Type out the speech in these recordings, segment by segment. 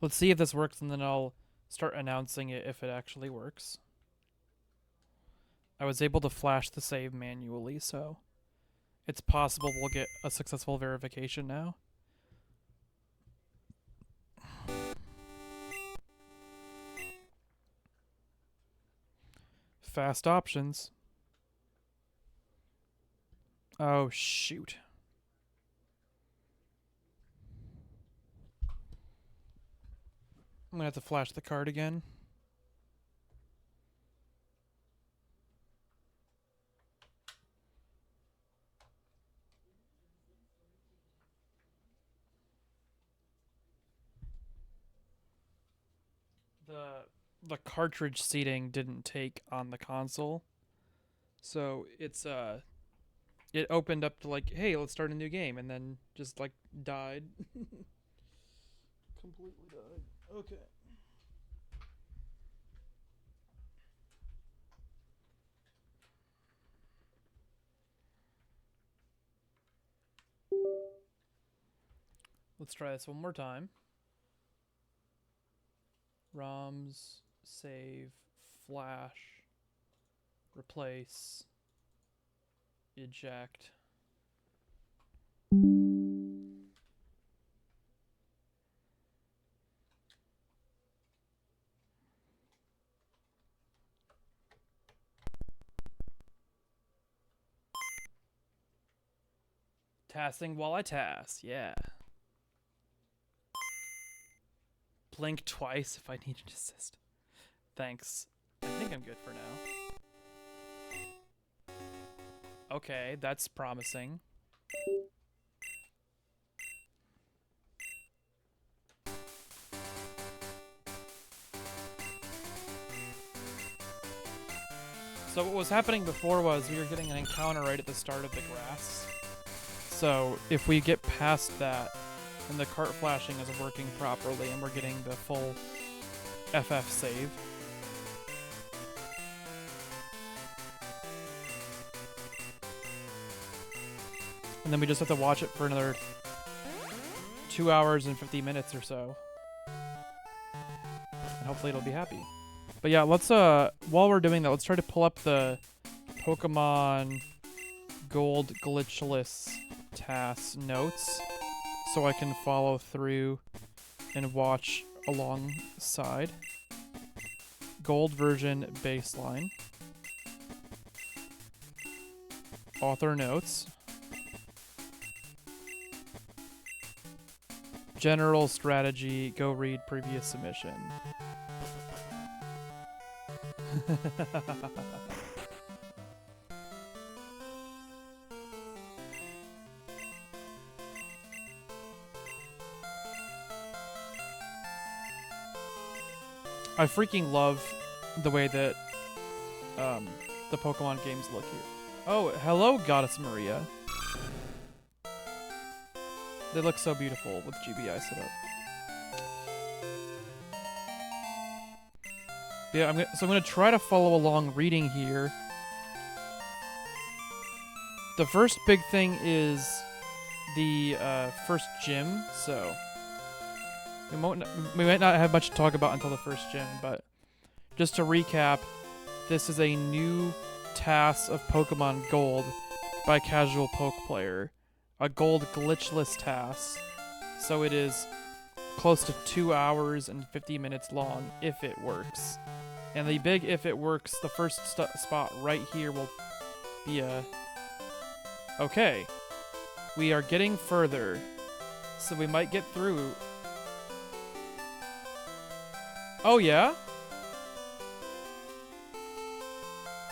Let's see if this works, and then I'll start announcing it if it actually works. I was able to flash the save manually, so it's possible we'll get a successful verification now. Fast options. Oh, shoot. I'm gonna have to flash the card again. The cartridge seating didn't take on the console. So it opened up to like, hey, let's start a new game, and then just like died. Completely died. Okay. Let's try this one more time. ROMs, save, flash, replace, eject. Tassing while I tass, yeah. Blink twice if I need an assist. Thanks. I think I'm good for now. Okay, that's promising. So what was happening before was we were getting an encounter right at the start of the grass. So if we get past that, and the cart flashing is working properly, and we're getting the full FF save. And then we just have to watch it for another 2 hours and 50 minutes or so. And hopefully it'll be happy. But yeah, let's while we're doing that, let's try to pull up the Pokemon Gold Glitchless TAS notes so I can follow through and watch alongside. Gold version baseline. Author notes. General strategy, go read previous submission. I freaking love the way that the Pokemon games look here. Oh, hello, Goddess Maria. They look so beautiful with GBI set up. Yeah, I'm gonna try to follow along reading here. The first big thing is the first gym, so we might not have much to talk about until the first gym, but just to recap, this is a new TAS of Pokemon Gold by CasualPokePlayer. A gold glitchless TAS, so it is close to 2 hours and 50 minutes long if it works. And the big if it works, the first spot right here will be a... Okay. We are getting further, so we might get through. Oh yeah?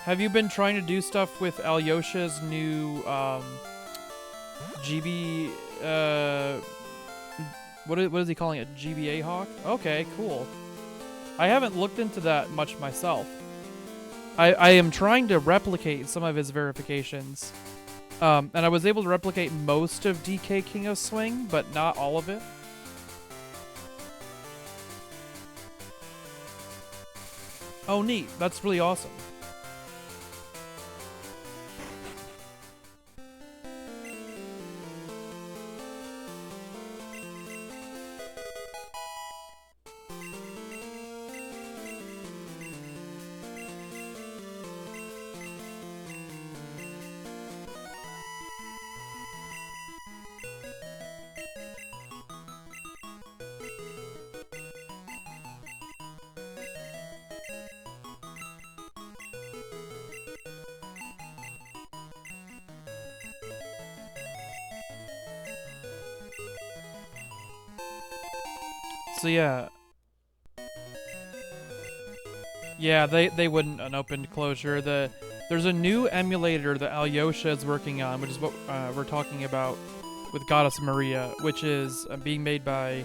Have you been trying to do stuff with Alyosha's new, GB, what is he calling it? GBA Hawk? Okay, cool. I haven't looked into that much myself. I am trying to replicate some of his verifications. And I was able to replicate most of DK King of Swing, but not all of it. Oh, neat. That's really awesome. So yeah. Yeah, they wouldn't an open closure. There's a new emulator that Alyosha is working on, which is what we're talking about with Goddess Maria, which is being made by,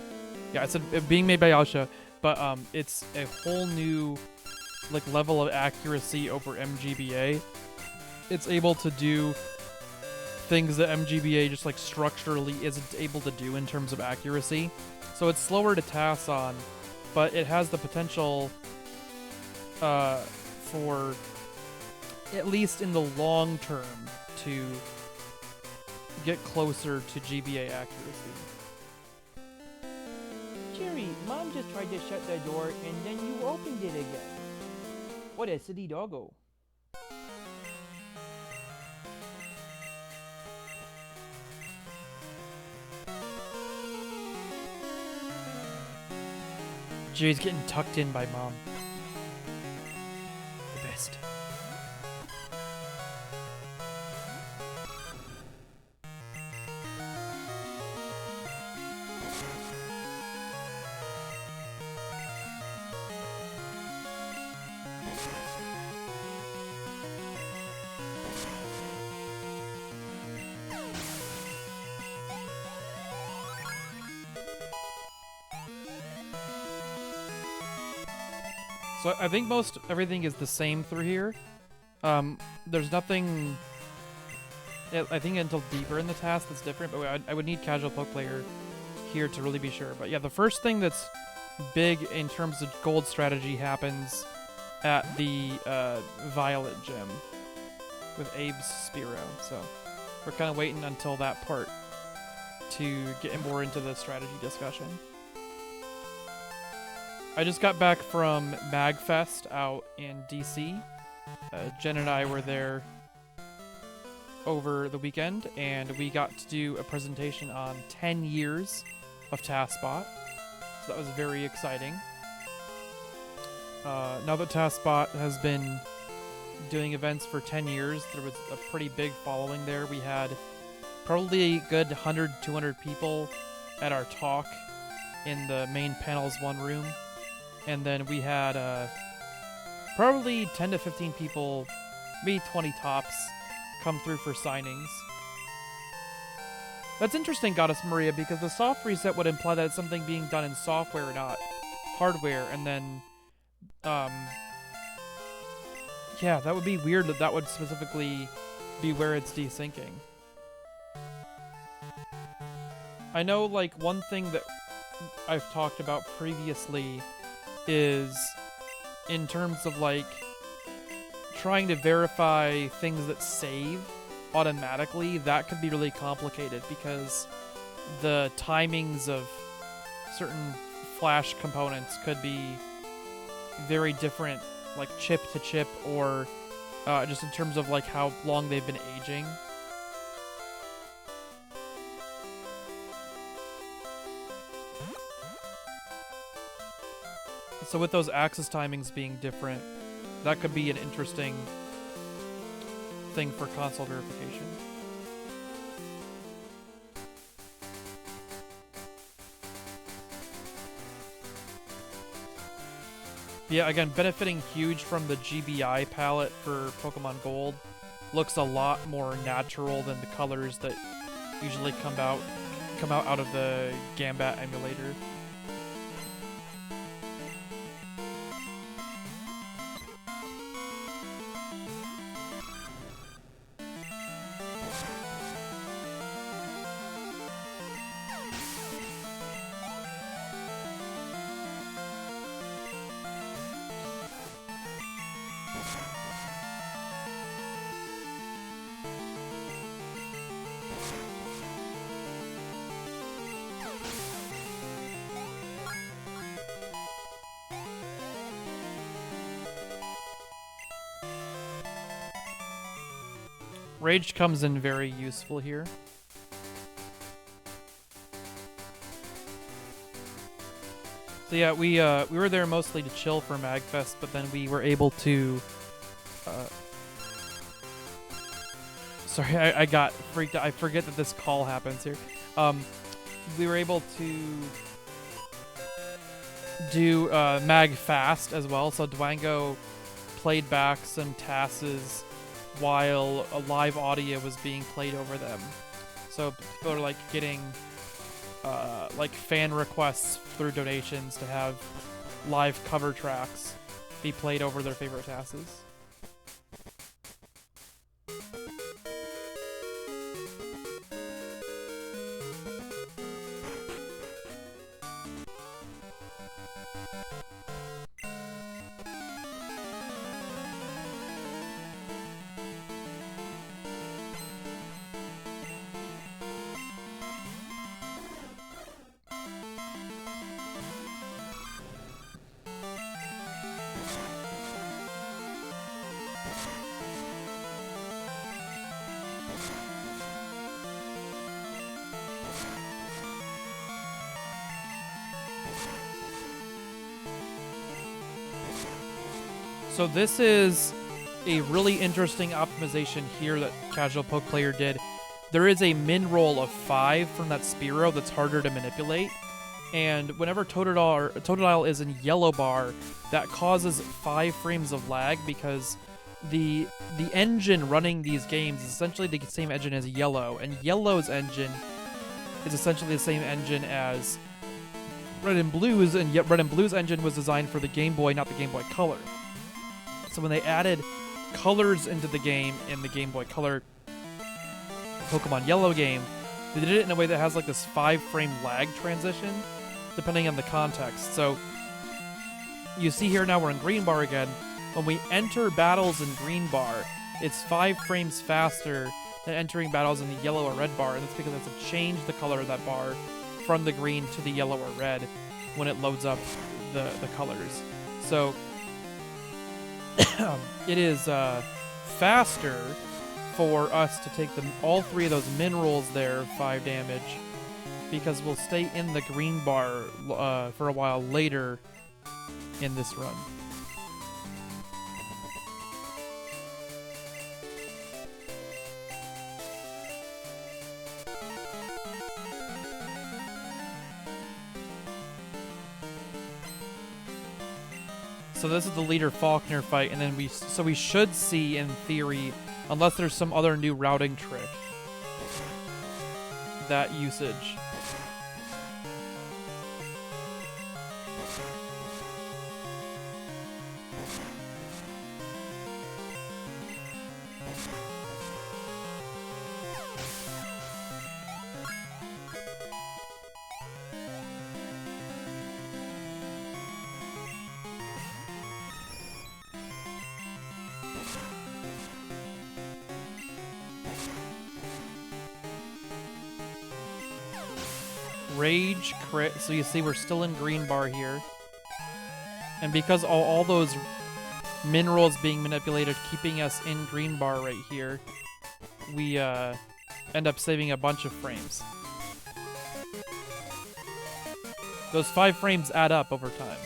yeah, I said being made by Alyosha, but it's a whole new like level of accuracy over MGBA. It's able to do things that MGBA just like structurally isn't able to do in terms of accuracy. So it's slower to TAS on, but it has the potential for, at least in the long term, to get closer to GBA accuracy. Cherry, Mom just tried to shut the door and then you opened it again. What a silly doggo. Jerry's getting tucked in by Mom. The best. So I think most everything is the same through here. There's nothing, I think, until deeper in the task that's different, but I would need CasualPokePlayer here to really be sure. But yeah, the first thing that's big in terms of gold strategy happens at the Violet Gym with Abe's Spearow. So we're kind of waiting until that part to get more into the strategy discussion. I just got back from MagFest out in DC. Jen and I were there over the weekend, and we got to do a presentation on 10 years of TASBot. So that was very exciting. Now that TASBot has been doing events for 10 years, there was a pretty big following there. We had probably a good 100, 200 people at our talk in the main panel's one room. And then we had probably 10 to 15 people, maybe 20 tops, come through for signings. That's interesting, Goddess Maria, because the soft reset would imply that it's something being done in software, not hardware. And then, yeah, that would be weird that that would specifically be where it's desyncing. I know, like, one thing that I've talked about previously is in terms of like trying to verify things that save automatically. That could be really complicated because the timings of certain flash components could be very different, like chip to chip, or just in terms of like how long they've been aging. So with those access timings being different, that could be an interesting thing for console verification. Yeah, again, benefiting huge from the GBI palette for Pokemon Gold. Looks a lot more natural than the colors that usually come out of the Gambat emulator. Rage comes in very useful here. So yeah, we were there mostly to chill for MagFest, but then we were able to... sorry, I got freaked out. I forget that this call happens here. We were able to do mag fast as well. So Dwango played back some TASs while a live audio was being played over them. So people are like getting like fan requests through donations to have live cover tracks be played over their favorite TASs. So this is a really interesting optimization here that CasualPokePlayer did. There is a min roll of 5 from that Spearow that's harder to manipulate, and whenever Totodile is in yellow bar, that causes 5 frames of lag because the engine running these games is essentially the same engine as Yellow, and Yellow's engine is essentially the same engine as Red and Blue's, and yet Red and Blue's engine was designed for the Game Boy, not the Game Boy Color. So when they added colors into the game in the Game Boy Color Pokemon Yellow game, they did it in a way that has like this 5-frame lag transition, depending on the context. So you see here now we're in green bar again. When we enter battles in green bar, it's 5 frames faster than entering battles in the yellow or red bar, and that's because it has to change the color of that bar from the green to the yellow or red when it loads up the colors. So it is faster for us to take all 3 of those min rolls there, 5 damage, because we'll stay in the green bar for a while later in this run. So this is the leader Faulkner fight, and then we should see, in theory, unless there's some other new routing trick, that usage. Rage crit, so you see we're still in green bar here. And because all those min rolls being manipulated, keeping us in green bar right here, we end up saving a bunch of frames. Those 5 frames add up over time.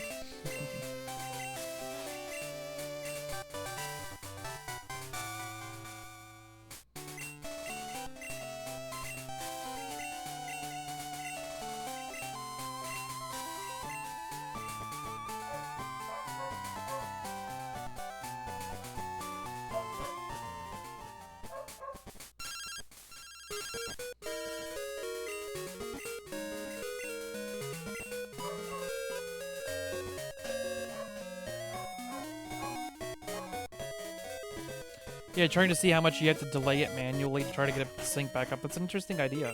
Yeah, trying to see how much you have to delay it manually to try to get it to sync back up. That's an interesting idea.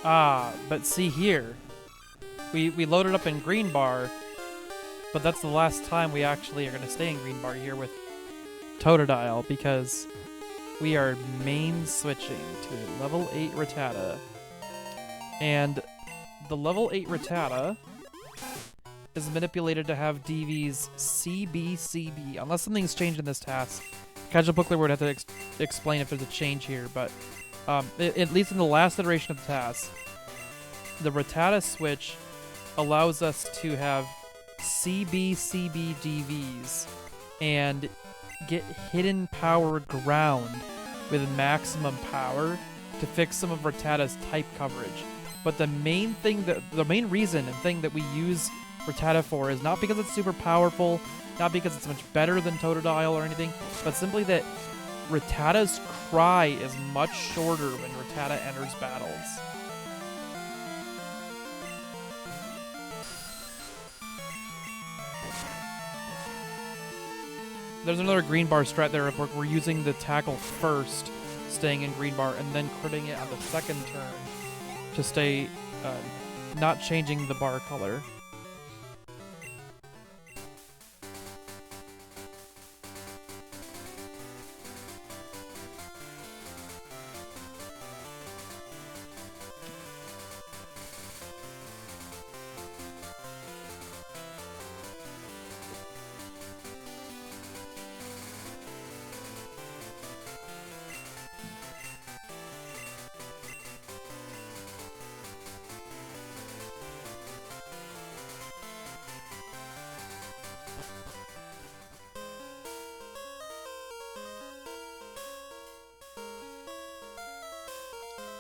Ah, but see here. We loaded up in green bar, but that's the last time we actually are going to stay in green bar here with Totodile, because we are main switching to a level 8 Rattata. And the level 8 Rattata is manipulated to have DV's CBCB, unless something's changed in this task. CasualPokePlayer would have to explain if there's a change here, but at least in the last iteration of the task, the Rattata switch allows us to have CBCB DVs and get hidden power ground with maximum power to fix some of Rattata's type coverage. But the main reason and thing that we use Rattata for is not because it's super powerful, not because it's much better than Totodile or anything, but simply that Rattata's cry is much shorter when Rattata enters battles. There's another green bar strat there where we're using the tackle first, staying in green bar, and then critting it on the second turn to stay not changing the bar color.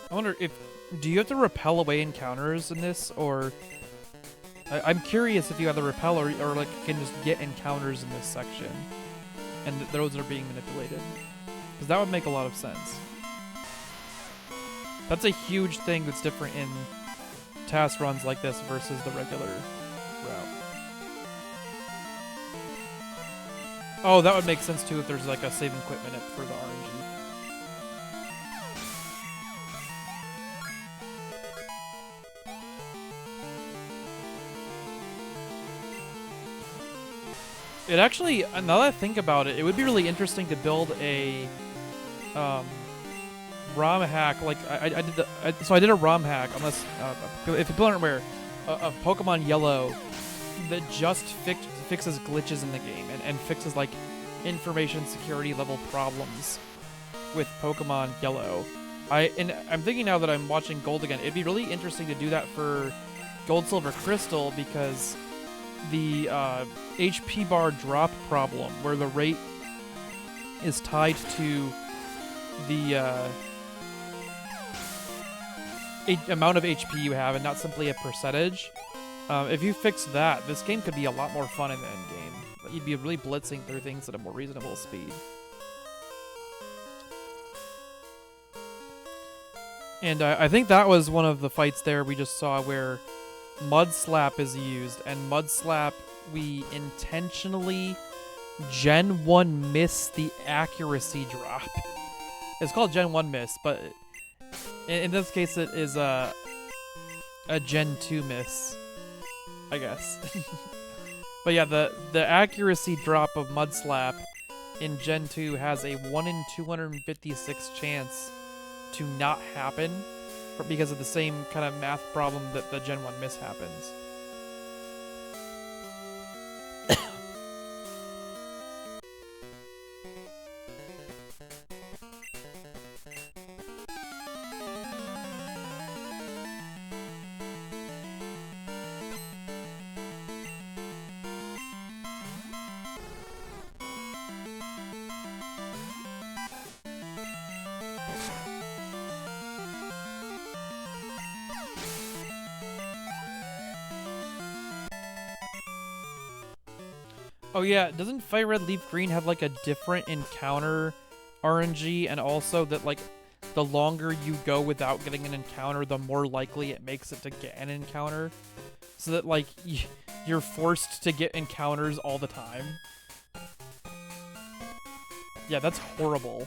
I wonder do you have to repel away encounters in this, or I'm curious if you have to repel or like can just get encounters in this section, and those are being manipulated, because that would make a lot of sense. That's a huge thing that's different in task runs like this versus the regular route. Oh, that would make sense too if there's like a save and quit minute for the RNG. It actually, now that I think about it, it would be really interesting to build a ROM hack. Like so I did a ROM hack, unless if people aren't aware, of Pokemon Yellow that just fixes glitches in the game and fixes like information security level problems with Pokemon Yellow. I'm thinking now that I'm watching Gold again, it'd be really interesting to do that for Gold, Silver, Crystal, because the HP bar drop problem, where the rate is tied to the amount of HP you have and not simply a percentage. If you fix that, this game could be a lot more fun in the end game. You'd be really blitzing through things at a more reasonable speed. And I think that was one of the fights there we just saw where Mud Slap is used, and Mud Slap, we intentionally Gen 1 miss the accuracy drop. It's called Gen 1 miss, but in this case it is a Gen 2 miss, I guess. But yeah, the accuracy drop of Mud Slap in Gen 2 has a 1 in 256 chance to not happen, because of the same kind of math problem that the Gen 1 miss happens. Oh yeah, doesn't Fire Red Leaf Green have like a different encounter RNG, and also that like the longer you go without getting an encounter, the more likely it makes it to get an encounter, so that like you're forced to get encounters all the time? Yeah, that's horrible.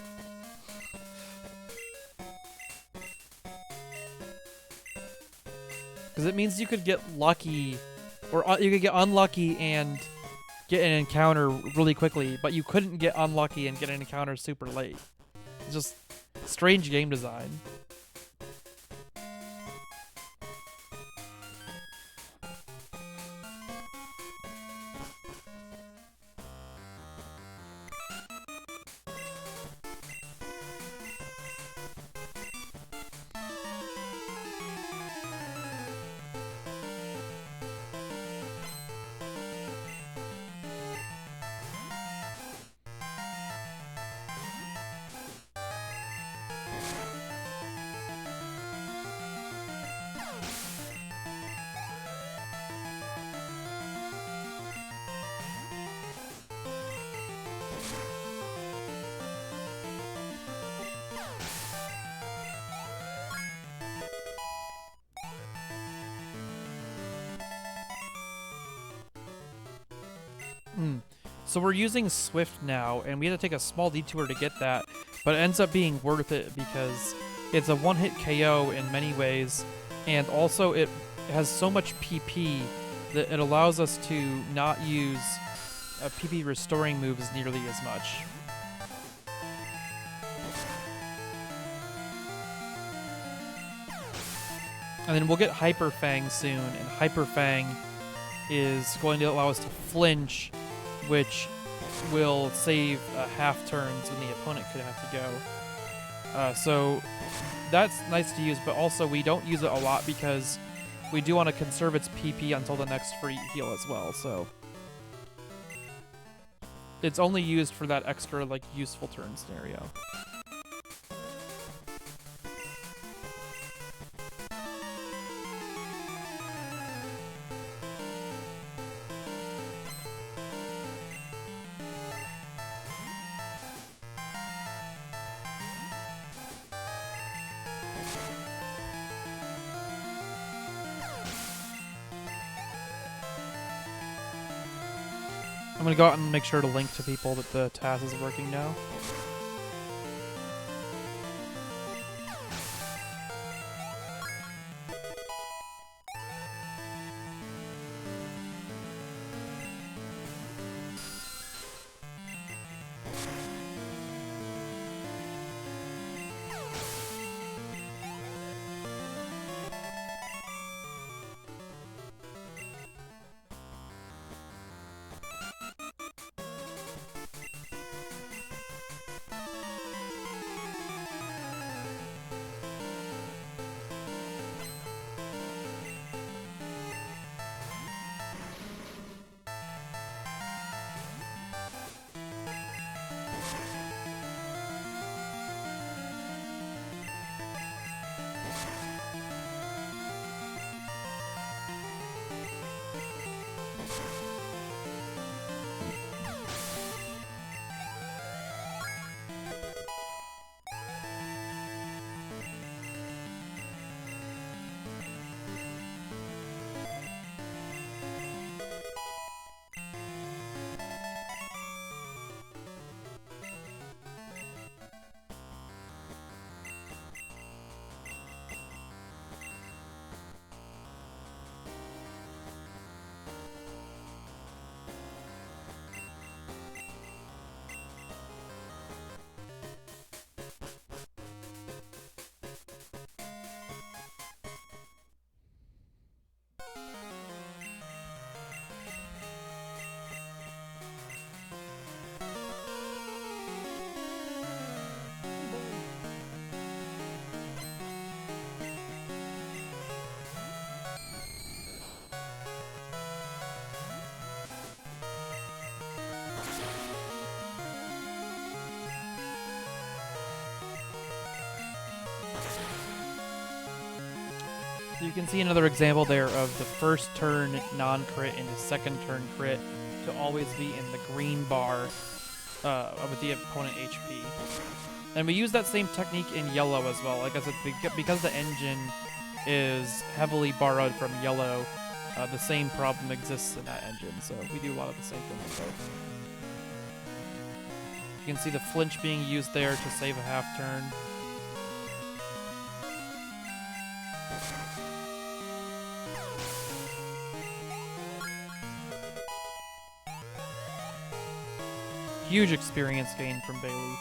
Because it means you could get lucky, or you could get unlucky and get an encounter really quickly, but you couldn't get unlucky and get an encounter super late. It's just strange game design. So we're using Swift now, and we had to take a small detour to get that, but it ends up being worth it because it's a one-hit KO in many ways, and also it has so much PP that it allows us to not use PP restoring moves nearly as much. And then we'll get Hyper Fang soon, and Hyper Fang is going to allow us to flinch, which will save half turns when the opponent could have to go. So that's nice to use, but also we don't use it a lot because we do want to conserve its PP until the next free heal as well. So it's only used for that extra like useful turn scenario. I'm gonna go out and make sure to link to people that the TAS is working now. So you can see another example there of the first turn non-crit and the second turn crit to always be in the green bar with the opponent HP. And we use that same technique in yellow as well. Like I said, because the engine is heavily borrowed from yellow, the same problem exists in that engine. So we do a lot of the same things with both. You can see the flinch being used there to save a half turn. huge experience gain from Bayleaf.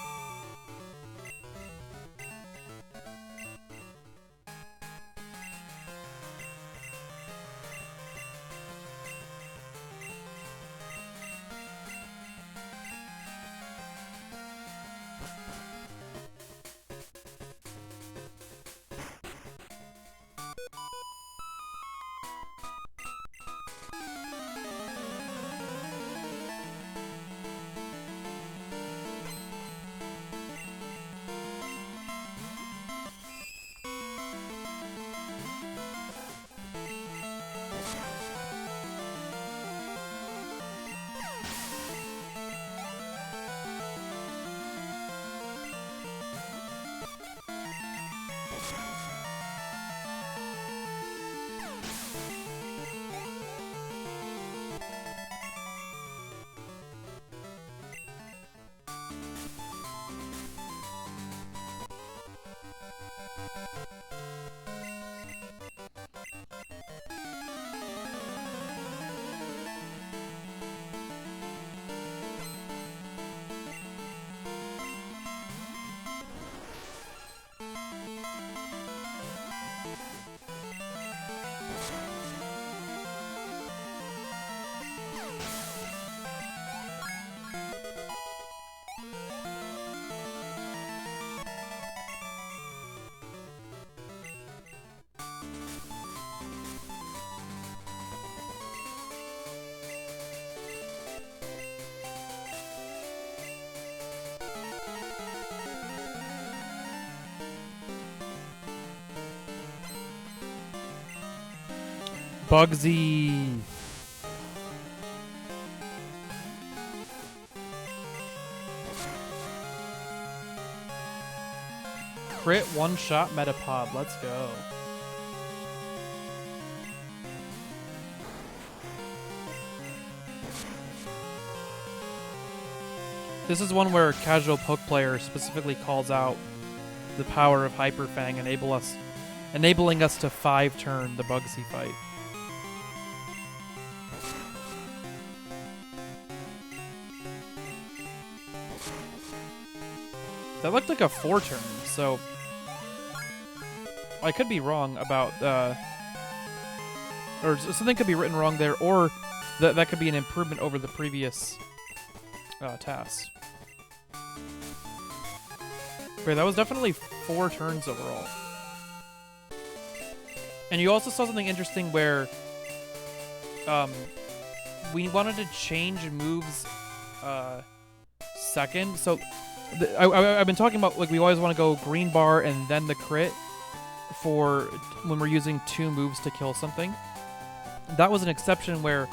Bugsy. Crit one-shot Metapod. Let's go. This is one where CasualPokePlayer specifically calls out the power of Hyper Fang, enabling us to 5-turn the Bugsy fight. That looked like a 4-turn, so I could be wrong about, or something could be written wrong there, or that could be an improvement over the previous TAS. Wait, that was definitely 4 turns overall. And you also saw something interesting where we wanted to change moves second. So I've been talking about, like, we always want to go green bar and then the crit for when we're using 2 moves to kill something. That was an exception where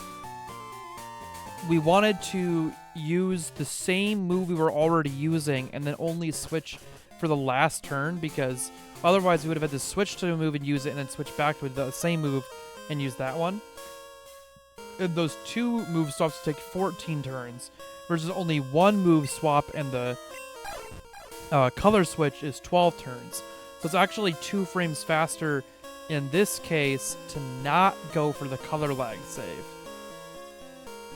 we wanted to use the same move we were already using and then only switch for the last turn, because otherwise we would have had to switch to a move and use it and then switch back to the same move and use that one. And those 2 move swaps take 14 turns versus only 1 move swap, and the color switch is 12 turns. So it's actually 2 frames faster in this case to not go for the color lag save.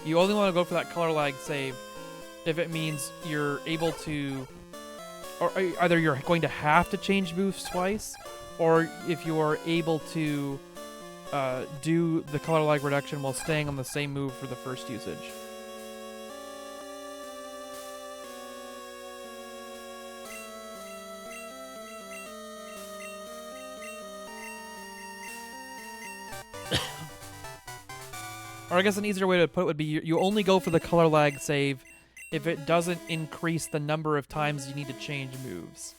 You only want to go for that color lag save if it means you're able to, or either you're going to have to change moves twice, or if you are able to do the color lag reduction while staying on the same move for the first usage. Or I guess an easier way to put it would be you only go for the color lag save if it doesn't increase the number of times you need to change moves.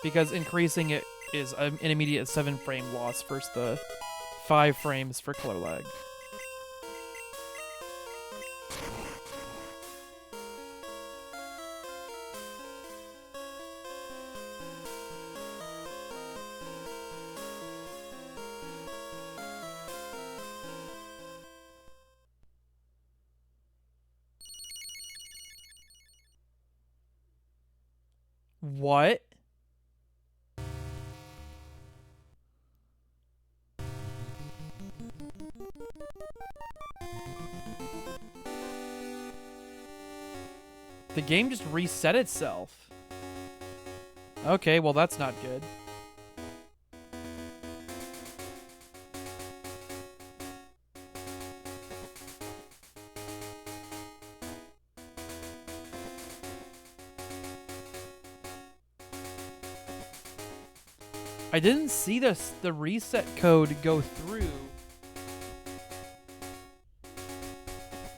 Because increasing it is an immediate 7-frame loss versus the 5 frames for color lag. What? The game just reset itself. Okay, well that's not good. I didn't see the reset code go through.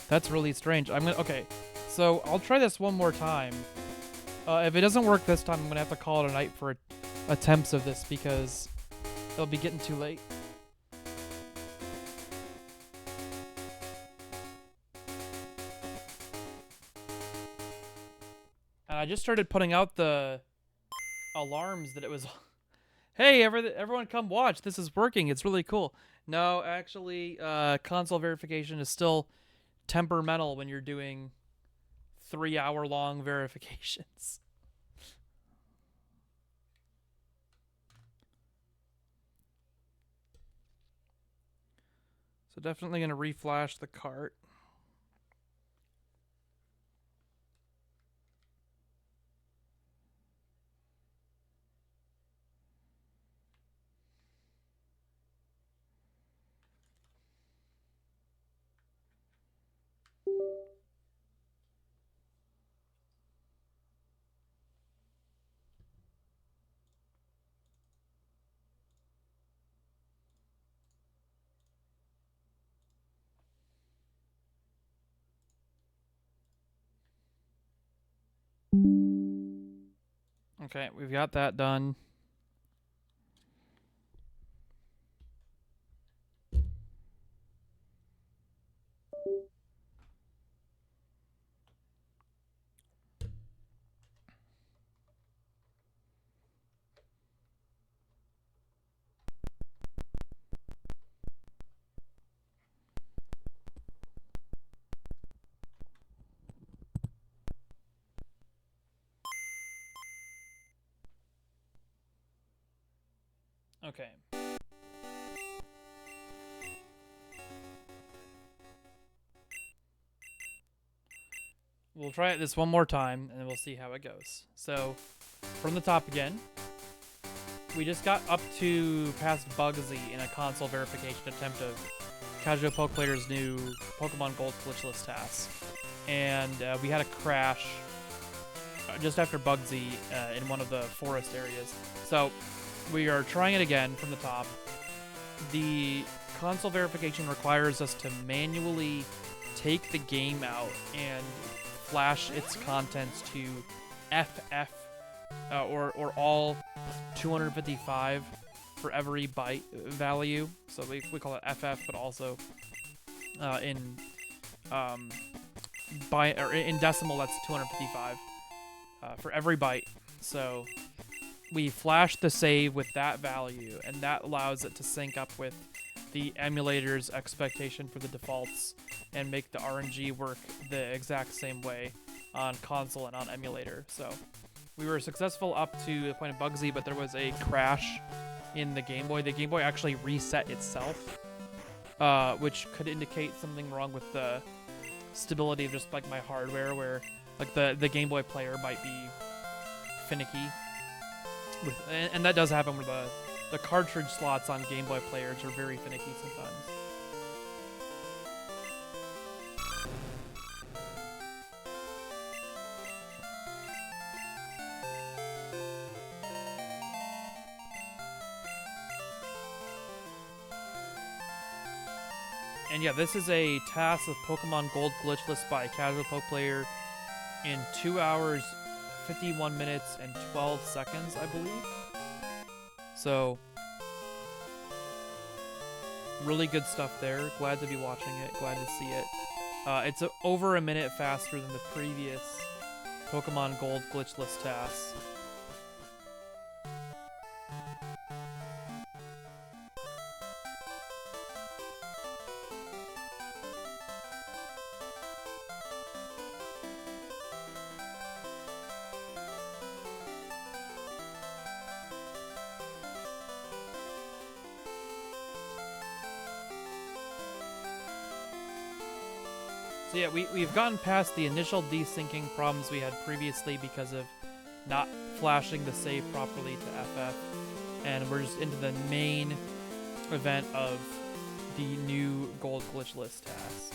That's really strange. Okay, so I'll try this one more time. If it doesn't work this time, I'm gonna have to call it a night for attempts of this because it'll be getting too late. And I just started putting out the alarms that it was. Hey, everyone, come watch! This is working. It's really cool. No, actually, console verification is still temperamental when you're doing 3-hour-long verifications. So definitely gonna reflash the cart. Okay, we've got that done. Okay. We'll try it this one more time, and we'll see how it goes. So, from the top again, we just got up to past Bugsy in a console verification attempt of CasualPokePlayer's new Pokemon Gold Glitchless TAS. And we had a crash just after Bugsy in one of the forest areas. So, we are trying it again from the top. The console verification requires us to manually take the game out and flash its contents to FF or all 255 for every byte value. So we call it FF, but also in decimal that's 255 for every byte. So we flash the save with that value, and that allows it to sync up with the emulator's expectation for the defaults and make the RNG work the exact same way on console and on emulator. So we were successful up to the point of Bugsy, but there was a crash in the Game Boy. The Game Boy actually reset itself, which could indicate something wrong with the stability of just like my hardware, where like the Game Boy player might be finicky. And that does happen where the cartridge slots on Game Boy players are very finicky sometimes. And yeah, this is a TAS of Pokemon Gold Glitchless by CasualPokePlayer in 2 hours, 51 minutes, and 12 seconds, I believe. So, really good stuff there. Glad to be watching it. Glad to see it. It's over a minute faster than the previous Pokemon Gold Glitchless TAS. So yeah, we've gotten past the initial desyncing problems we had previously because of not flashing the save properly to FF, and we're just into the main event of the new Gold Glitchless TAS.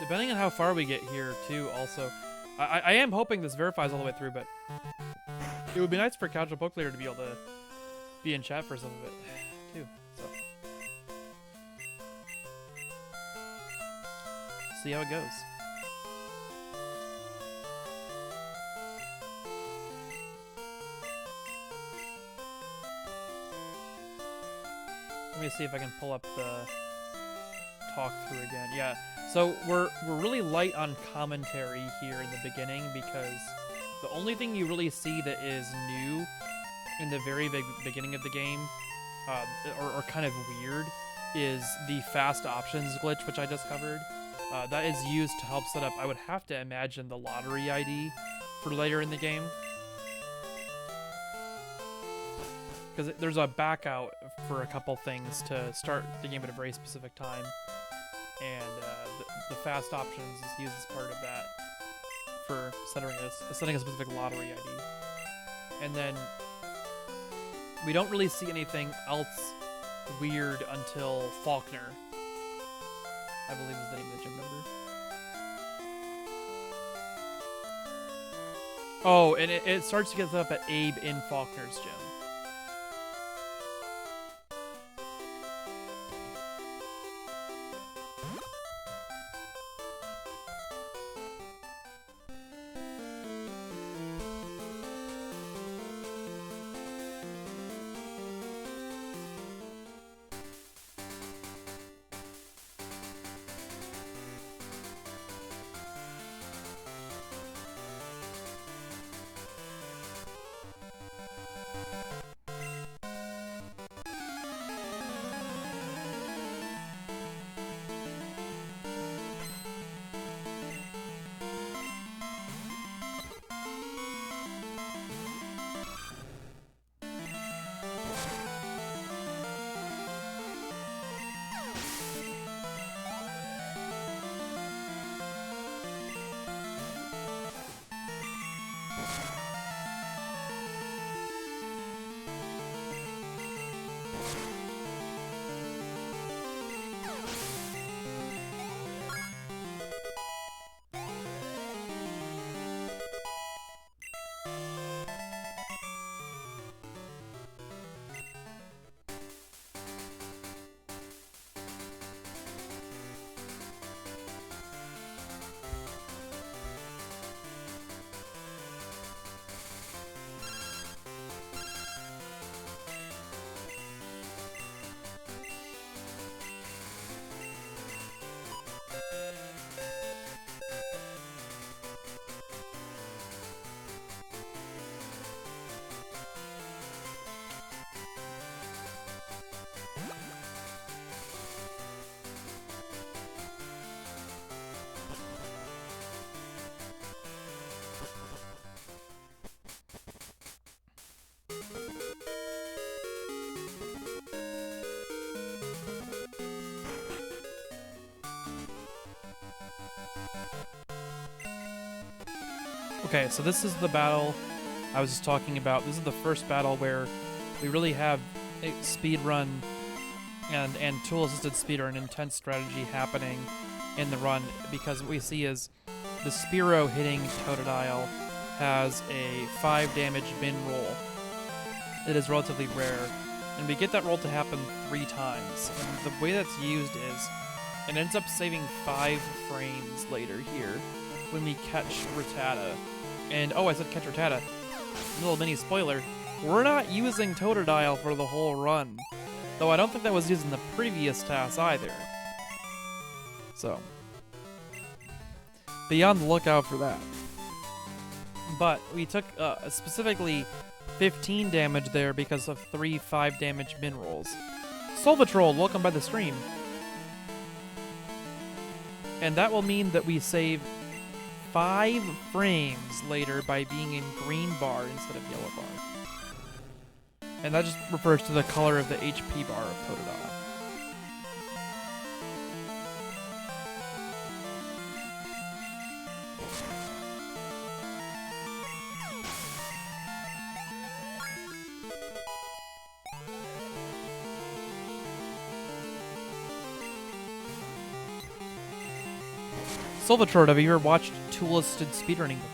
Depending on how far we get here, too, also. I am hoping this verifies all the way through, but it would be nice for CasualPokePlayer to be able to be in chat for some of it, too. So, see how it goes. Let me see if I can pull up the talk through again. Yeah. So we're really light on commentary here in the beginning because the only thing you really see that is new in the very beginning of the game, or kind of weird, is the fast options glitch, which I discovered. That is used to help set up, I would have to imagine, the lottery ID for later in the game. Because there's a back out for a couple things to start the game at a very specific time. And the fast options is used as part of that for setting a specific lottery ID. And then we don't really see anything else weird until Faulkner, I believe is the name of the gym member. Oh, and it starts to get set up at Abe in Faulkner's gym. Okay, so this is the battle I was just talking about. This is the first battle where we really have a speed run and tool-assisted speed or an intense strategy happening in the run, because what we see is the Spearow hitting Totodile has a 5 damage min roll. It is relatively rare, and we get that roll to happen 3 times. And the way that's used is it ends up saving 5 frames later here when we catch Rattata. And oh, I said catch Rattata. Little mini spoiler, we're not using Totodile for the whole run. Though I don't think that was used in the previous TAS either. So, be on the lookout for that. But we took specifically 15 damage there because of 3 5 damage min rolls. Solvatroll, welcome by the stream. And that will mean that we save 5 frames later by being in green bar instead of yellow bar. And that just refers to the color of the HP bar of Totodile. Solvatrord, have you ever watched tool-assisted speedrunning before?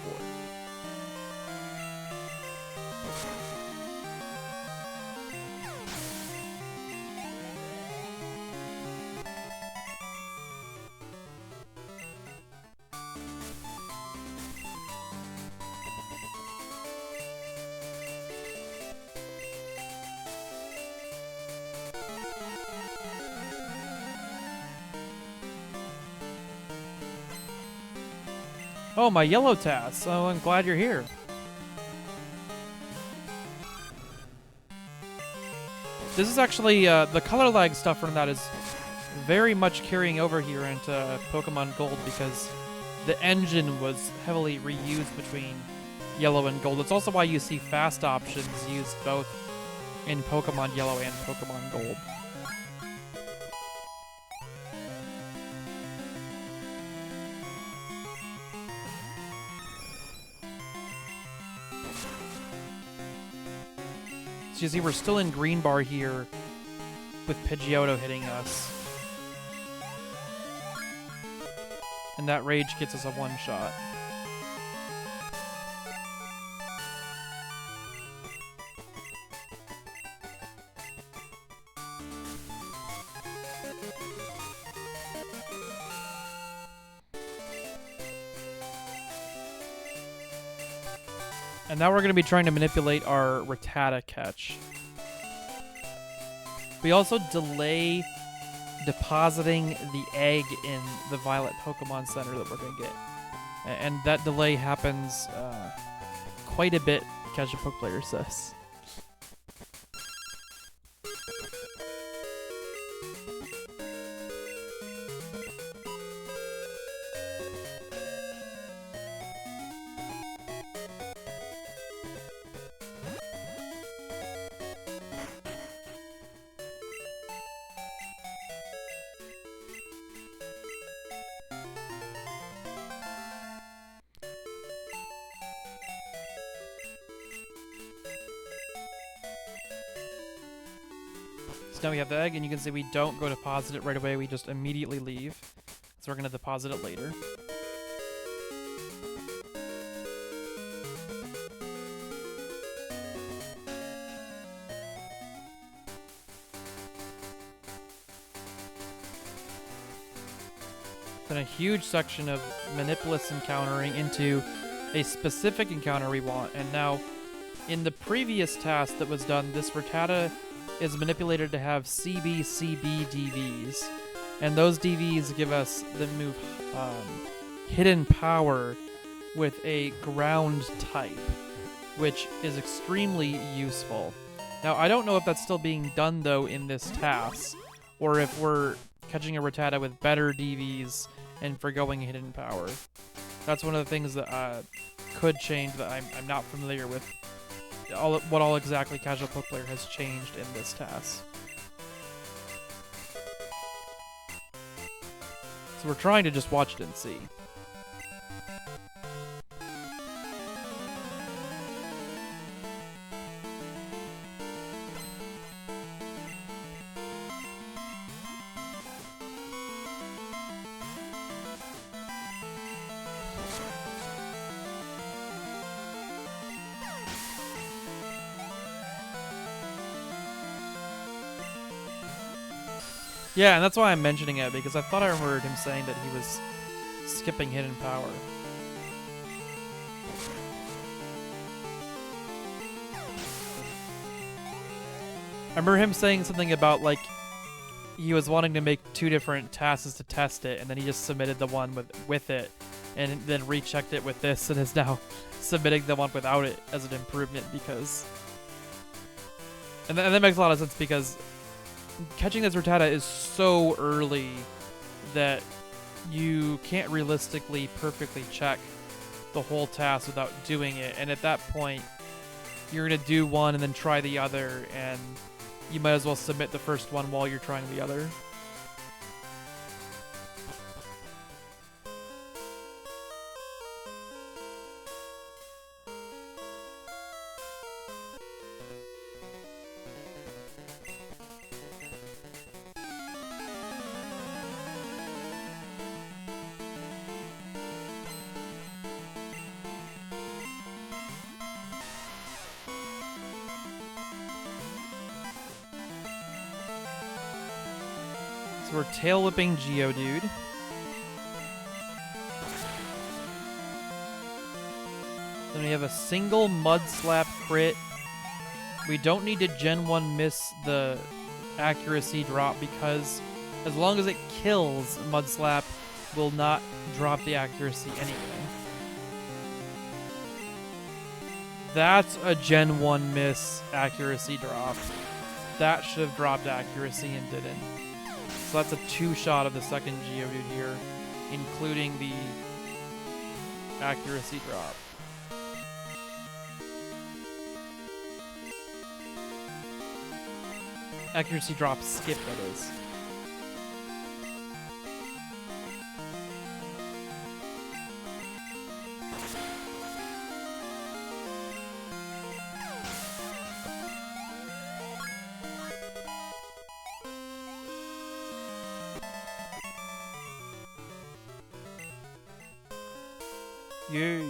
Oh, my yellow TAS. So I'm glad you're here. This is actually, the color lag stuff from that is very much carrying over here into Pokemon Gold because the engine was heavily reused between yellow and gold. It's also why you see fast options used both in Pokemon Yellow and Pokemon Gold. So you see we're still in green bar here with Pidgeotto hitting us. And that rage gets us a one-shot. And now we're going to be trying to manipulate our Rattata catch. We also delay depositing the egg in the Violet Pokemon Center that we're going to get. And that delay happens quite a bit, CasualPokePlayer says. So now we have the egg, and you can see we don't go deposit it right away, we just immediately leave. So we're going to deposit it later. Then a huge section of Manipulus encountering into a specific encounter we want. And now, in the previous task that was done, this Rattata is manipulated to have CB DVs. And those DVs give us the move Hidden Power with a ground type, which is extremely useful. Now, I don't know if that's still being done, though, in this task, or if we're catching a Rattata with better DVs and forgoing Hidden Power. That's one of the things that could change that I'm not familiar with. What all exactly CasualPokePlayer has changed in this task. So we're trying to just watch it and see. Yeah, and that's why I'm mentioning it, because I thought I remembered him saying that he was skipping hidden power. I remember him saying something about, like, he was wanting to make 2 different tasks to test it, and then he just submitted the one with it, and then rechecked it with this, and is now submitting the one without it as an improvement, because... And that makes a lot of sense, because catching this Rattata is so early that you can't realistically perfectly check the whole task without doing it, and at that point, you're going to do one and then try the other, and you might as well submit the first one while you're trying the other. So we're tail whipping Geodude. Then we have a single Mud Slap crit. We don't need to Gen 1 miss the accuracy drop, because as long as it kills, Mud Slap will not drop the accuracy anyway. That's a Gen 1 miss accuracy drop. That should have dropped accuracy and didn't. So that's a 2-shot of the second Geodude here, including the accuracy drop. Accuracy drop skip, that is. Yay.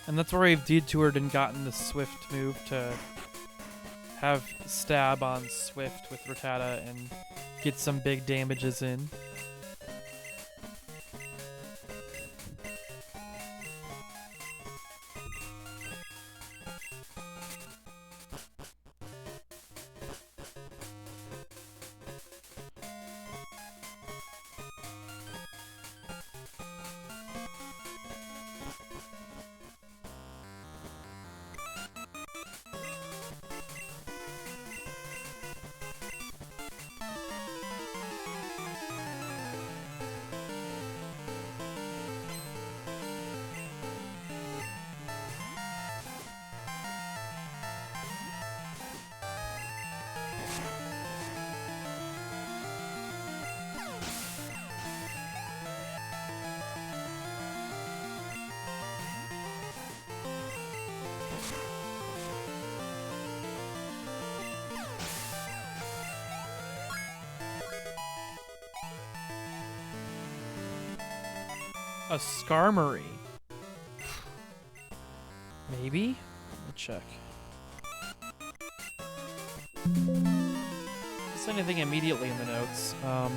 And that's where we've detoured and gotten the Swift move to have stab on Swift with Rattata and get some big damages in. A Skarmory. Maybe? Let me check. Is anything immediately in the notes? Let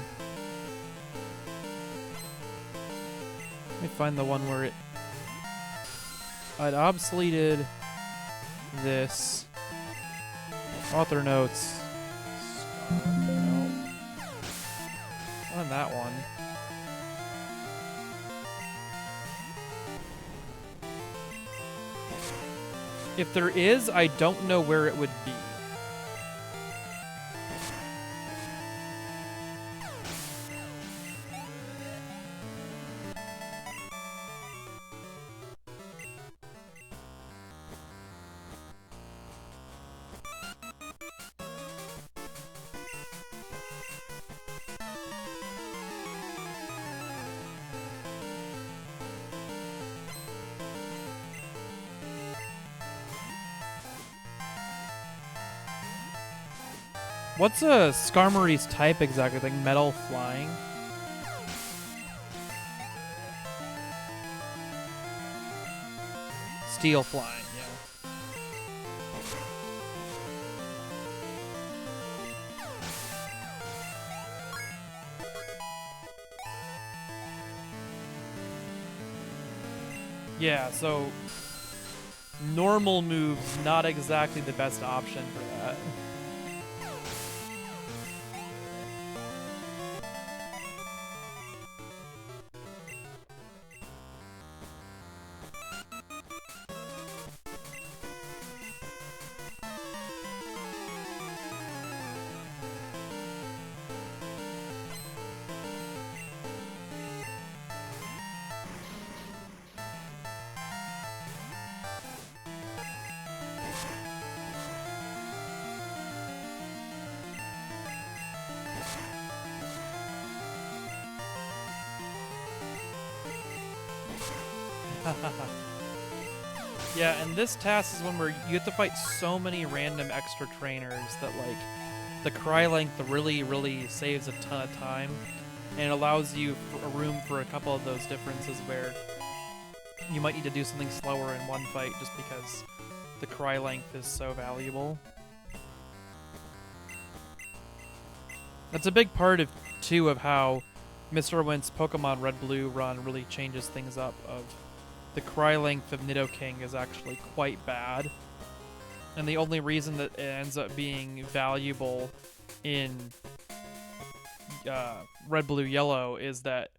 me find the one where I'd obsoleted this. Author notes. No. Not on that one. If there is, I don't know where it would be. What's a Skarmory's type exactly? Like metal flying? Steel flying, yeah. Yeah, so normal moves, not exactly the best option for that. Yeah, and this task is one where you have to fight so many random extra trainers that, like, the cry length really, really saves a ton of time, and it allows you a room for a couple of those differences where you might need to do something slower in one fight just because the cry length is so valuable. That's a big part of, too, of how Mr. Went's Pokemon Red Blue run really changes things up. Of the cry length of Nidoking is actually quite bad, and the only reason that it ends up being valuable in Red Blue Yellow is that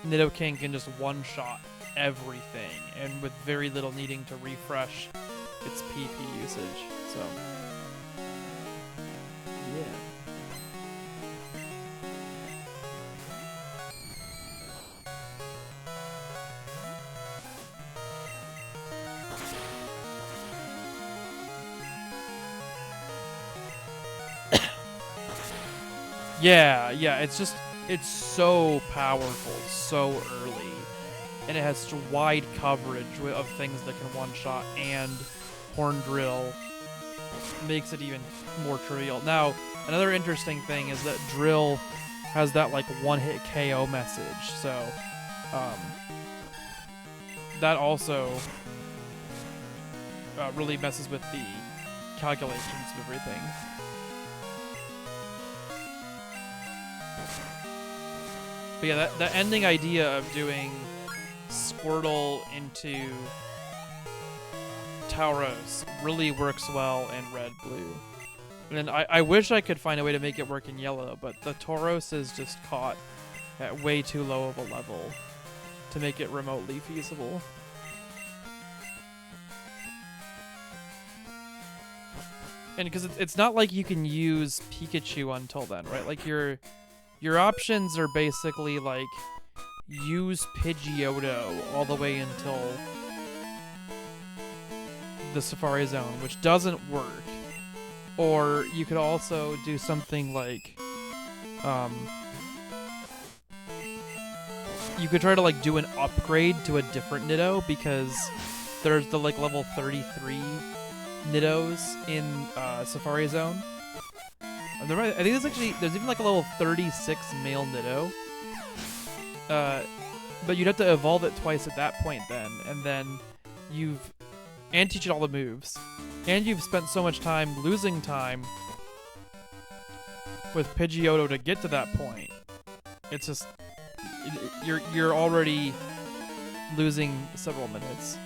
Nidoking can just one-shot everything, and with very little needing to refresh its PP usage. So yeah. Yeah, it's so powerful, so early, and it has such wide coverage of things that can one-shot, and Horn Drill makes it even more trivial. Now, another interesting thing is that Drill has that, like, one-hit KO message, so, that also really messes with the calculations of everything. But yeah, that ending idea of doing Squirtle into Tauros really works well in Red Blue. And I wish I could find a way to make it work in Yellow, but the Tauros is just caught at way too low of a level to make it remotely feasible. And because it's not like you can use Pikachu until then, right? Like your options are basically like use Pidgeotto all the way until the Safari Zone, which doesn't work. Or you could also do something like you could try to like do an upgrade to a different Nido, because there's the like level 33 Nidos in Safari Zone. I think there's even like a level 36 male Nido. But you'd have to evolve it twice at that point then, and then and teach it all the moves. And you've spent so much time losing time with Pidgeotto to get to that point. It's just you're already losing several minutes.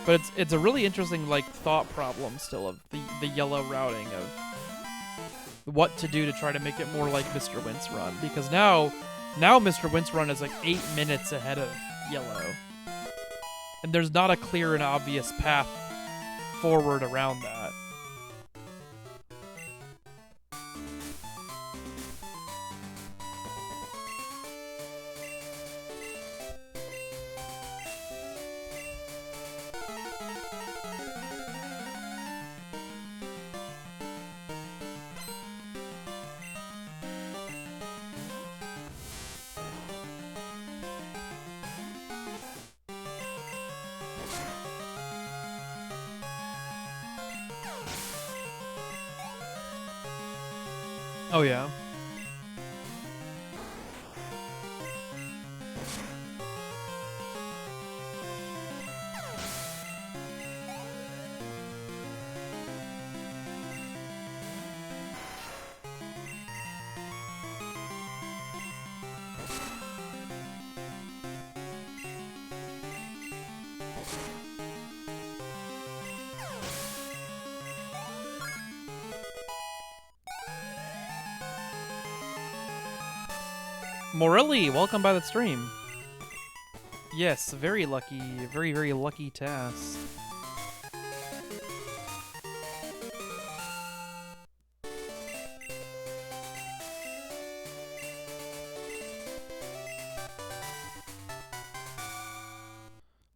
But it's a really interesting like thought problem still of the yellow routing of what to do to try to make it more like Mr. Wint's Run, because now Mr. Wint's Run is like 8 minutes ahead of yellow. And there's not a clear and obvious path forward around that. Oh yeah. Morelli, welcome by the stream. Yes, very lucky, very, very lucky TAS.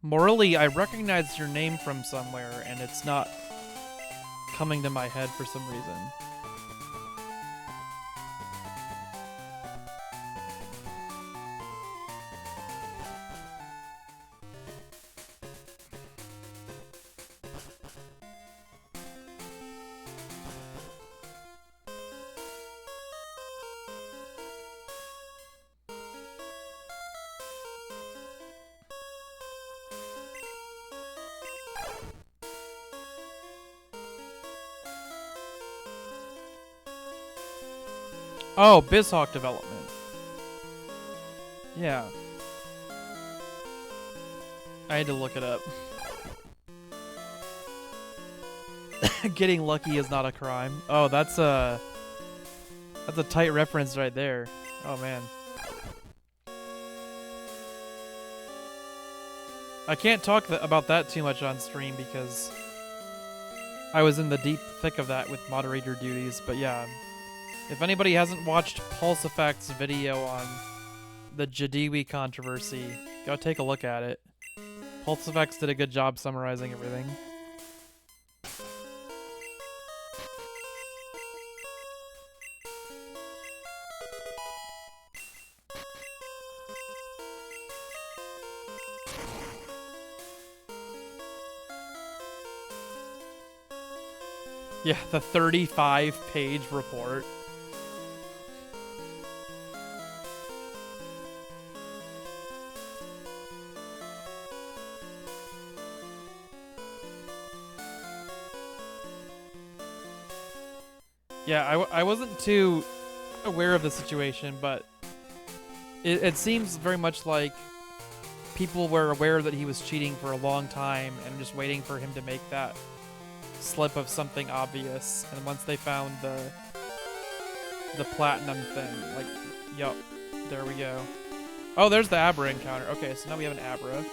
Morelli, I recognize your name from somewhere, and it's not coming to my head for some reason. Oh, BizHawk development. Yeah. I had to look it up. Getting lucky is not a crime. Oh, that's a tight reference right there. Oh man. I can't talk about that too much on stream because I was in the deep thick of that with moderator duties, but yeah. If anybody hasn't watched Pulse Effect's video on the Jadiwi controversy, go take a look at it. Pulse Effects did a good job summarizing everything. Yeah, the 35-page report. Yeah, I wasn't too aware of the situation, but it seems very much like people were aware that he was cheating for a long time and just waiting for him to make that slip of something obvious. And once they found the platinum thing, like, yup, there we go. Oh, there's the Abra encounter. Okay, so now we have an Abra.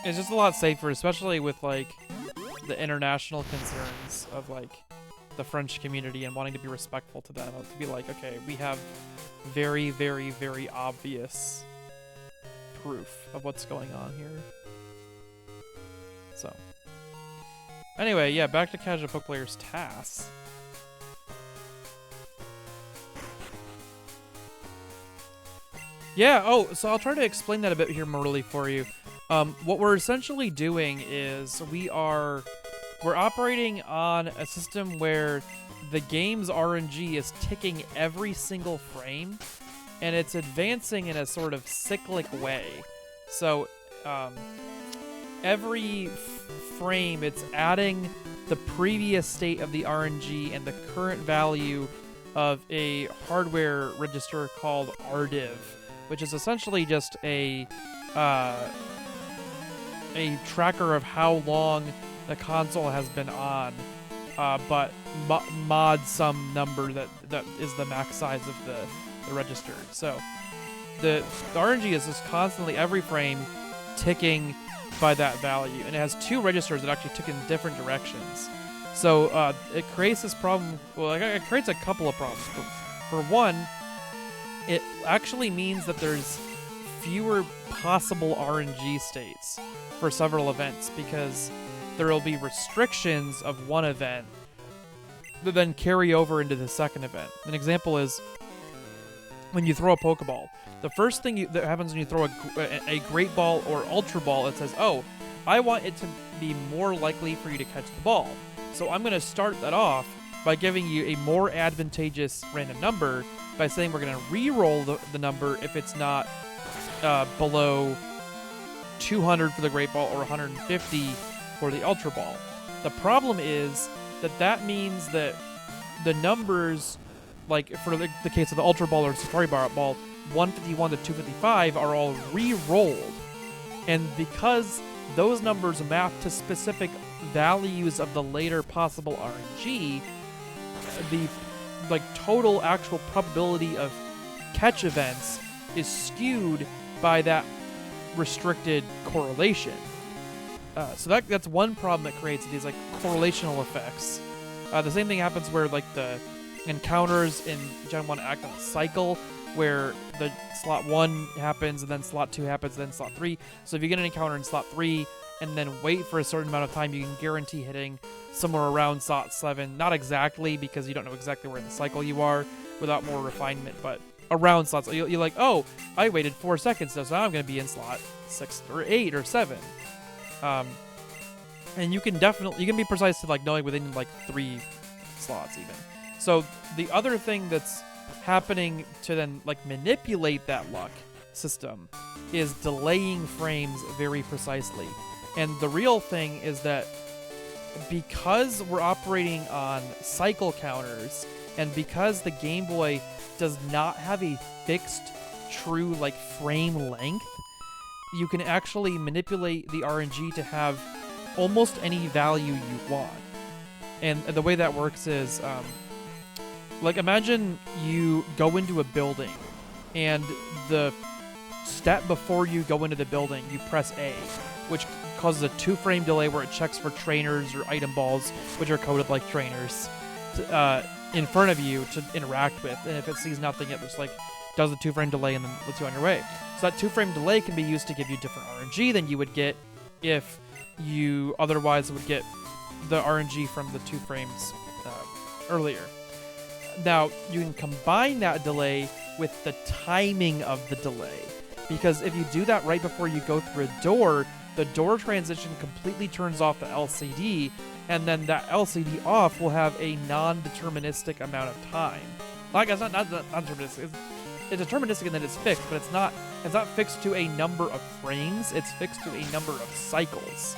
It's just a lot safer, especially with, like, the international concerns of, like, the French community and wanting to be respectful to them. To be like, okay, we have very, very, very obvious proof of what's going on here. So. Anyway, yeah, back to CasualPokePlayer's TAS. Yeah, oh, so I'll try to explain that a bit here morally for you. What we're essentially doing is we're operating on a system where the game's RNG is ticking every single frame, and it's advancing in a sort of cyclic way. So every frame, it's adding the previous state of the RNG and the current value of a hardware register called RDIV, which is essentially just a tracker of how long the console has been on, but mod some number that is the max size of the register. So the RNG is just constantly, every frame, ticking by that value, and it has two registers that actually tick in different directions. So it creates this problem. Well, it creates a couple of problems. For one, it actually means that there's fewer possible RNG states for several events, because there will be restrictions of one event that then carry over into the second event. An example is when you throw a Pokeball. The first thing that happens when you throw a Great Ball or Ultra Ball, it says, oh, I want it to be more likely for you to catch the ball. So I'm going to start that off by giving you a more advantageous random number by saying we're going to re-roll the number if it's not below 200 for the Great Ball or 150 for the Ultra Ball. The problem is that means that the numbers, like for the case of the Ultra Ball or Safari Ball, 151 to 255 are all re-rolled. And because those numbers map to specific values of the later possible RNG, the total actual probability of catch events is skewed by that restricted correlation. So that's one problem that creates these correlational effects. The same thing happens where the encounters in Gen 1 act on a cycle, where the slot 1 happens and then slot 2 happens and then slot 3. So if you get an encounter in slot 3 and then wait for a certain amount of time, you can guarantee hitting somewhere around slot 7. Not exactly, because you don't know exactly where in the cycle you are without more refinement, but around slots. You're like, oh, I waited 4 seconds, so now I'm going to be in slot 6 or 8 or 7. And you can be precise to knowing within 3 slots even. So the other thing that's happening to then manipulate that luck system is delaying frames very precisely. And the real thing is that because we're operating on cycle counters, and because the Game Boy does not have a fixed true frame length, you can actually manipulate the RNG to have almost any value you want. And the way that works is imagine you go into a building, and the step before you go into the building, you press A, which causes a 2-frame delay where it checks for trainers or item balls, which are coded like trainers, in front of you to interact with. And if it sees nothing, it just does the 2-frame delay and then lets you on your way. So that 2-frame delay can be used to give you different RNG than you would get if you otherwise would get the RNG from the 2 frames earlier. Now, you can combine that delay with the timing of the delay, because if you do that right before you go through a door, the door transition completely turns off the LCD, and then that LCD off will have a non-deterministic amount of time. It's not deterministic. It's deterministic and then it's fixed, but it's not fixed to a number of frames. It's fixed to a number of cycles.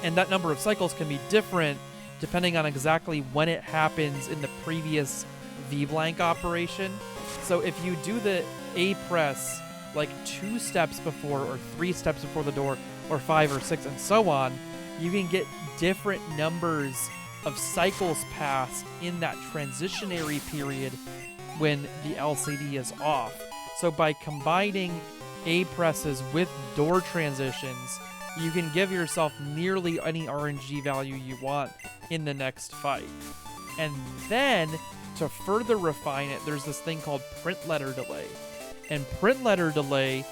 And that number of cycles can be different depending on exactly when it happens in the previous VBlank operation. So if you do the A press 2 steps before or 3 steps before the door, or 5 or 6 and so on, you can get different numbers of cycles passed in that transitionary period when the LCD is off. So by combining A presses with door transitions, you can give yourself nearly any RNG value you want in the next fight. And then, to further refine it, there's this thing called print letter delay. And print letter delay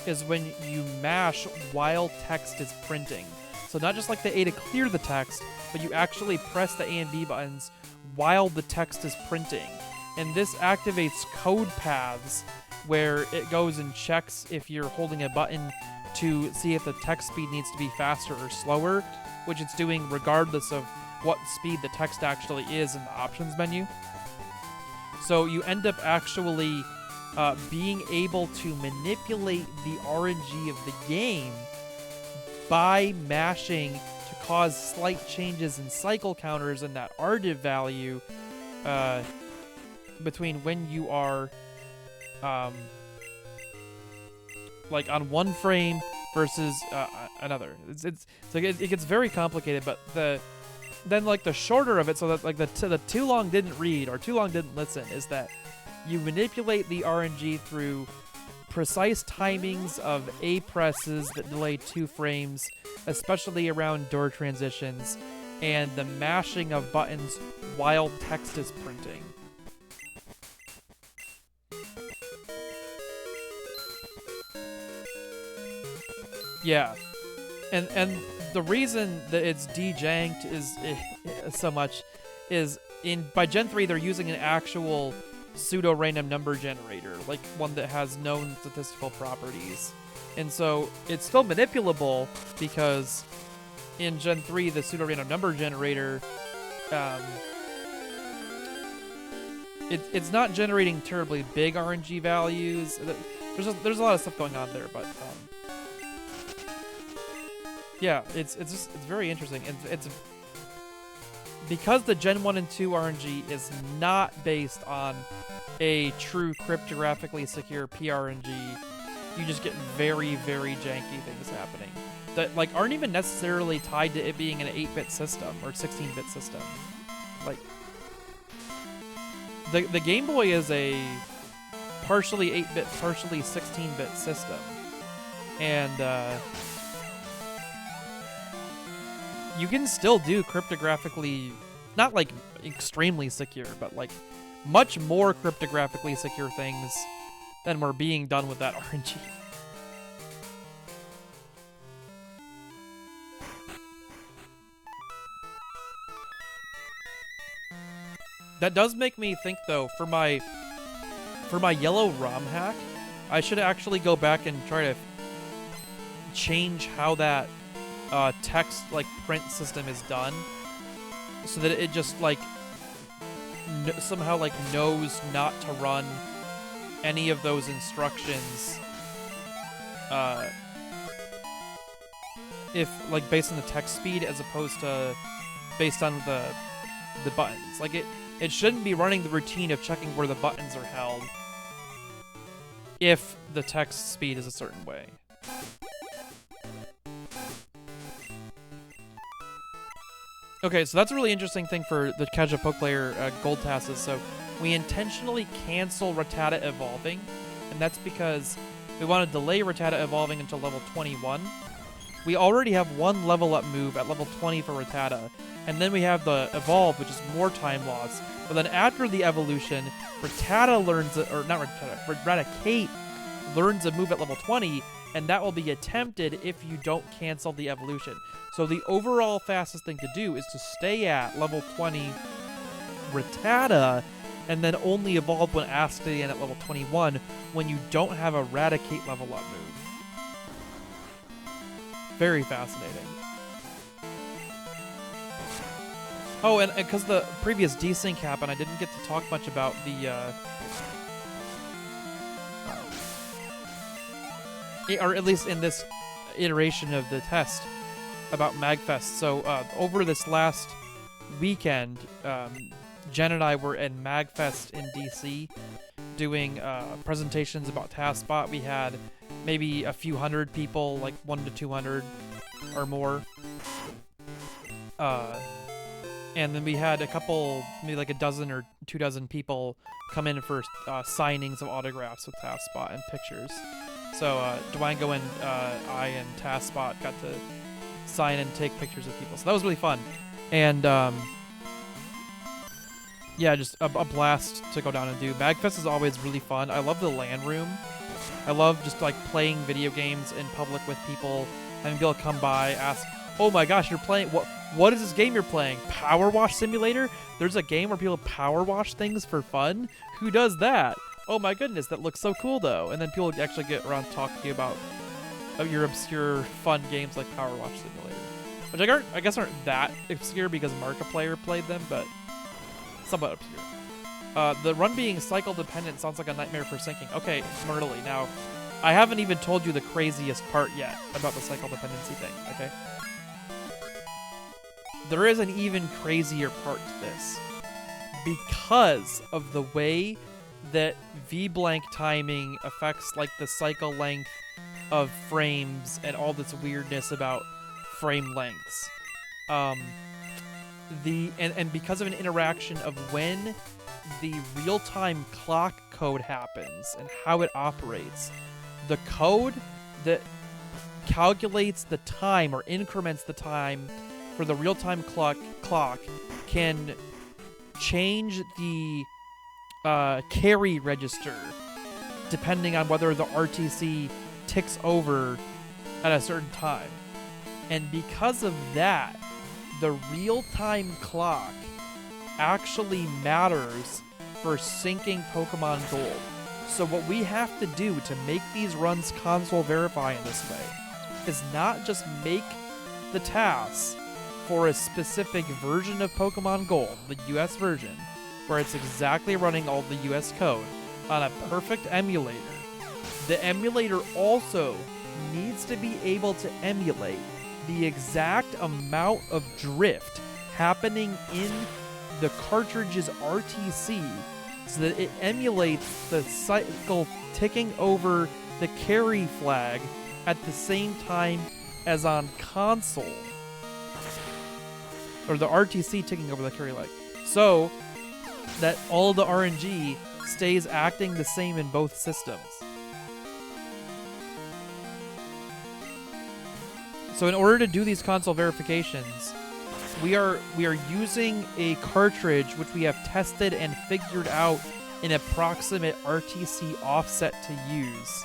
is when you mash while text is printing. So not just the A to clear the text, but you actually press the A and B buttons while the text is printing. And this activates code paths where it goes and checks if you're holding a button to see if the text speed needs to be faster or slower, which it's doing regardless of what speed the text actually is in the options menu. So you end up actually being able to manipulate the RNG of the game by mashing to cause slight changes in cycle counters and that RDiv value between when you are like on one frame versus another. It's like it gets very complicated, but then like the shorter of it, so that like the too long didn't read or too long didn't listen, is that you manipulate the RNG through precise timings of A presses that delay 2 frames, especially around door transitions, and the mashing of buttons while text is printing. Yeah, and the reason that it's dejanked is so much is by Gen 3 they're using an actual pseudo-random number generator, like one that has known statistical properties, and so it's still manipulable because in Gen 3 the pseudo-random number generator it's not generating terribly big RNG values. There's a lot of stuff going on there, but yeah, it's very interesting. It's because the Gen 1 and 2 RNG is not based on a true cryptographically secure PRNG, you just get very, very janky things happening that like aren't even necessarily tied to it being an 8-bit system or 16-bit system. Like the Game Boy is a partially 8-bit, partially 16-bit system, and you can still do cryptographically, not like extremely secure, but like much more cryptographically secure things than were being done with that RNG. That does make me think, though, for my yellow ROM hack, I should actually go back and try to change how that text like print system is done, so that it just like somehow like knows not to run any of those instructions if like based on the text speed as opposed to based on the buttons. Like it shouldn't be running the routine of checking where the buttons are held if the text speed is a certain way. Okay, so that's a really interesting thing for the CasualPokePlayer Gold TASs. So we intentionally cancel Rattata evolving, and that's because we want to delay Rattata evolving until level 21. We already have one level up move at level 20 for Rattata, and then we have the evolve, which is more time loss. But then after the evolution, Rattata learns, or not Rattata, Raticate learns a move at level 20, and that will be attempted if you don't cancel the evolution. So the overall fastest thing to do is to stay at level 20 Rattata, and then only evolve when asked again at level 21 when you don't have a Raticate level up move. Very fascinating. Oh, and because the previous desync happened, I didn't get to talk much about the or at least in this iteration of the test, about MagFest. So over this last weekend, Jen and I were in MagFest in DC doing presentations about TASBot. We had maybe a few hundred people, like 100 to 200 or more. And then we had a couple, maybe like a dozen or 24 people come in for signings of autographs with TASBot and pictures. So Dwango and I and TASBot got to sign and take pictures of people. So that was really fun. And yeah, just a blast to go down and do. MagFest is always really fun. I love the LAN room. I love just like playing video games in public with people, having people come by, ask, "Oh my gosh, you're playing, what is this game you're playing? Power Wash Simulator? There's a game where people power wash things for fun? Who does that? oh my goodness, that looks so cool though. And then people actually get around to talking to you about your obscure fun games like Power Wash Simulator. Which I guess aren't that obscure because Markiplier played them, but somewhat obscure. The run being cycle dependent sounds like a nightmare for syncing. Okay, Smurly. Now, I haven't even told you the craziest part yet about the cycle dependency thing, okay? There is an even crazier part to this. Because of the way that V-blank timing affects like the cycle length of frames and all this weirdness about frame lengths. And because of an interaction of when the real-time clock code happens and how it operates, the code that calculates the time or increments the time for the real-time clock can change the carry register depending on whether the RTC ticks over at a certain time. And because of that, the real-time clock actually matters for syncing Pokemon Gold. So what we have to do to make these runs console verify in this way is not just make the TAS for a specific version of Pokemon Gold, the US version, where it's exactly running all the US code on a perfect emulator. The emulator also needs to be able to emulate the exact amount of drift happening in the cartridge's RTC so that it emulates the cycle ticking over the carry flag at the same time as on console. Or the RTC ticking over the carry flag. So that all the RNG stays acting the same in both systems. So in order to do these console verifications, we are using a cartridge which we have tested and figured out an approximate RTC offset to use.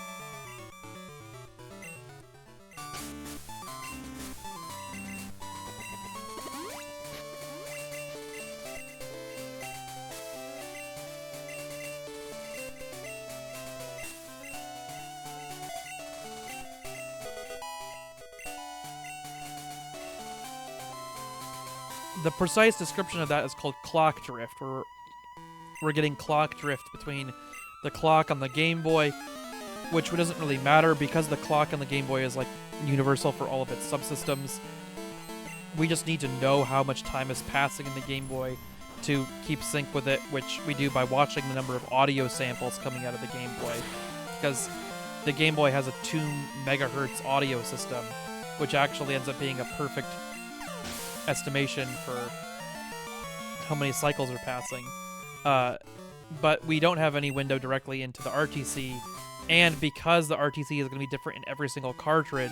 The precise description of that is called clock drift, where we're getting clock drift between the clock on the Game Boy, which doesn't really matter because the clock on the Game Boy is like universal for all of its subsystems. We just need to know how much time is passing in the Game Boy to keep sync with it, which we do by watching the number of audio samples coming out of the Game Boy, because the Game Boy has a 2 megahertz audio system, which actually ends up being a perfect estimation for how many cycles are passing. But we don't have any window directly into the RTC, and because the RTC is going to be different in every single cartridge,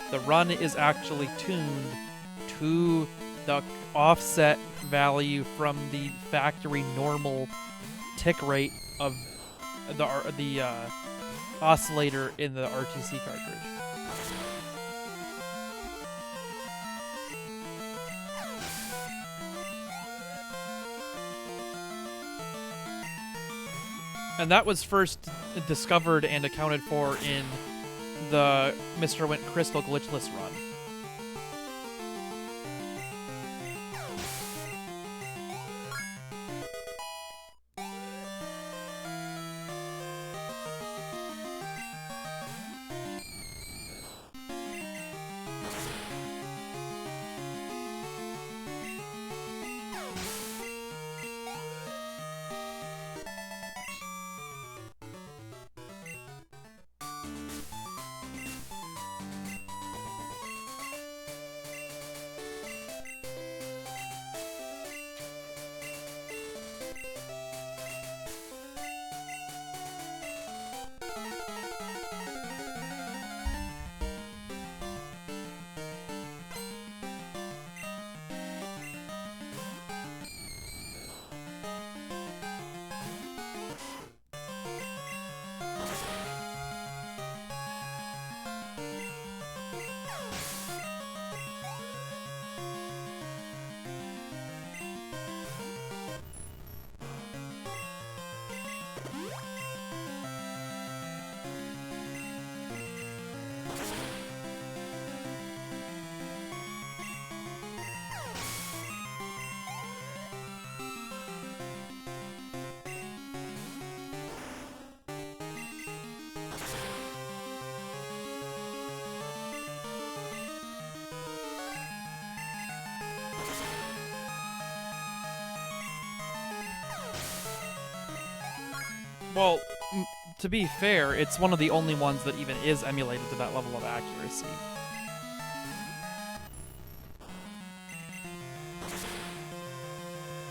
the run is actually tuned to the offset value from the factory normal tick rate of the oscillator in the RTC cartridge. And that was first discovered and accounted for in the Mr. Wint Crystal Glitchless run. Well, to be fair, it's one of the only ones that even is emulated to that level of accuracy.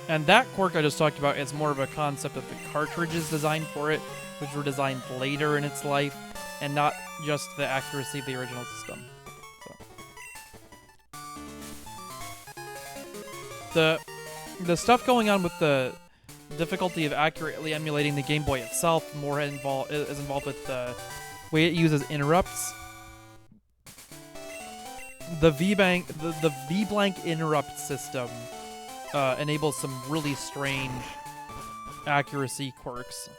And that quirk I just talked about is more of a concept of the cartridges designed for it, which were designed later in its life, and not just the accuracy of the original system. So. The stuff going on with the difficulty of accurately emulating the Game Boy itself is involved with the way it uses interrupts. The V-blank interrupt system enables some really strange accuracy quirks.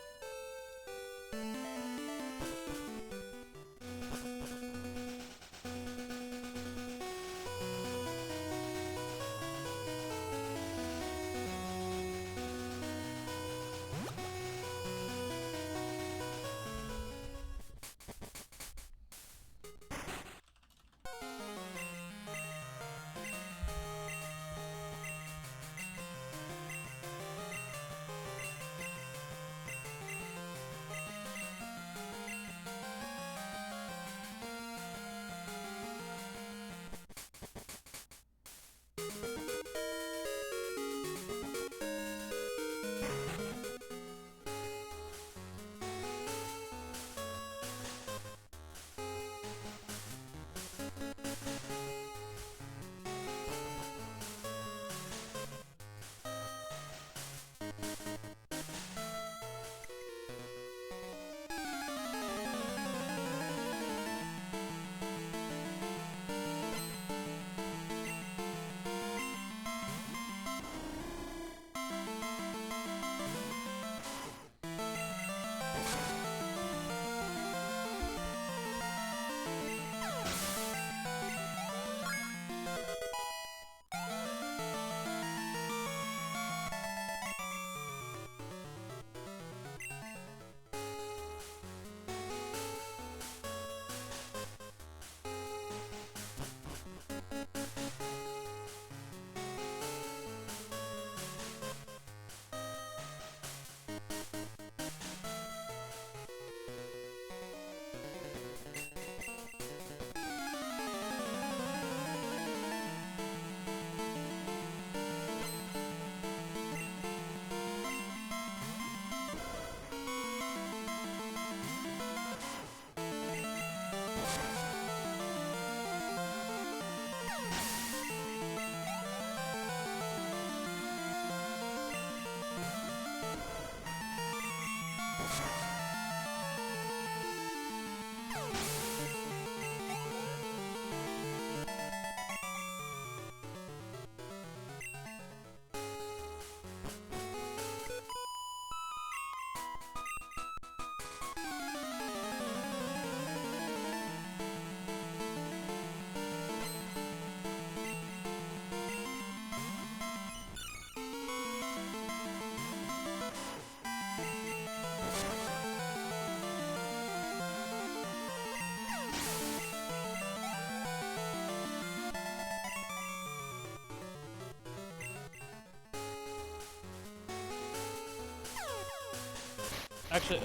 Actually,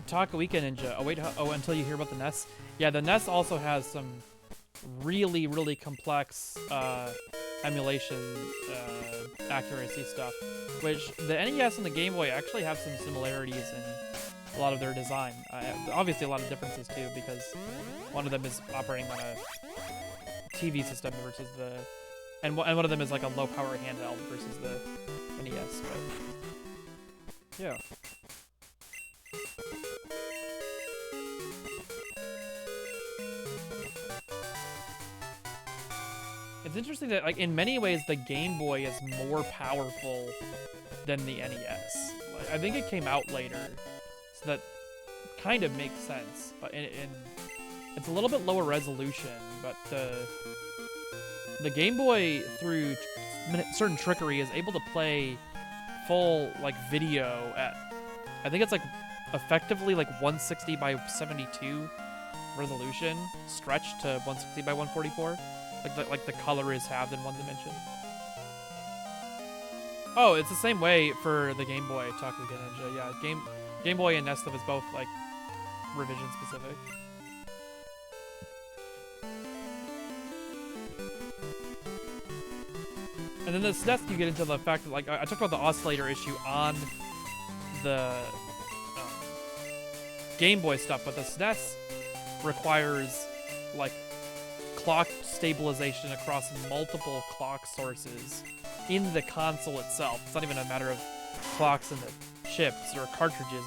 Taka Weekend Ninja. Oh wait, until you hear about the NES. Yeah, the NES also has some really, really complex emulation accuracy stuff, which the NES and the Game Boy actually have some similarities in a lot of their design. Obviously, a lot of differences too, because one of them is operating on a TV system versus the, and one of them is like a low power handheld versus the NES. But yeah. It's interesting that, like, in many ways, the Game Boy is more powerful than the NES. Like, I think it came out later, so that kind of makes sense. But it's a little bit lower resolution, but the Game Boy, through certain trickery, is able to play full, like, video at, I think it's like effectively like 160 by 72 resolution, stretched to 160 by 144. Like the color is halved in one dimension. Oh, it's the same way for the Game Boy, Taka Ninja. Yeah, Game Boy and NES stuff is both like revision specific. And then the SNES, you get into the fact that, like, I talked about the oscillator issue on the Game Boy stuff, but the SNES requires, like, clock stabilization across multiple clock sources in the console itself. It's not even a matter of clocks in the chips or cartridges.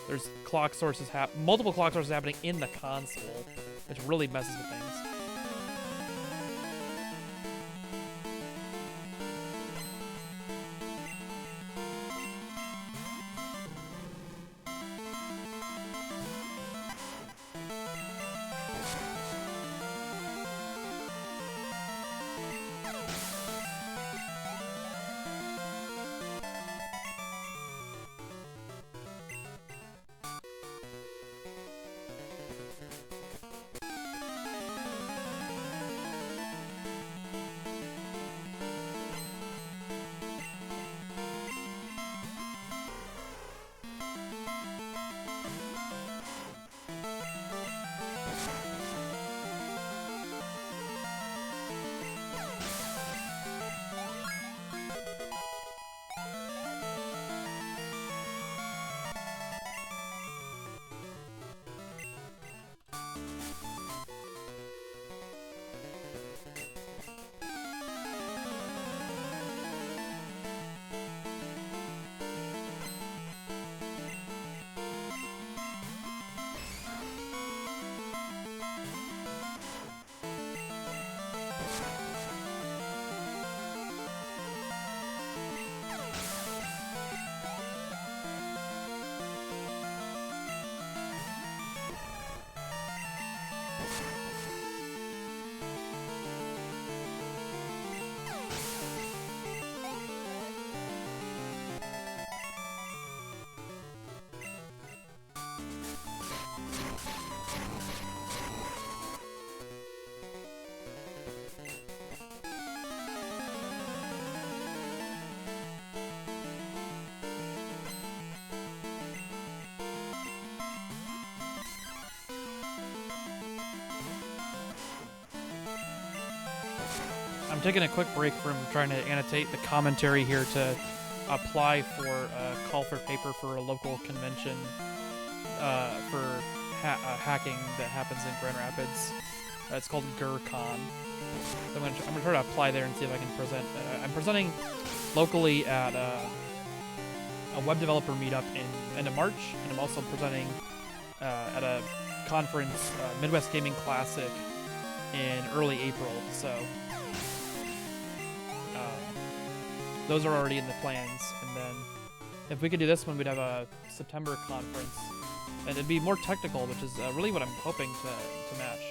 There's clock sources, multiple clock sources happening in the console, which really messes with things. I'm taking a quick break from trying to annotate the commentary here to apply for a call for paper for a local convention for hacking that happens in Grand Rapids. It's called GurCon. So I'm gonna try to apply there and see if I can present. I'm presenting locally at a web developer meetup in end of March, and I'm also presenting at a conference, Midwest Gaming Classic, in early April. So those are already in the plans, and then if we could do this one, we'd have a September conference, and it'd be more technical, which is really what I'm hoping to match.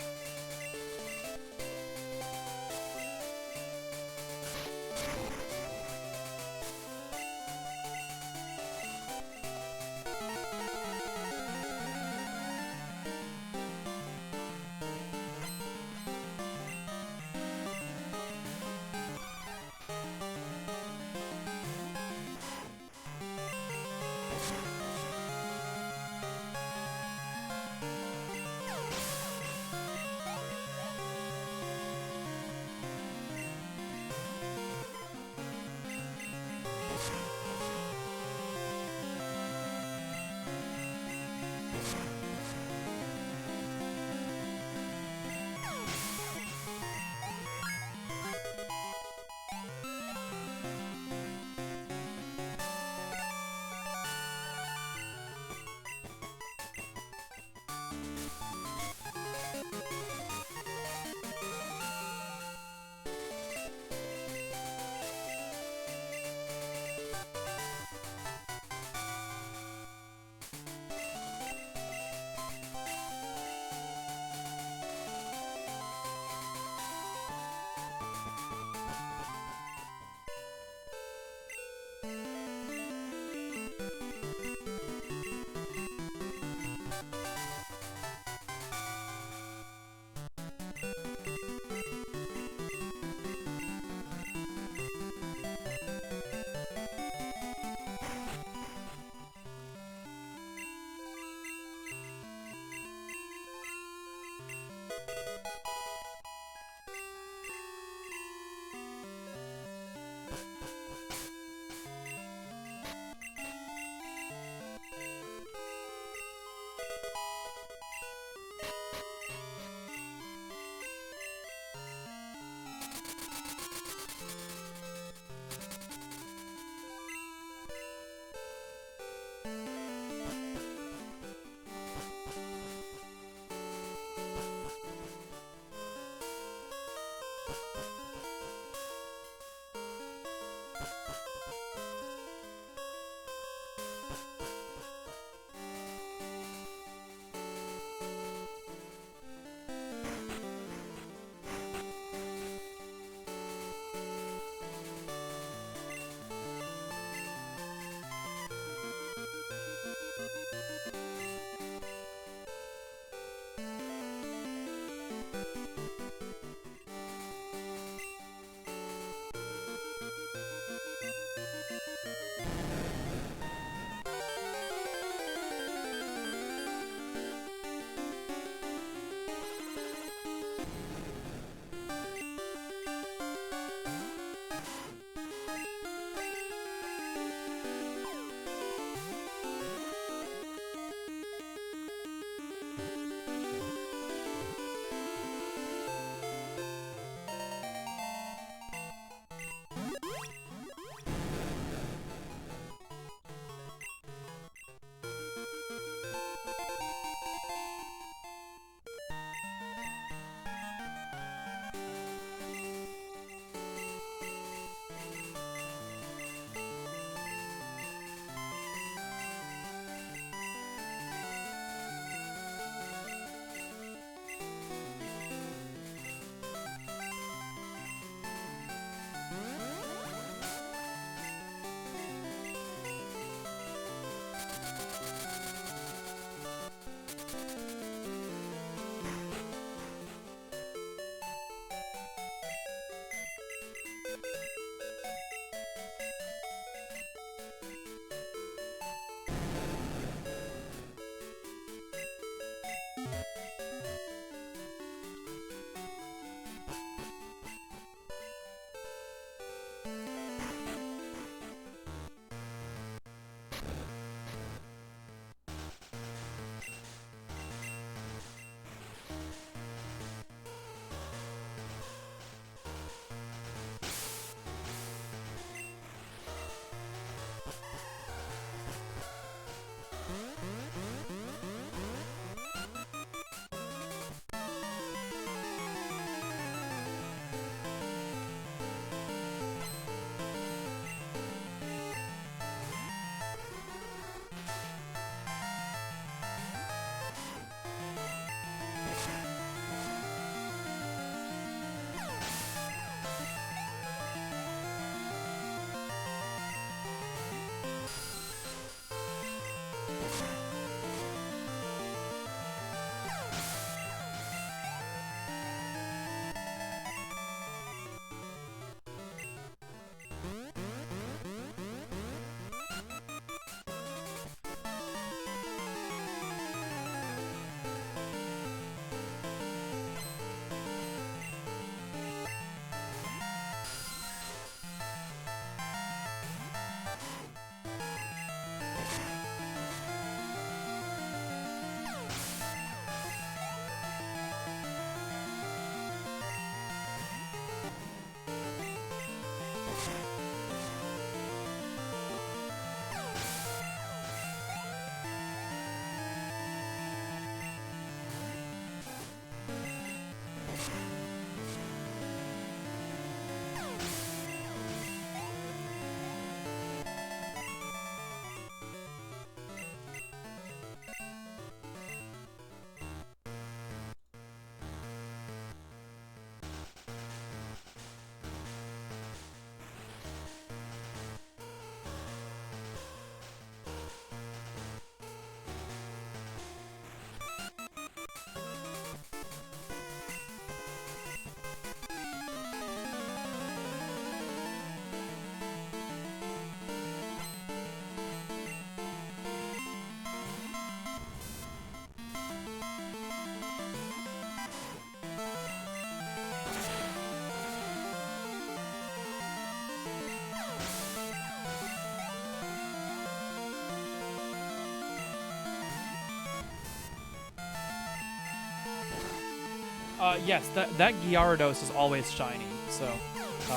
Yes, that Gyarados is always shiny, so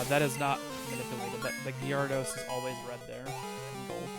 that is not manipulated. That the Gyarados is always red there in gold.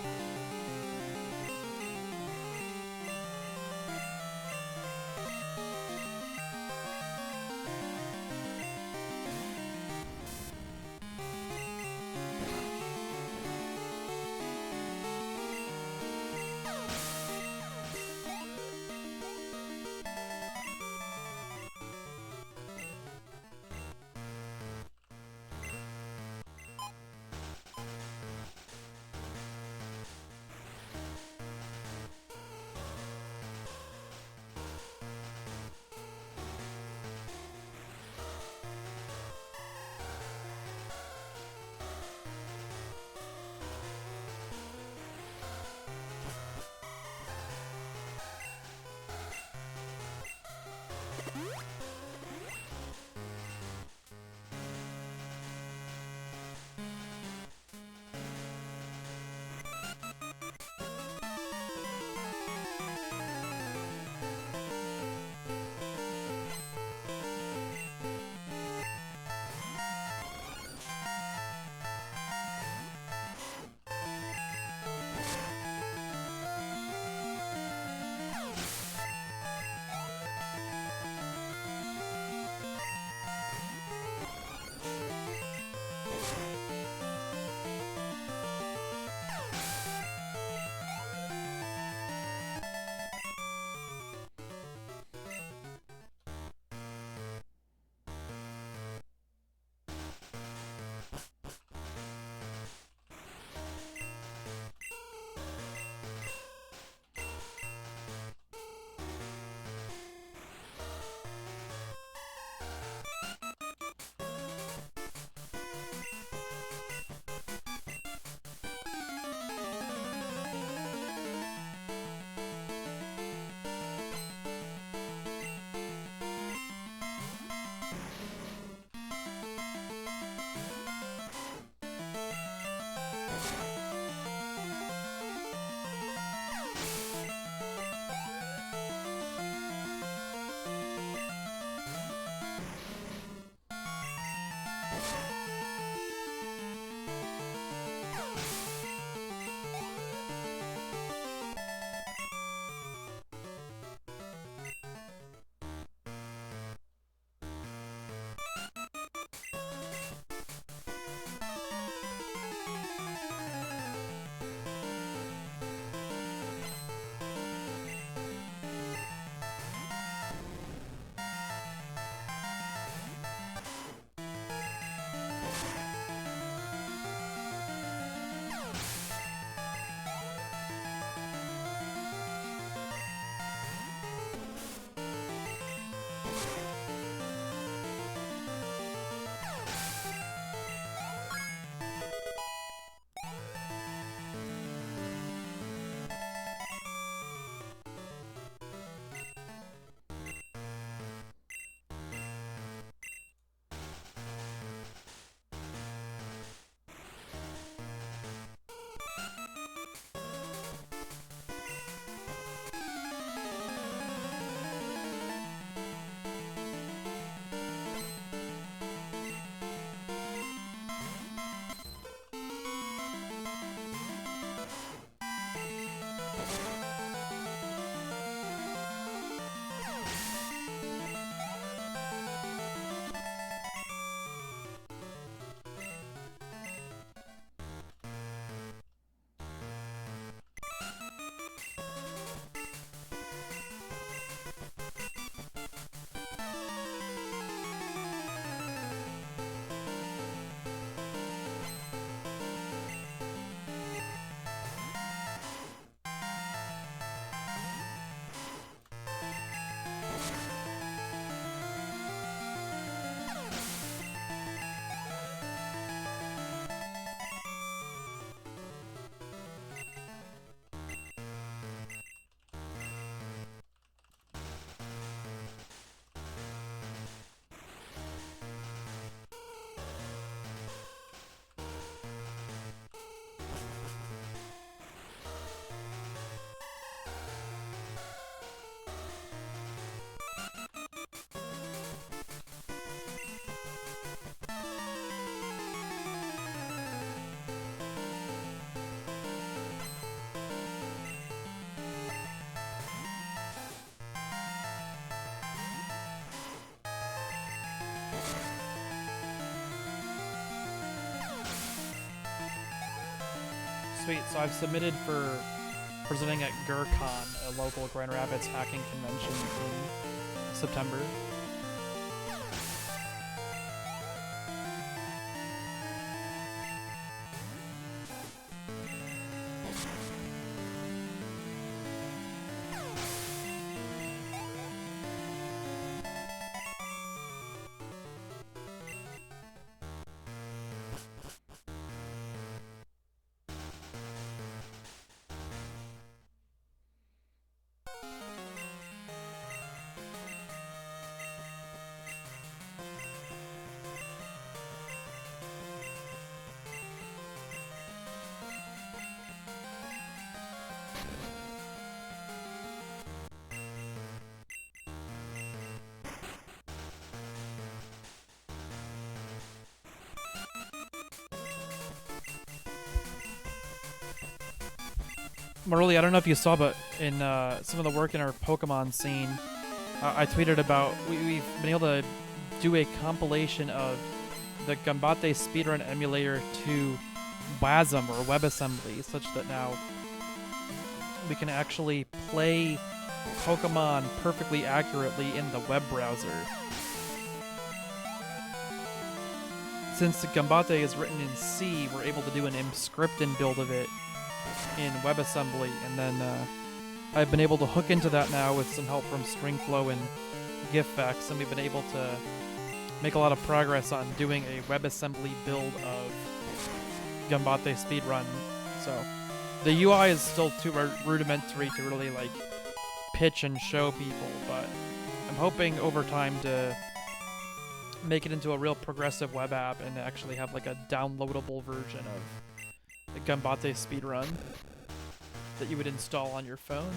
sweet. So I've submitted for presenting at GurCon, a local Grand Rapids hacking convention in September. Marley, I don't know if you saw, but in some of the work in our Pokemon scene, I tweeted about we've been able to do a compilation of the Gambate speedrun emulator to WASM or WebAssembly, such that now we can actually play Pokemon perfectly accurately in the web browser. Since the Gambate is written in C, we're able to do an Emscripten build of it in WebAssembly, and then I've been able to hook into that now with some help from StringFlow and GIFX, and we've been able to make a lot of progress on doing a WebAssembly build of Gambate speedrun. So the UI is still too rudimentary to really like pitch and show people, but I'm hoping over time to make it into a real progressive web app and actually have like a downloadable version of the Gambate speedrun that you would install on your phone.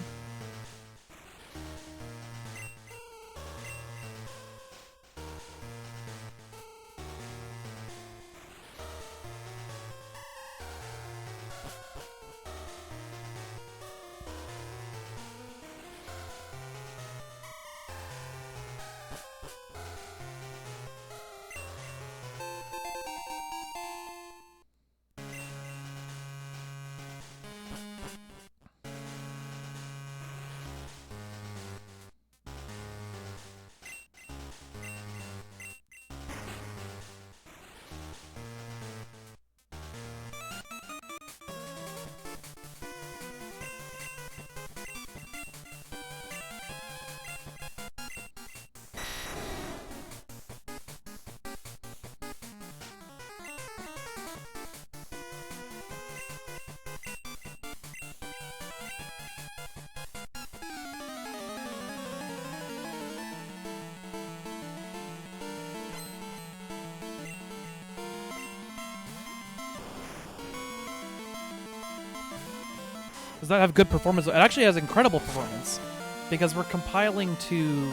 Does that have good performance? It actually has incredible performance because we're compiling to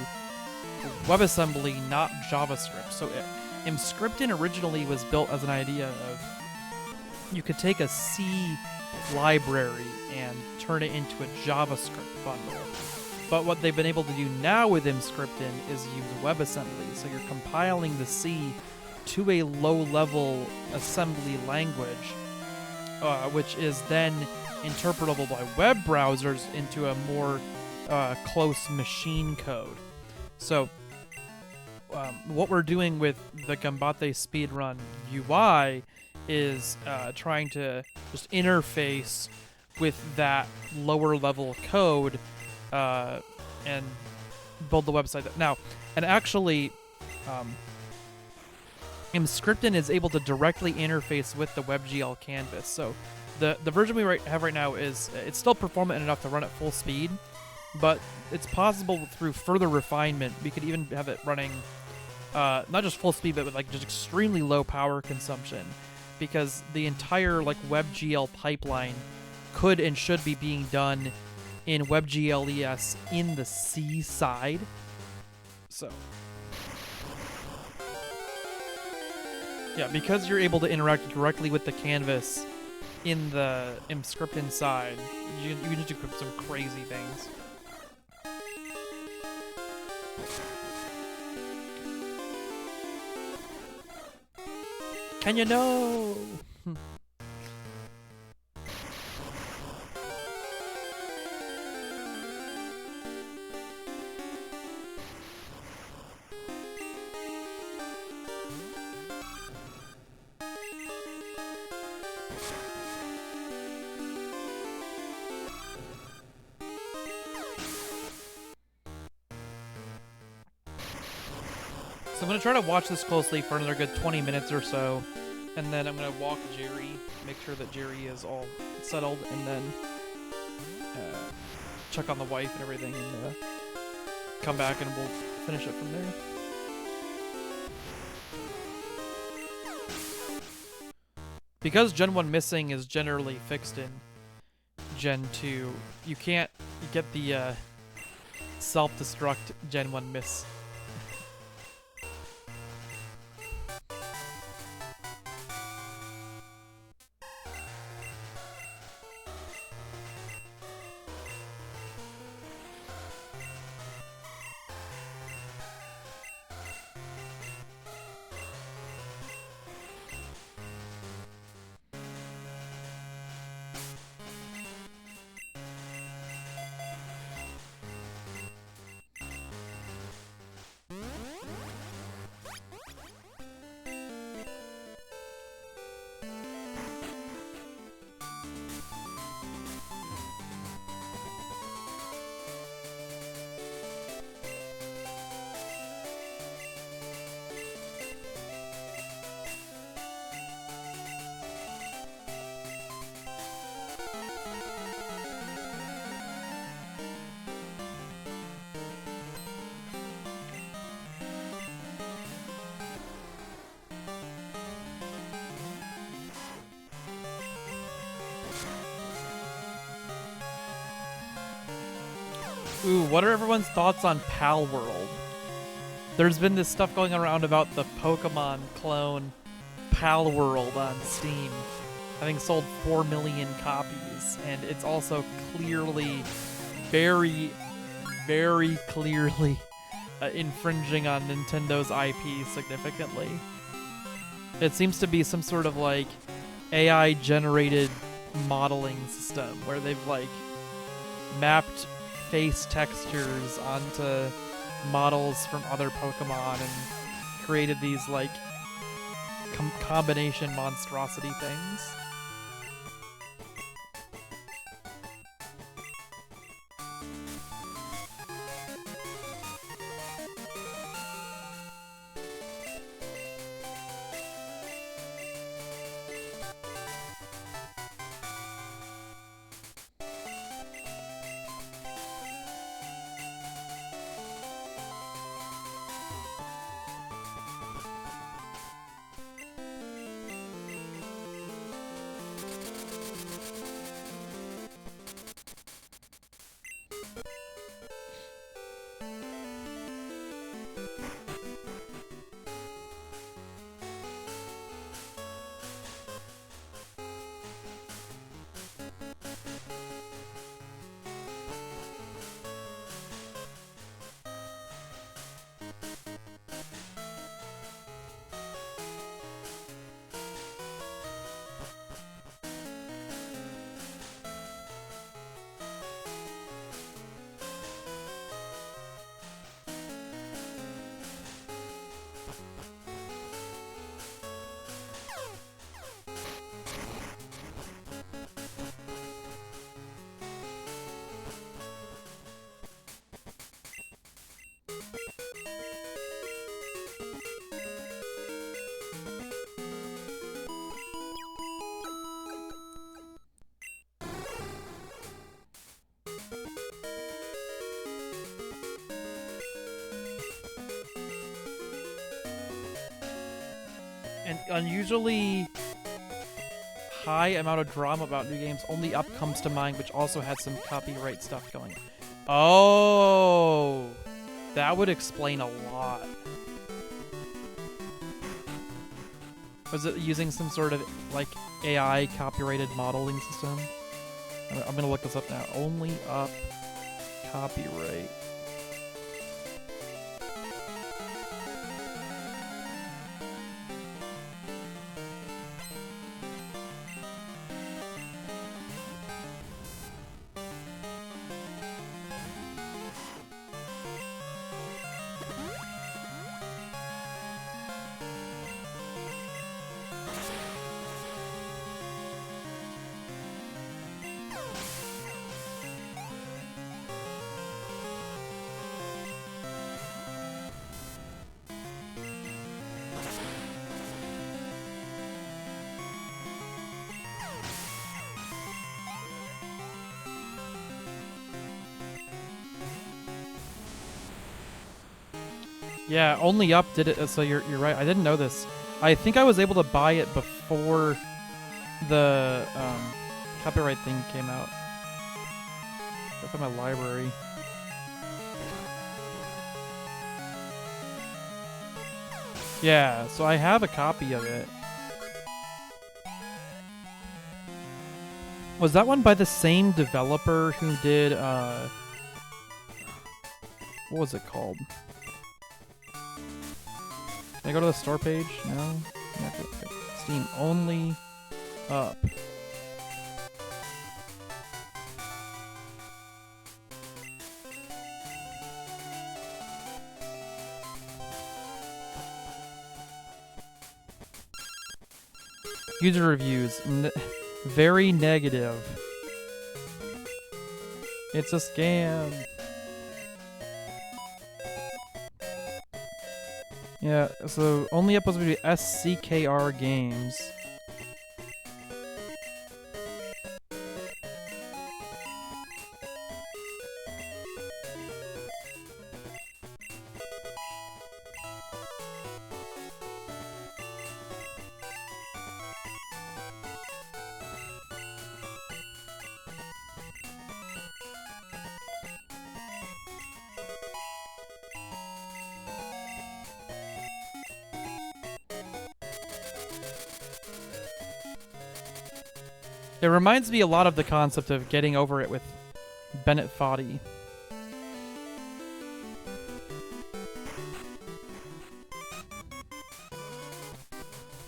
WebAssembly, not JavaScript. So Emscripten originally was built as an idea of you could take a C library and turn it into a JavaScript bundle. But what they've been able to do now with Emscripten is use WebAssembly. So you're compiling the C to a low-level assembly language, which is then interpretable by web browsers into a more close machine code. So what we're doing with the Gambate speedrun UI is trying to just interface with that lower level code and build the website. And actually Emscripten is able to directly interface with the WebGL canvas. So the version we have right now is it's still performant enough to run at full speed, but it's possible through further refinement we could even have it running not just full speed, but with like just extremely low power consumption, because the entire like WebGL pipeline could and should be being done in WebGL-ES in the C side. So yeah, because you're able to interact directly with the canvas in the Emscripten side, you can just do some crazy things. Can you know? So I'm gonna try to watch this closely for another good 20 minutes or so, and then I'm gonna walk Jerry, make sure that Jerry is all settled, and then check on the wife and everything, and come back and we'll finish it from there. Because Gen 1 missing is generally fixed in Gen 2, you can't get the self-destruct Gen 1 miss. Ooh, what are everyone's thoughts on Pal World? There's been this stuff going around about the Pokemon clone Pal World on Steam, having sold 4 million copies, and it's also clearly, very, very clearly infringing on Nintendo's IP significantly. It seems to be some sort of like AI-generated modeling system where they've like mapped face textures onto models from other Pokemon and created these like combination monstrosity things. An unusually high amount of drama about new games. Only Up comes to mind, which also had some copyright stuff going. Oh, that would explain a lot. Was it using some sort of like AI copyrighted modeling system? I'm gonna look this up now. Only Up copyright. Yeah, Only Up did it. So you're right. I didn't know this. I think I was able to buy it before the copyright thing came out. Up in my library. Yeah, so I have a copy of it. Was that one by the same developer who did what was it called? Can I go to the store page? No? Yeah, okay. Steam Only Up. User reviews. Very negative. It's a scam. Yeah, so Only Up was supposed to be SCKR Games. It reminds me a lot of the concept of getting over it with Bennett Foddy.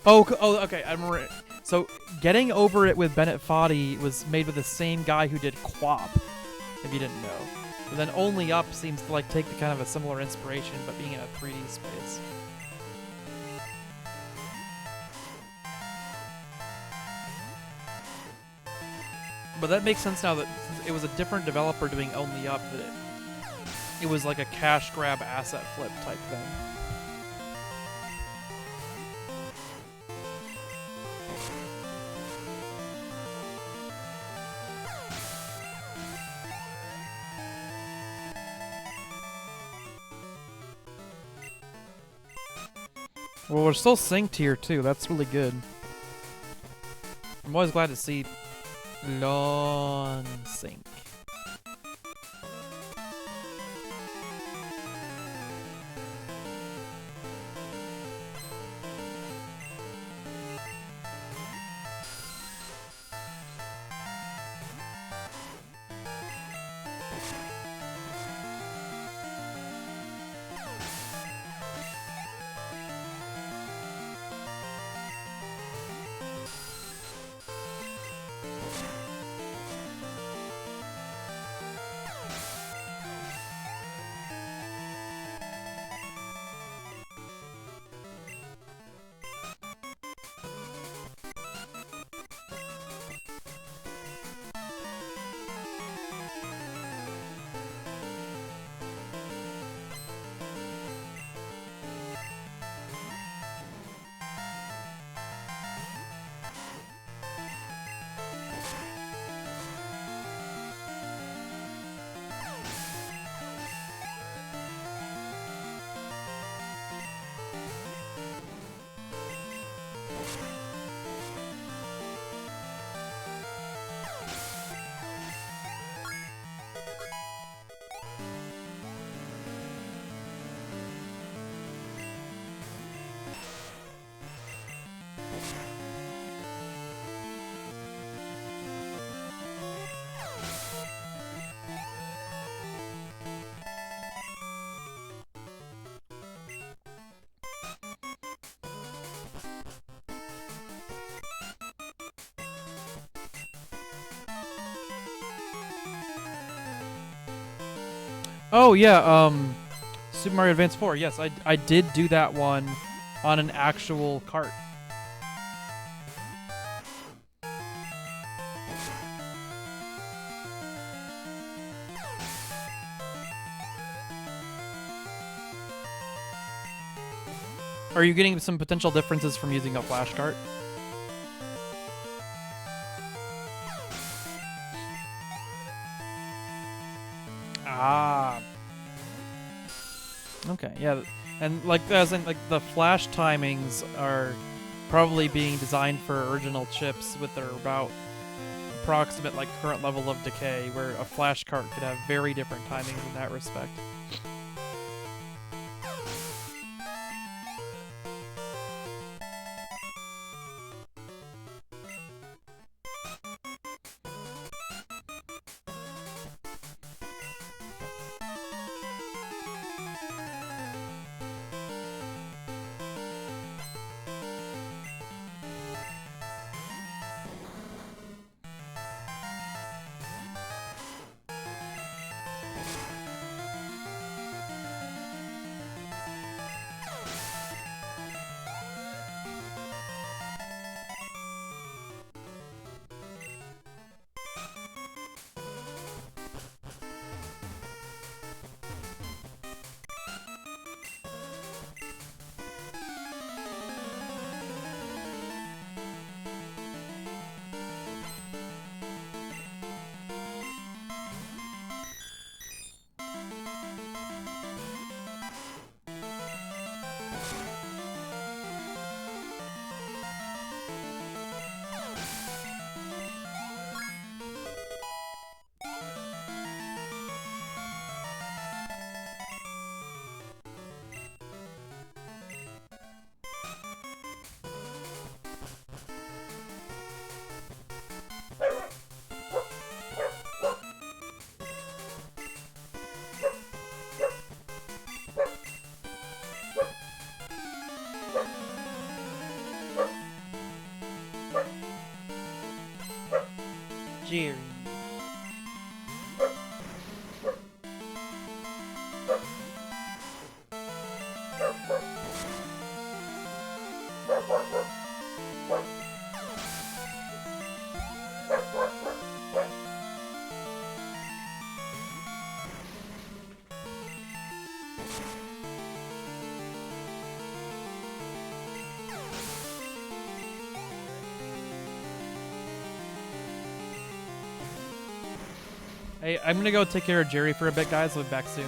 Oh, okay. I remember it. So, Getting Over It with Bennett Foddy was made with the same guy who did Quap, if you didn't know. But then Only Up seems to like take the kind of a similar inspiration, but being in a 3D space. But that makes sense now that since it was a different developer doing Only Up, that it was like a cash grab asset flip type thing. Well, we're still synced here too. That's really good. I'm always glad to see long sync. Oh yeah, Super Mario Advance 4. Yes, I did do that one on an actual cart. Are you getting some potential differences from using a flash cart? Ah. Okay, yeah. And like as in like the flash timings are probably being designed for original chips with their about approximate like current level of decay, where a flash cart could have very different timings in that respect. Jerry. Hey, I'm gonna go take care of Jerry for a bit, guys. I'll be back soon.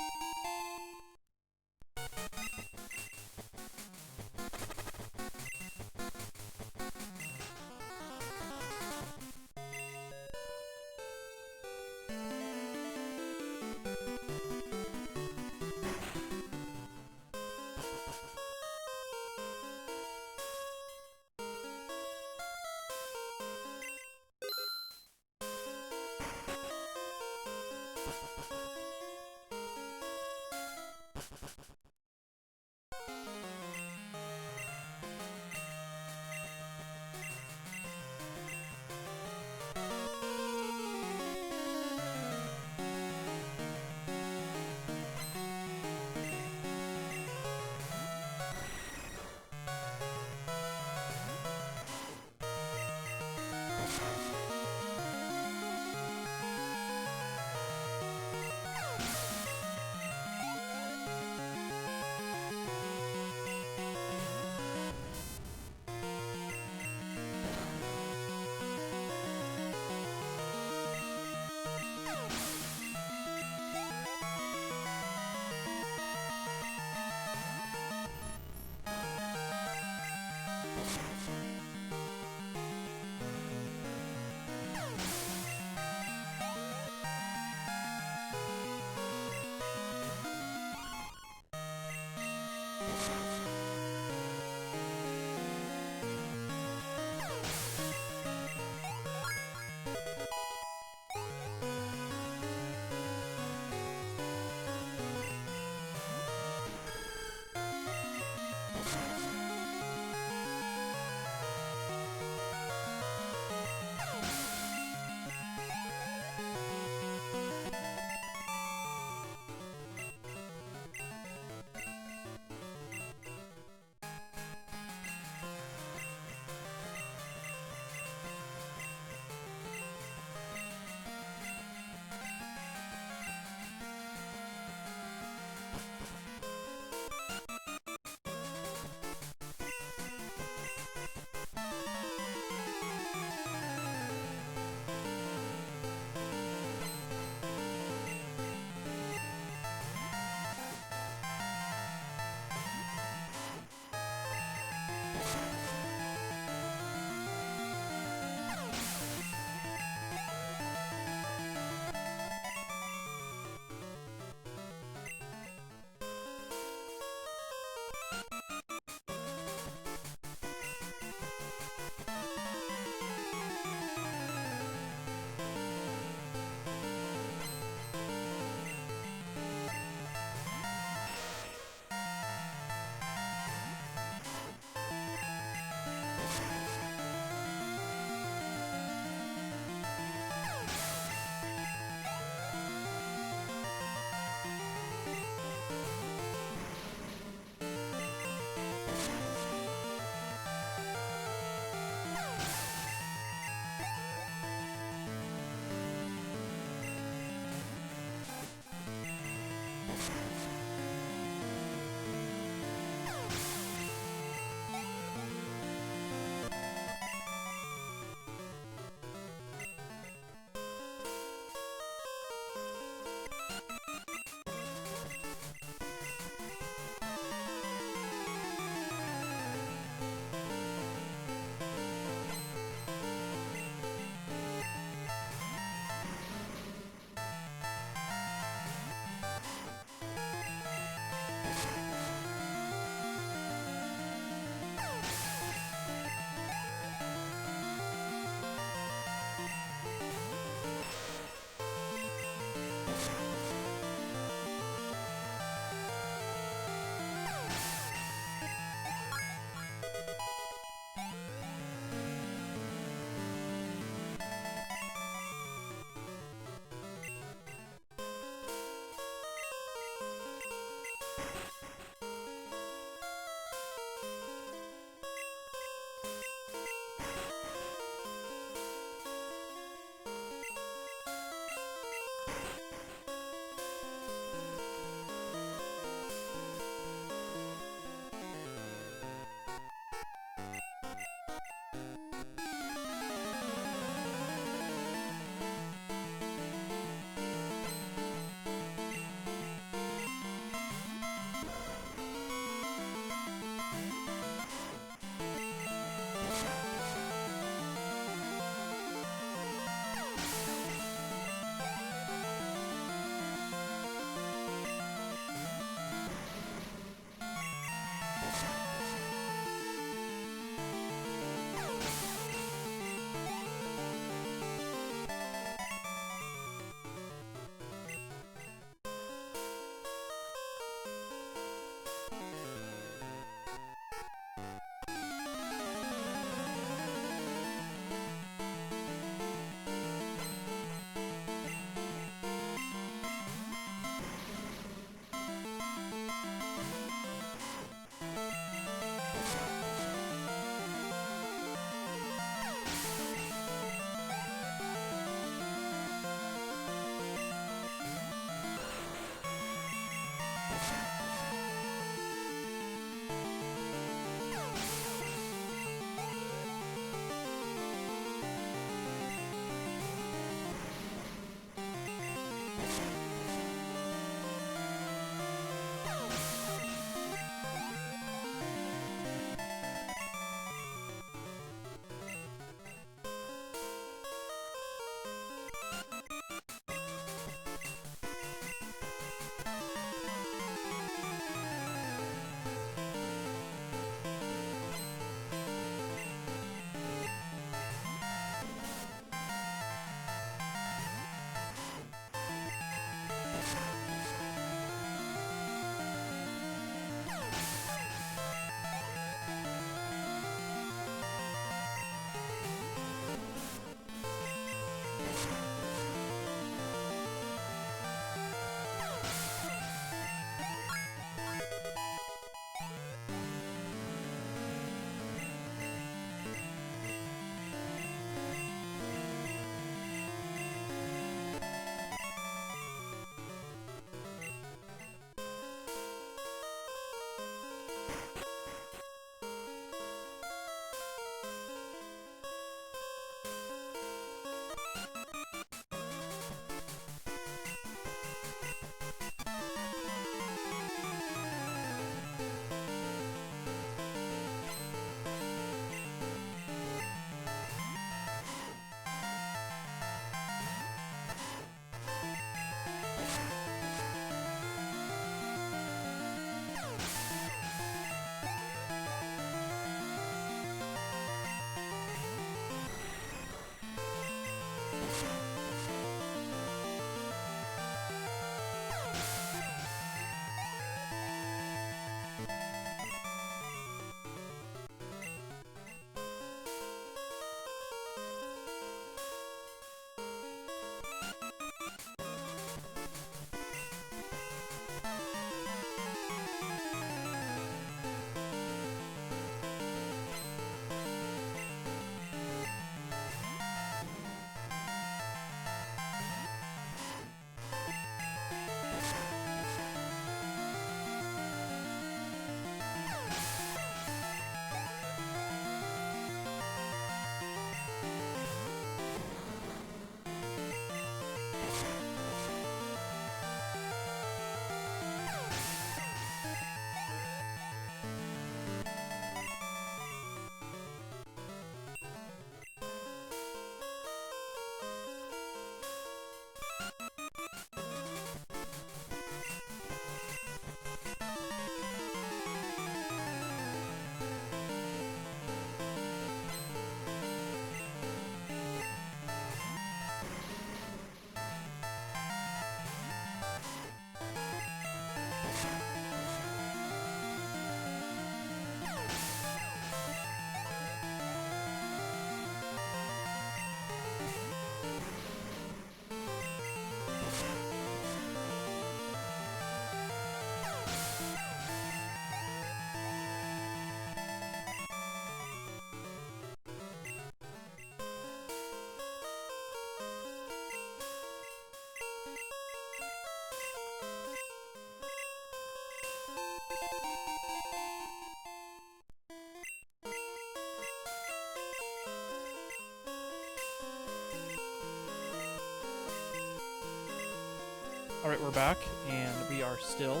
Alright, we're back, and we are still.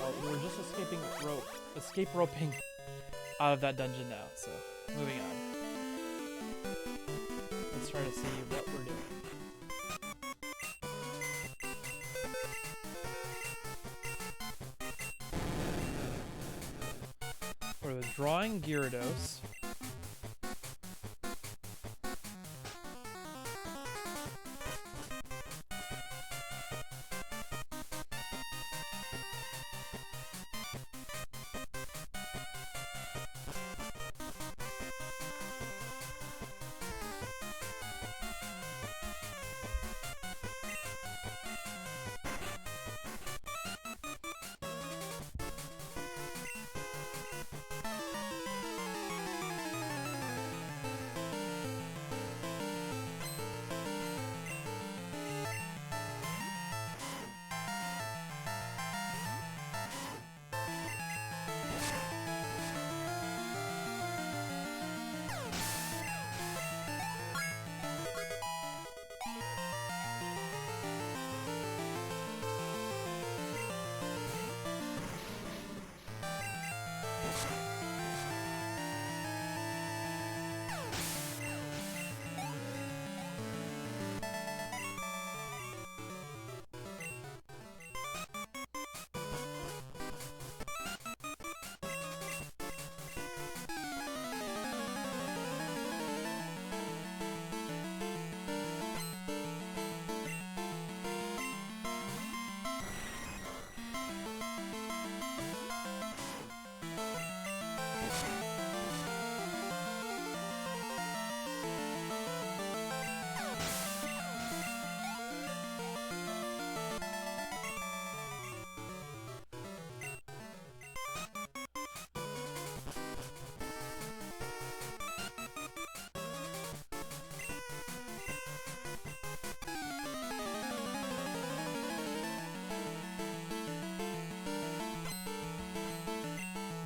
Oh, we're just Escape roping out of that dungeon now, so moving on. Let's try to see what we're doing. We're withdrawing Gyarados.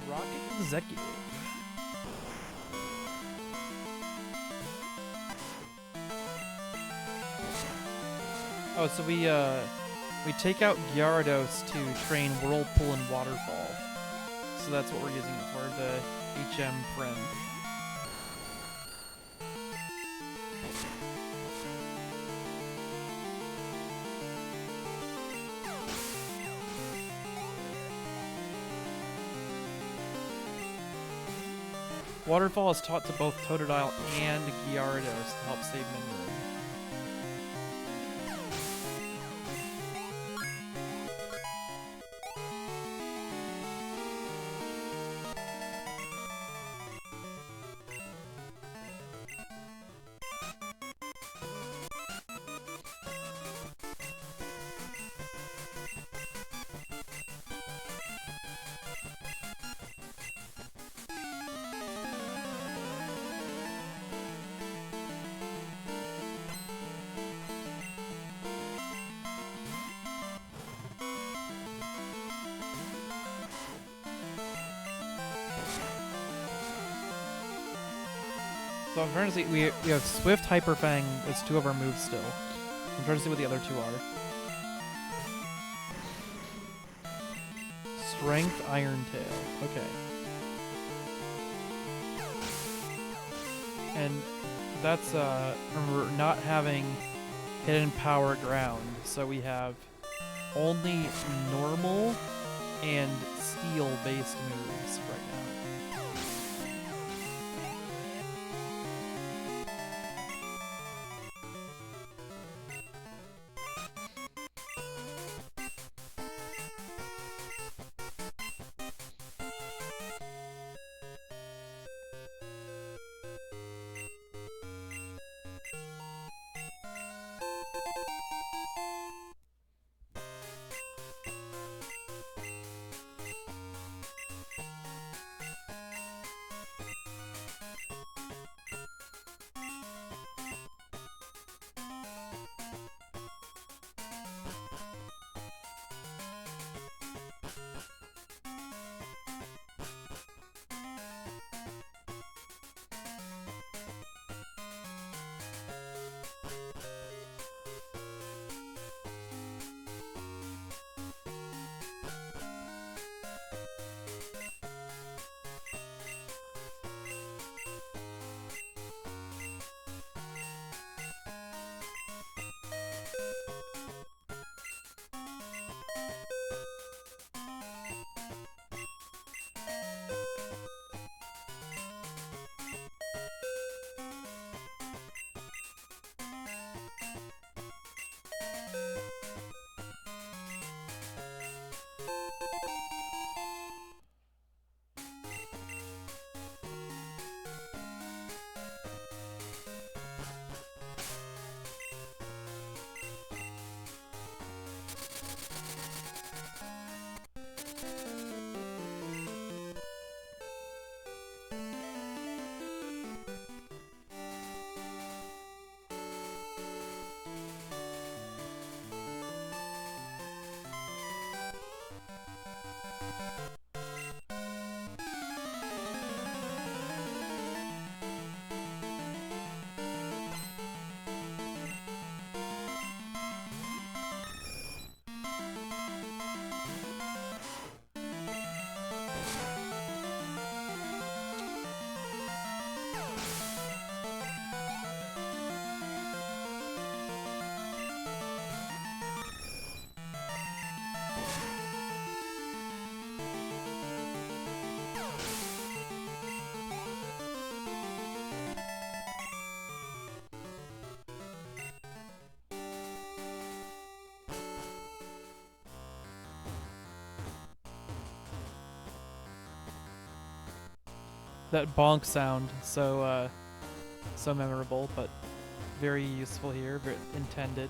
Rocket Executive. Oh, so we take out Gyarados to train Whirlpool and Waterfall. So that's what we're using it for, the HM friend. Waterfall is taught to both Totodile and Gyarados to help save minion. So I'm trying to see, we have Swift, Hyper Fang as two of our moves still. I'm trying to see what the other two are. Strength, Iron Tail. Okay. And that's, remember, not having Hidden Power Ground. So we have only normal and steel-based moves right now. that bonk sound. So so memorable, but very useful here. Very intended.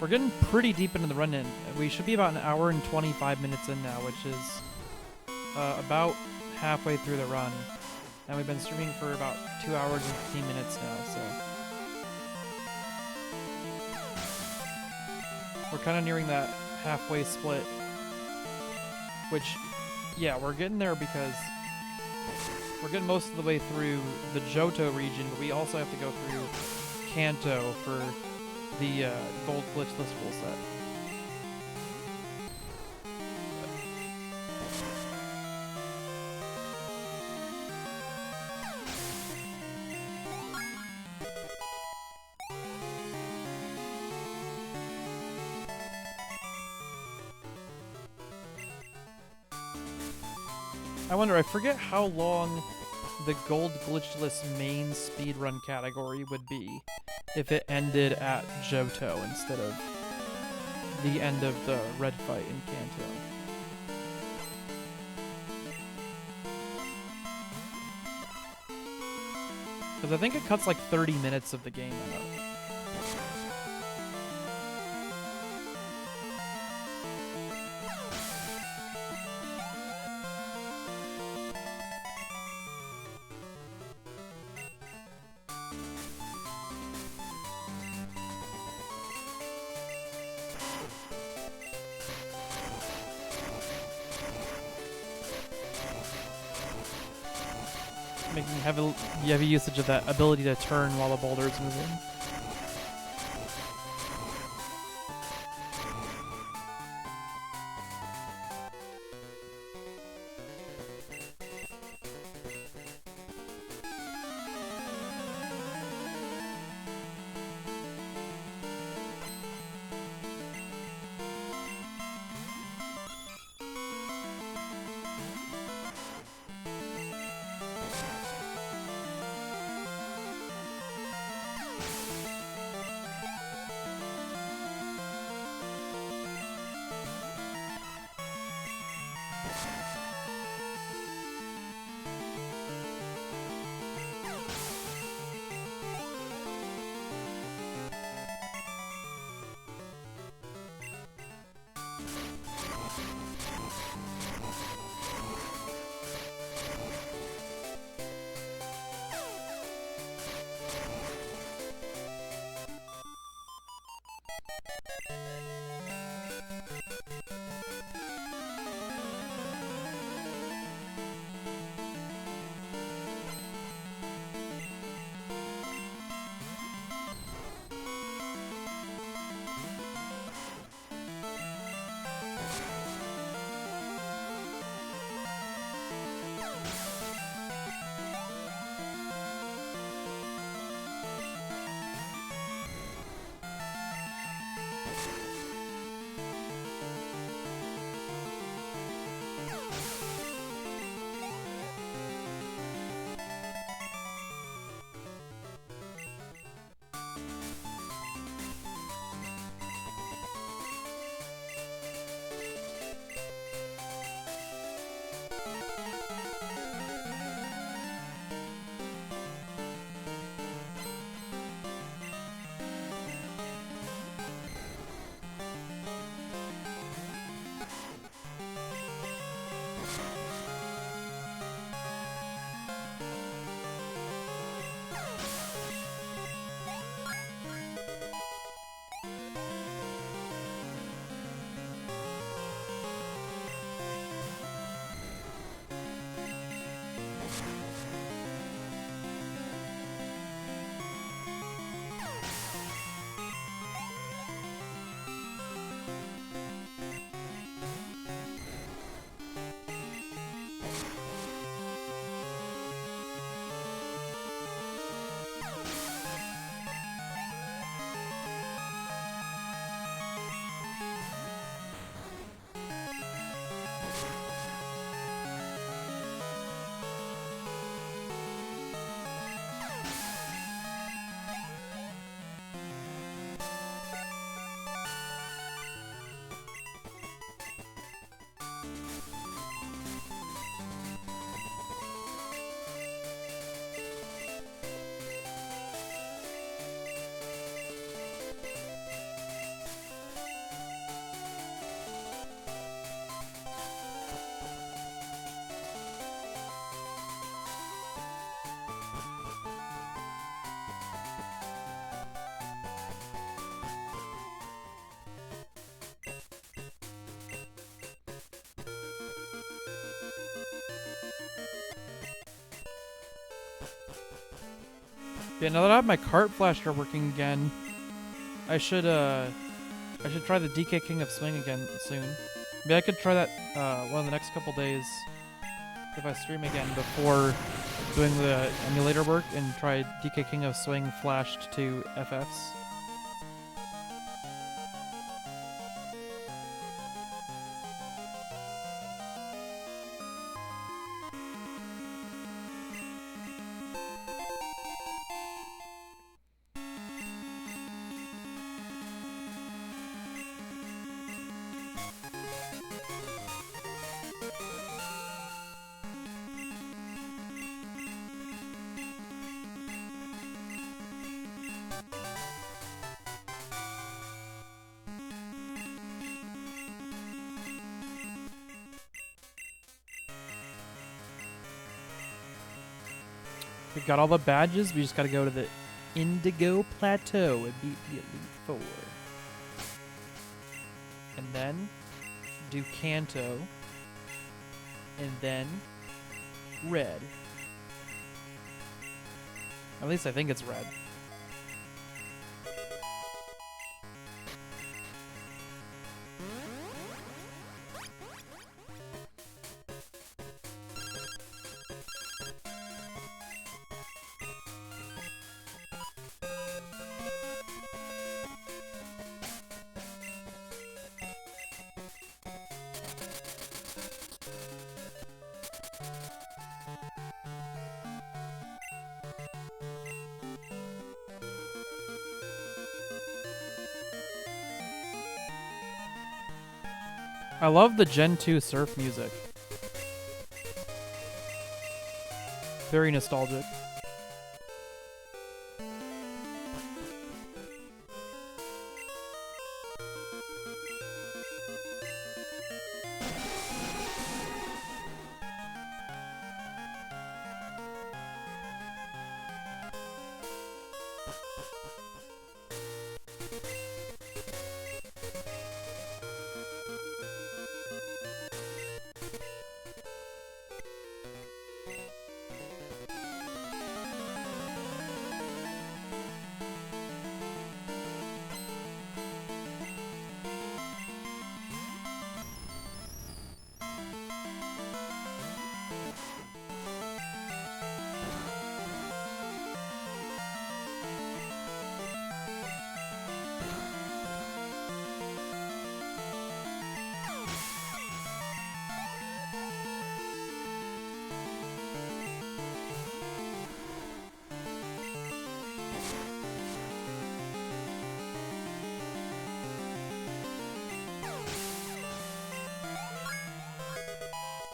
We're getting pretty deep into the run-in. We should be about an hour and 25 minutes in now, which is about halfway through the run. And we've been streaming for about 2 hours and 15 minutes now, so... We're kind of nearing that halfway split. Which, yeah, we're getting there because we're getting most of the way through the Johto region, but we also have to go through Kanto for the Gold Glitchless full set. I wonder, I forget how long the Gold Glitchless main speedrun category would be if it ended at Johto instead of the end of the red fight in Kanto. Because I think it cuts like 30 minutes of the game out. Making heavy usage of that ability to turn while the boulder's moving. Yeah, now that I have my cart flasher working again, I should try the DK King of Swing again soon. Maybe I could try that one of the next couple days if I stream again before doing the emulator work and try DK King of Swing flashed to FFs. We got all the badges. We just got to go to the Indigo Plateau and beat the Elite Four. And then do Kanto. And then Red. At least I think it's Red. I love the Gen 2 surf music. Very nostalgic.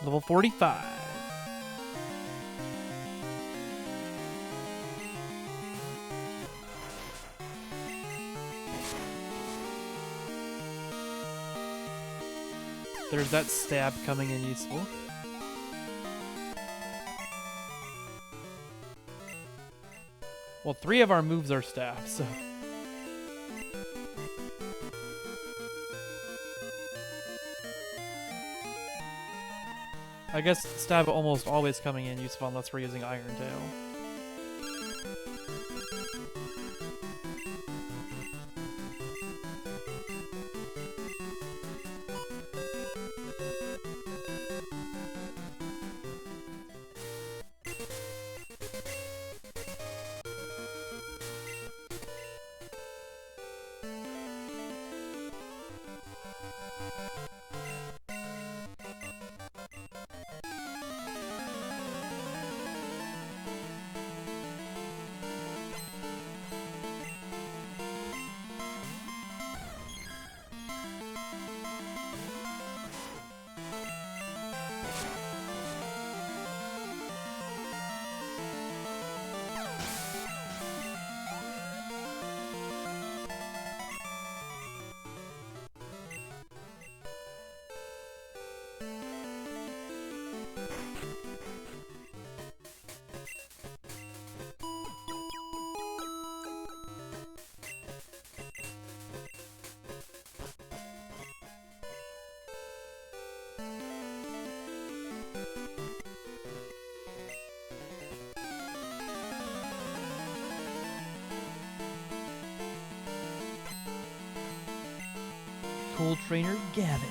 Level 45. There's that stab coming in useful. Well, 3 of our moves are stabs, so... I guess stab almost always coming in useful unless we're using Iron Tail. school trainer Gavin.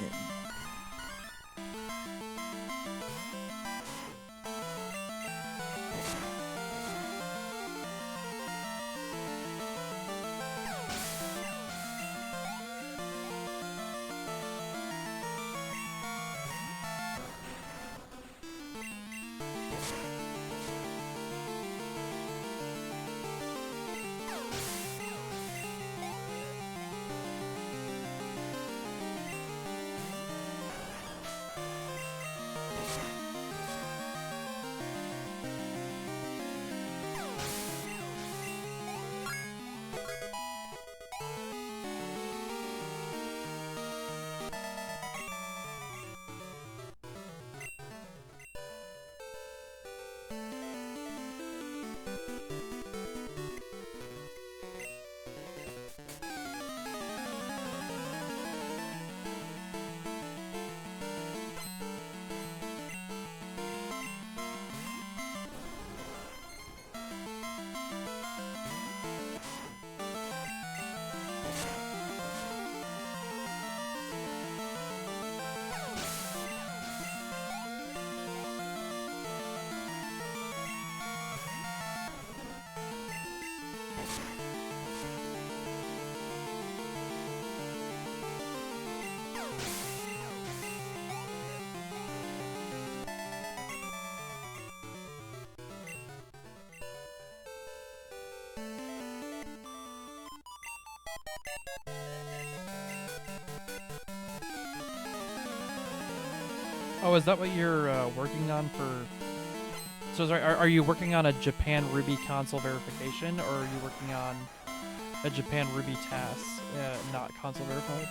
Oh, is that what you're working on for? So, sorry, are you working on a Japan Ruby console verification, or are you working on a Japan Ruby TAS, not console verified?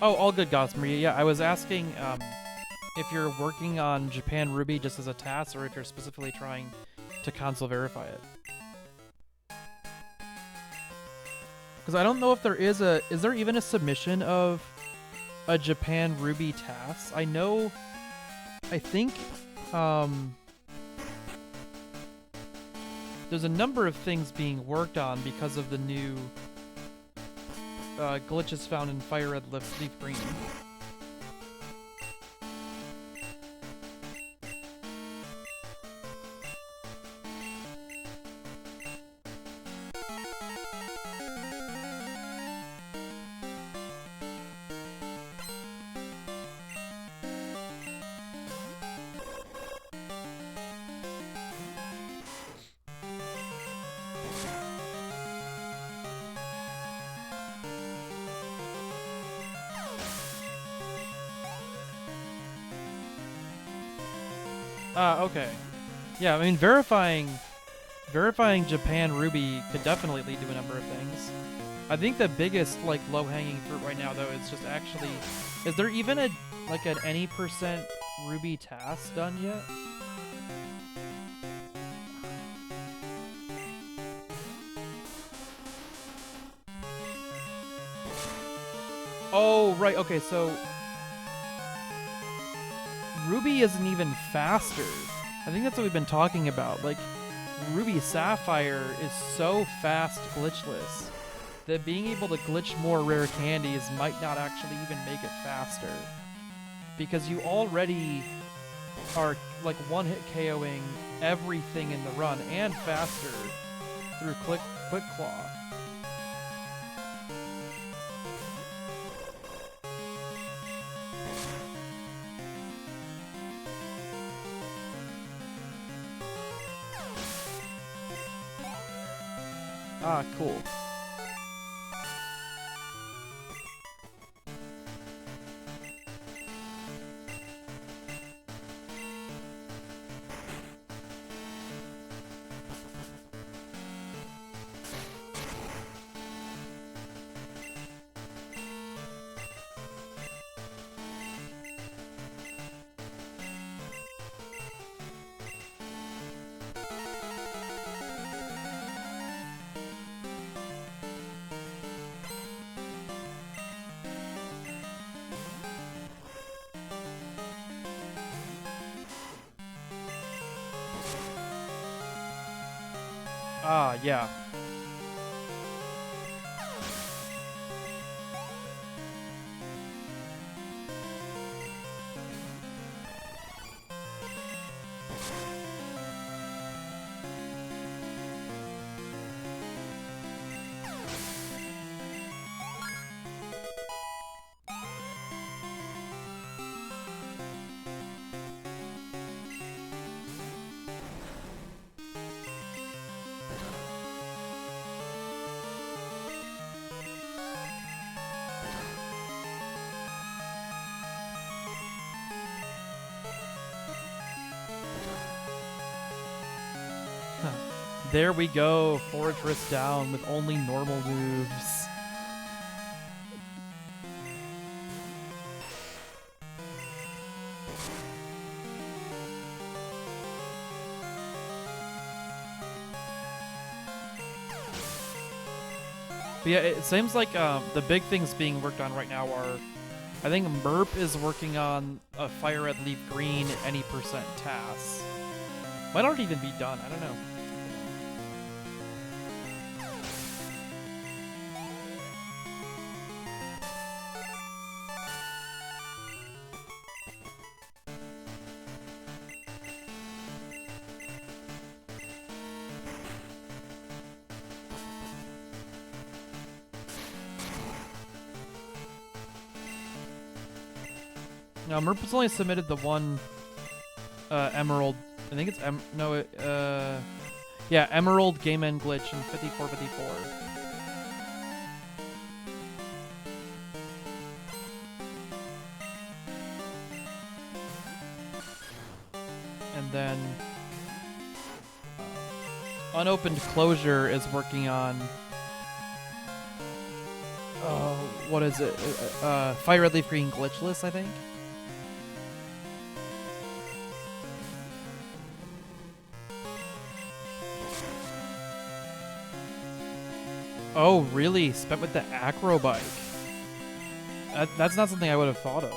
Oh, all good, Gosmer. Yeah, I was asking if you're working on Japan Ruby just as a task, or if you're specifically trying to console verify it. Because I don't know if there is a... Is there even a submission of a Japan Ruby task? I know... I think... there's a number of things being worked on because of the new glitches found in Fire Red Leaf Green. Okay. Yeah, I mean, verifying Japan Ruby could definitely lead to a number of things. I think the biggest, like, low-hanging fruit right now, though, is just actually... Is there even an any percent Ruby TAS done yet? Oh, right, okay, so... Ruby isn't even faster. I think that's what we've been talking about. Like, Ruby Sapphire is so fast glitchless that being able to glitch more rare candies might not actually even make it faster. Because you already are, like, one-hit KOing everything in the run and faster through Quick Claw. Ah, cool. Ah, yeah. There we go, Fortress down with only normal moves. But yeah, it seems like the big things being worked on right now are, I think Merp is working on a Fire Red Leaf Green any percent TAS. Might already even be done, I don't know. Now, Merp has only submitted the one Emerald. I think it's yeah, Emerald Game End Glitch in 5454. And then Unopened Closure is working on what is it? Fire Red Leaf Green Glitchless, I think. Oh, really? Spent with the acro bike. That's not something I would have thought of.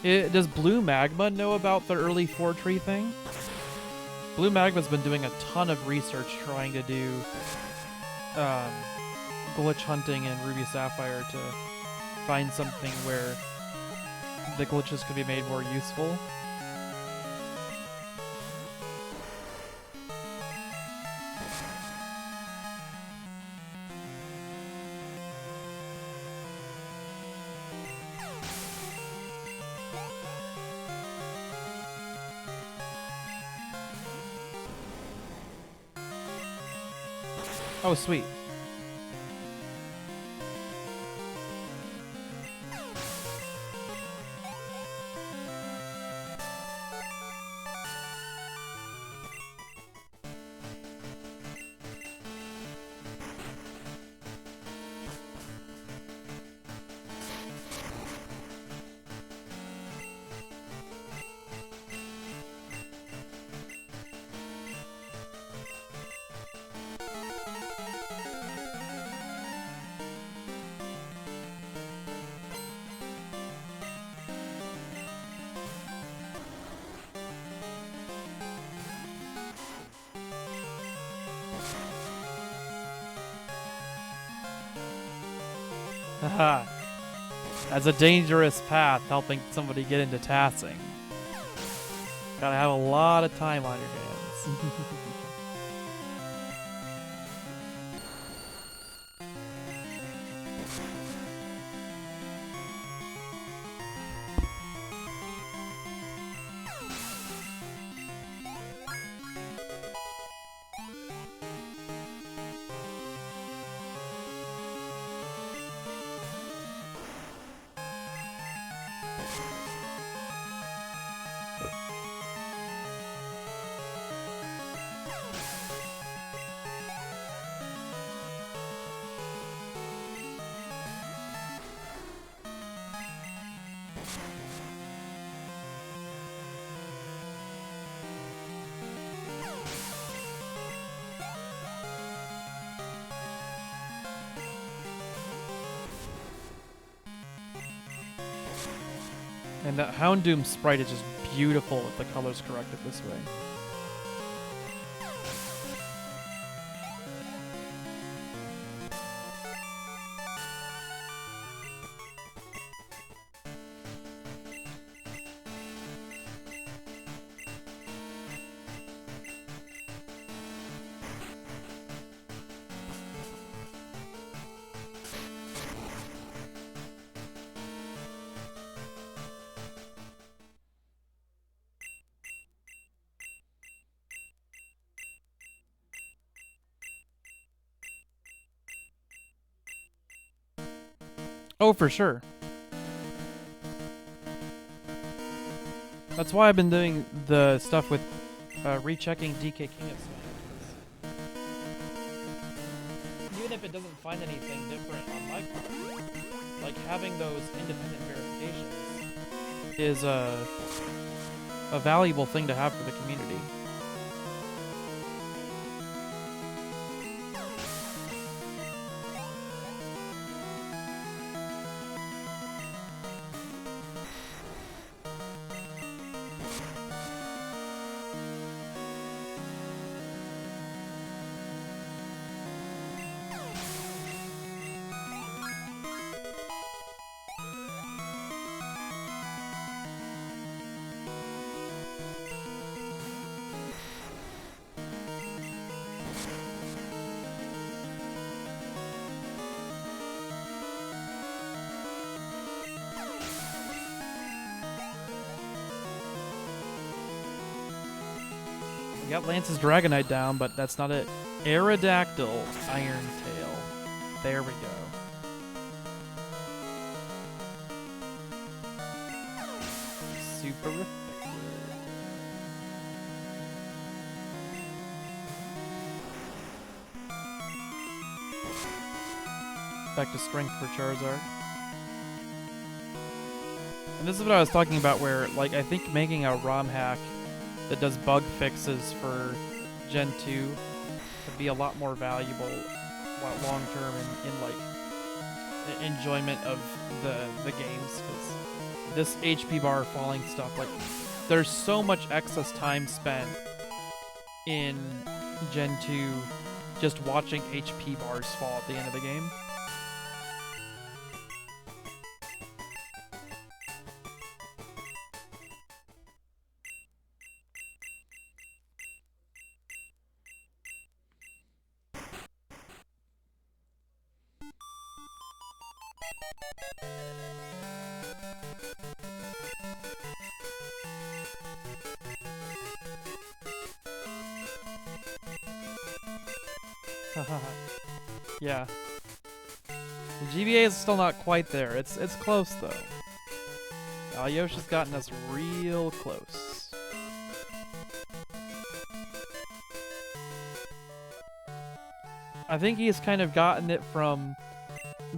Does Blue Magma know about the early 4-tree thing? Blue Magma's been doing a ton of research trying to do glitch hunting in Ruby Sapphire to find something where the glitches could be made more useful. Oh, sweet. Haha. That's a dangerous path, helping somebody get into tassing. Gotta have a lot of time on your hands. And that Houndoom sprite is just beautiful if the color's corrected this way. Oh, for sure. That's why I've been doing the stuff with rechecking DK King at Swing. Even if it doesn't find anything different on my part, like having those independent verifications is a valuable thing to have for the community. We got Lance's Dragonite down, but that's not it. Aerodactyl Iron Tail. There we go. Super effective. Back to strength for Charizard. And this is what I was talking about where, like, I think making a ROM hack that does bug fixes for Gen 2 would be a lot more valuable long term in like enjoyment of the games, because this HP bar falling stuff, like, there's so much excess time spent in Gen 2 just watching HP bars fall at the end of the game. Yeah. The GBA is still not quite there. It's close though. Yoshi's gotten us real close. I think he's kind of gotten it from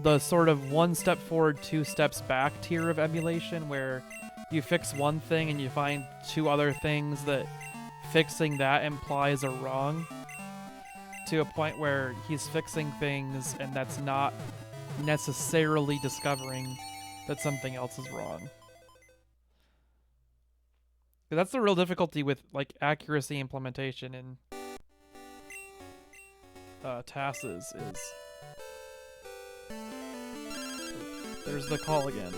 the sort of one step forward, two steps back tier of emulation, where you fix one thing and you find two other things that fixing that implies are wrong, to a point where he's fixing things and that's not necessarily discovering that something else is wrong. That's the real difficulty with, like, accuracy implementation in TASs is There's the call again.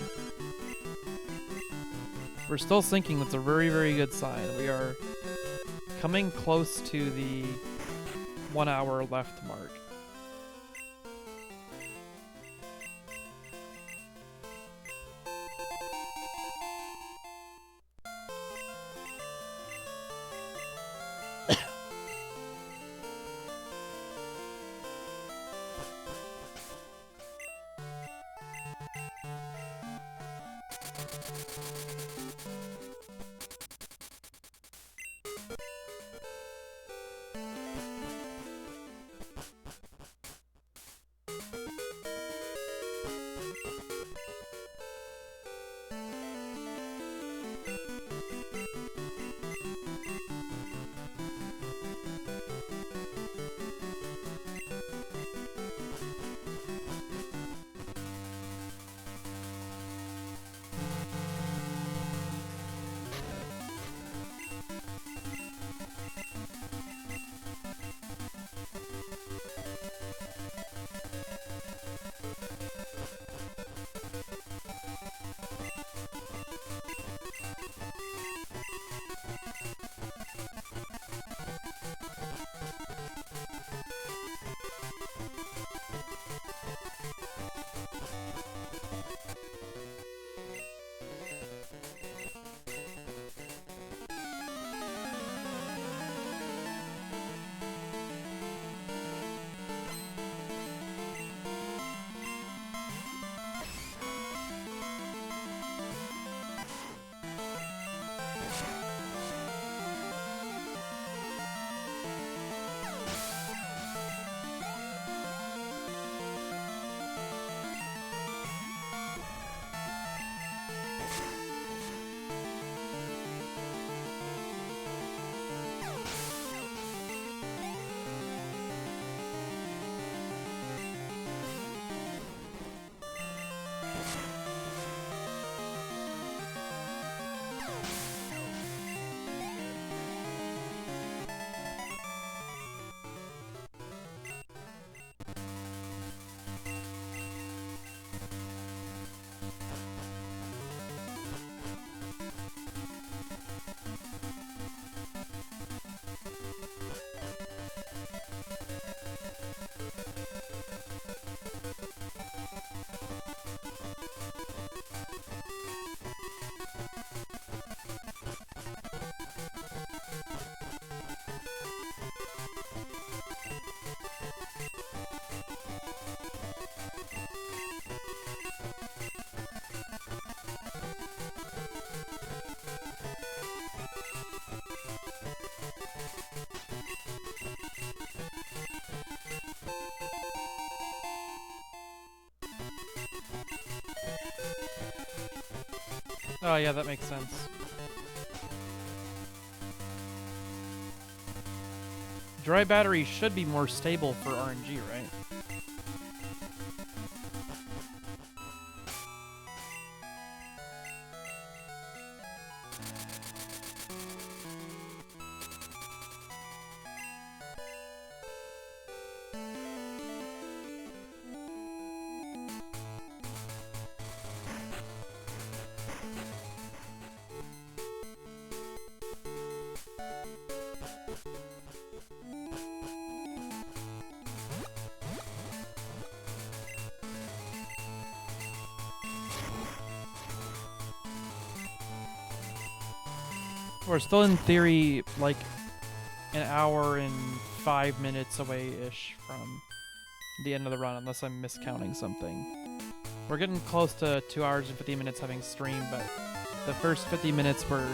We're still syncing. That's a very, very good sign. We are coming close to the 1 hour left mark. Oh yeah, that makes sense. Dry battery should be more stable for RNG, right? We're still in theory like an hour and 5 minutes away-ish from the end of the run, unless I'm miscounting something. We're getting close to 2 hours and 50 minutes having streamed, but the first 50 minutes were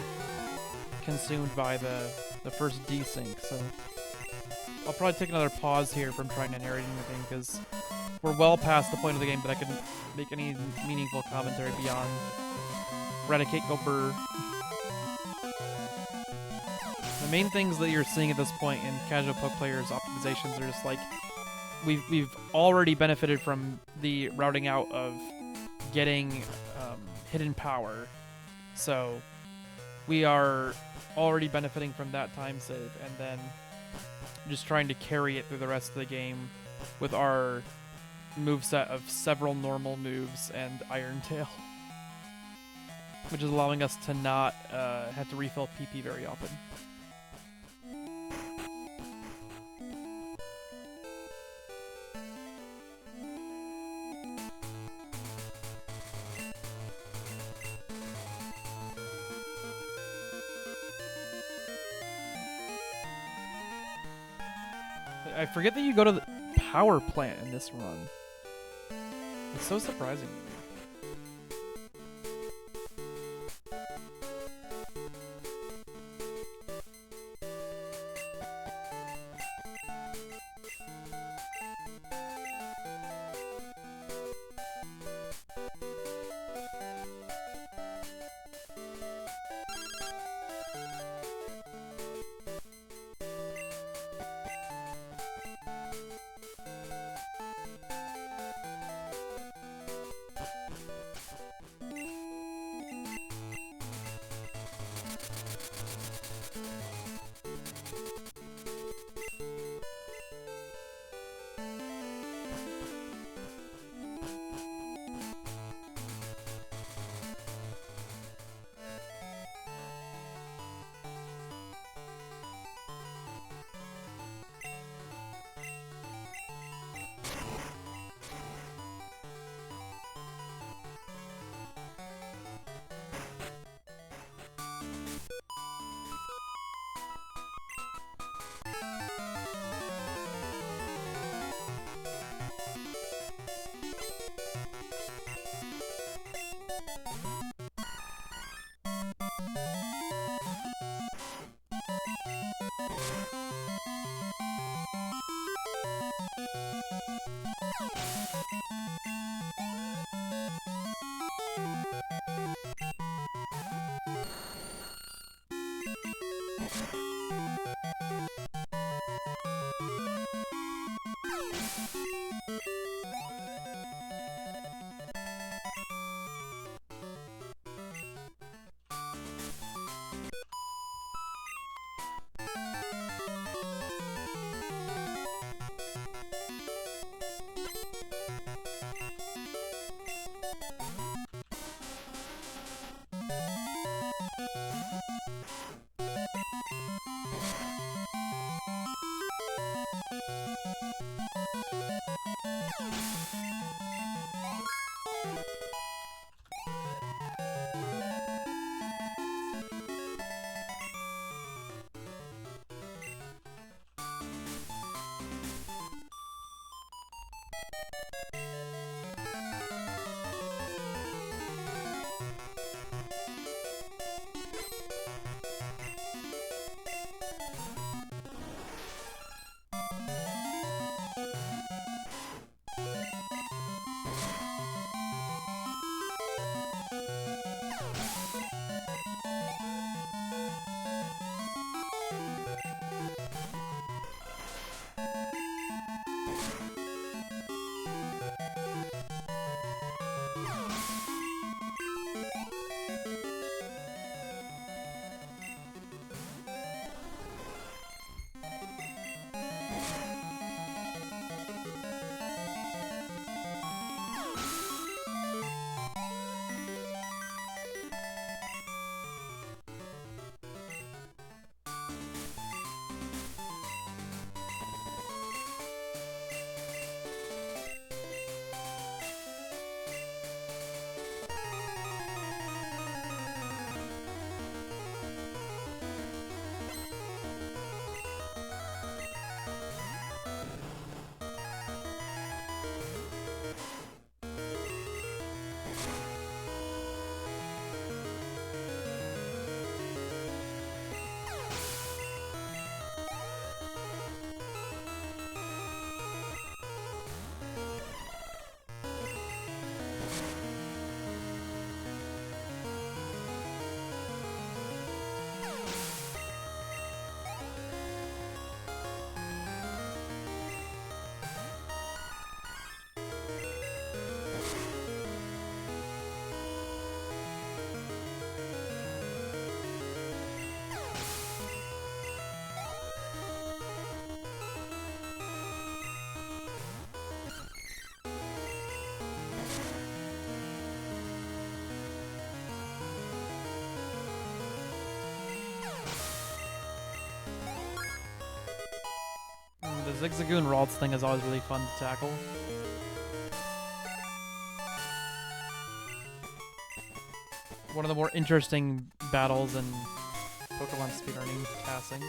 consumed by the first desync, so I'll probably take another pause here from trying to narrate anything, because we're well past the point of the game that I can make any meaningful commentary beyond Eradicate Go Brr. The main things that you're seeing at this point in CasualPokePlayer's optimizations are just like we've already benefited from the routing out of getting hidden power, so we are already benefiting from that time save, and then just trying to carry it through the rest of the game with our moveset of several normal moves and Iron Tail, which is allowing us to not have to refill PP very often. I forget that you go to the power plant in this run. It's so surprising to me. Zigzagoon Ralts thing is always really fun to tackle. One of the more interesting battles in Pokemon speedrunning TASing.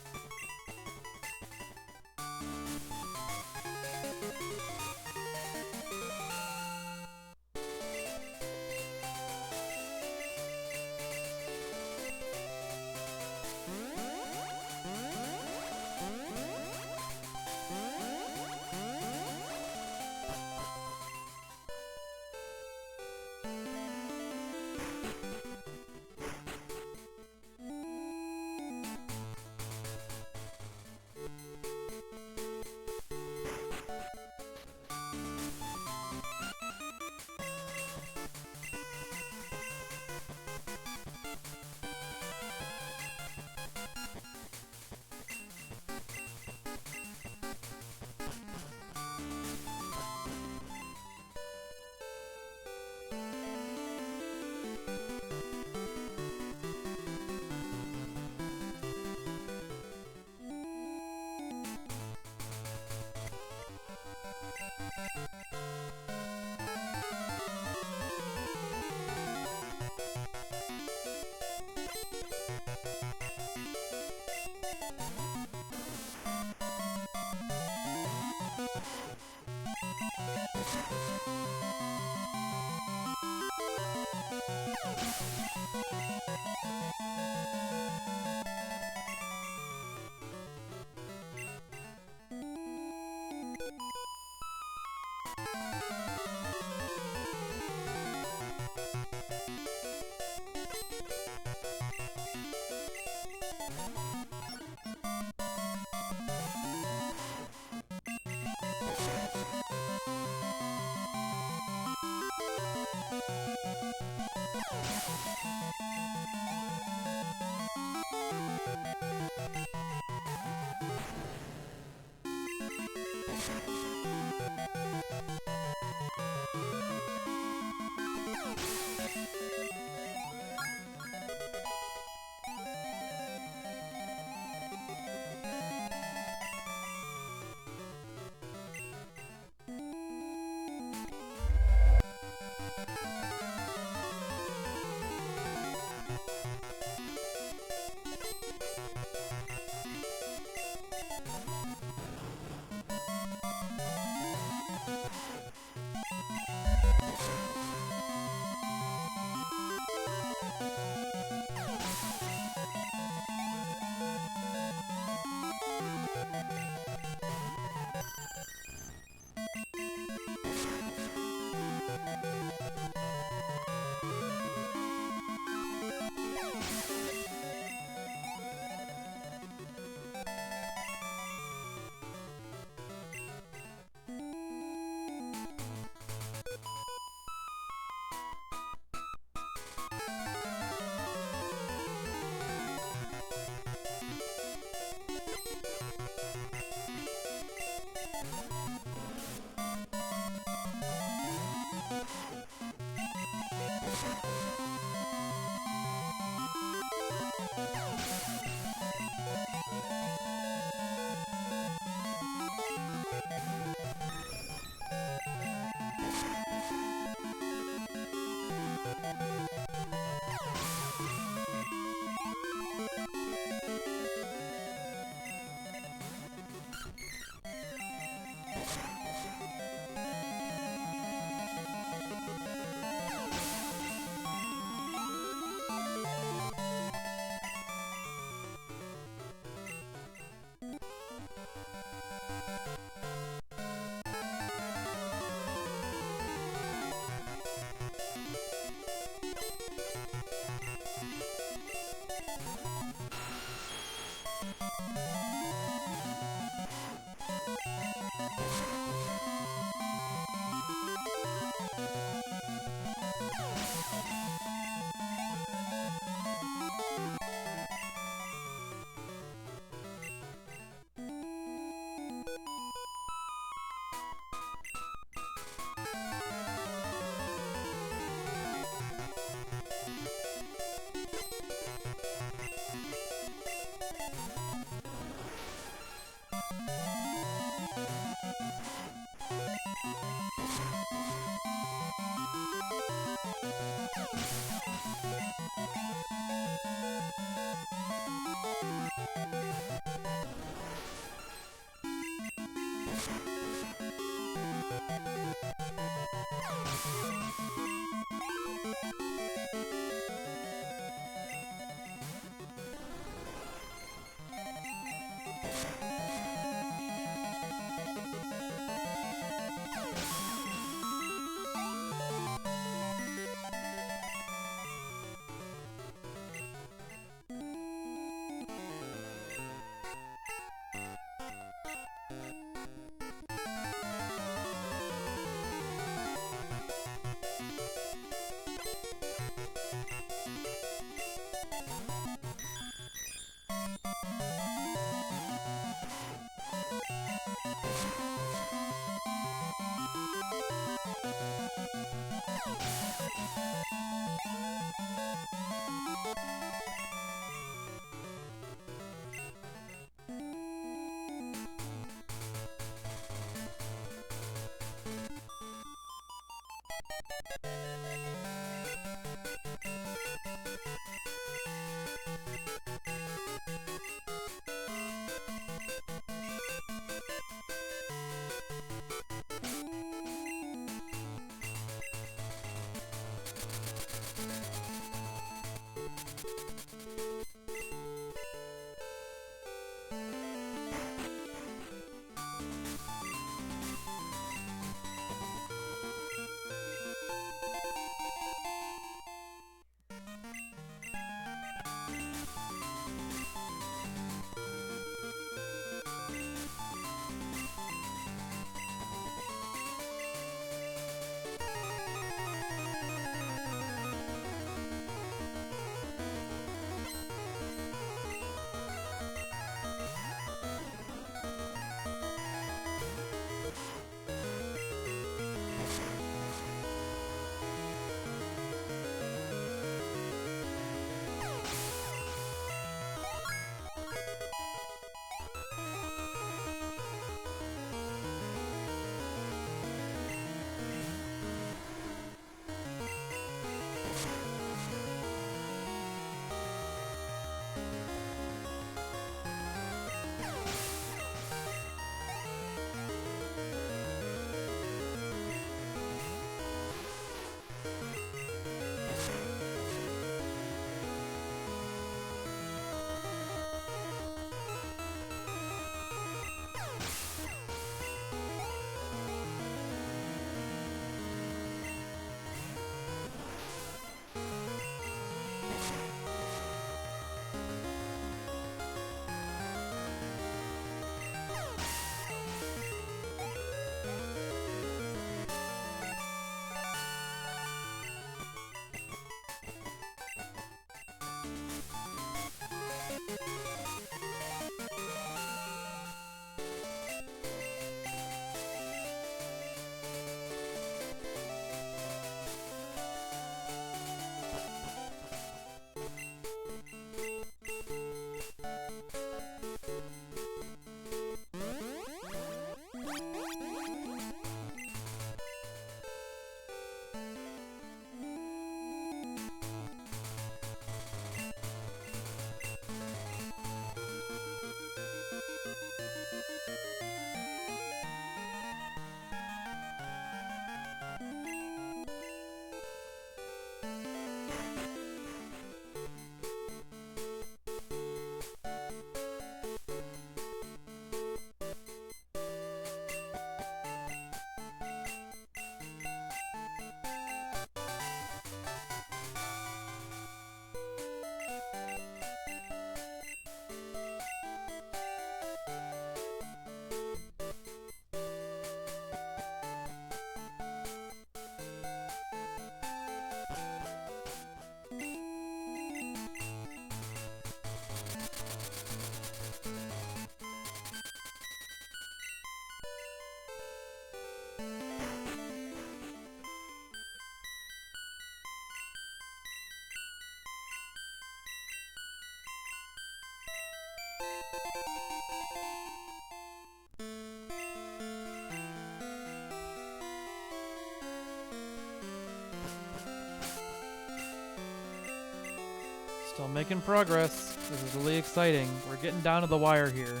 Still making progress. This is really exciting. We're getting down to the wire here.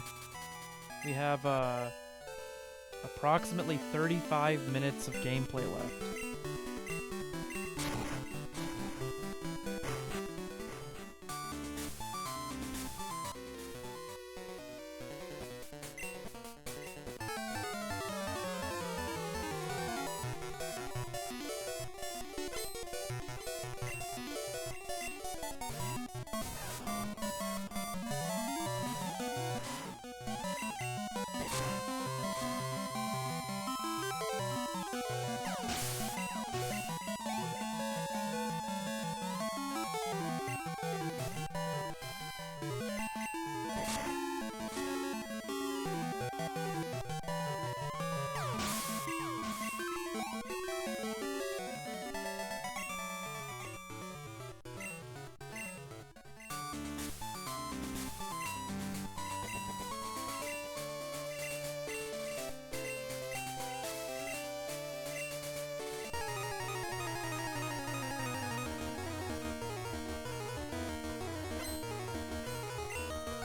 We have approximately 35 minutes of gameplay left.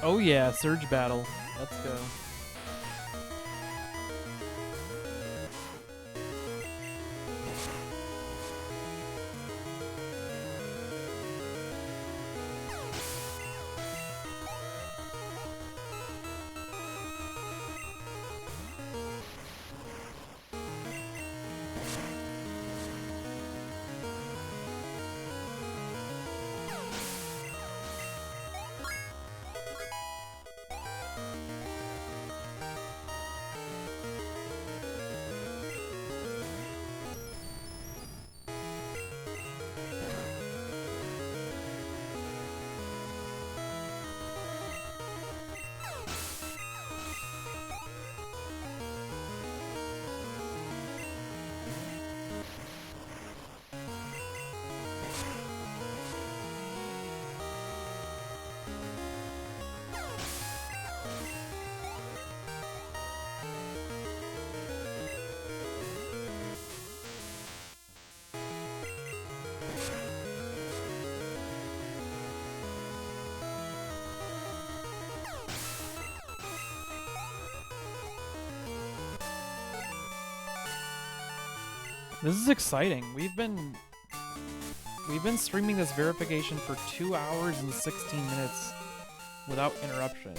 Oh yeah, Surge Battle. Let's go. This is exciting. We've been streaming this verification for 2 hours and 16 minutes without interruption.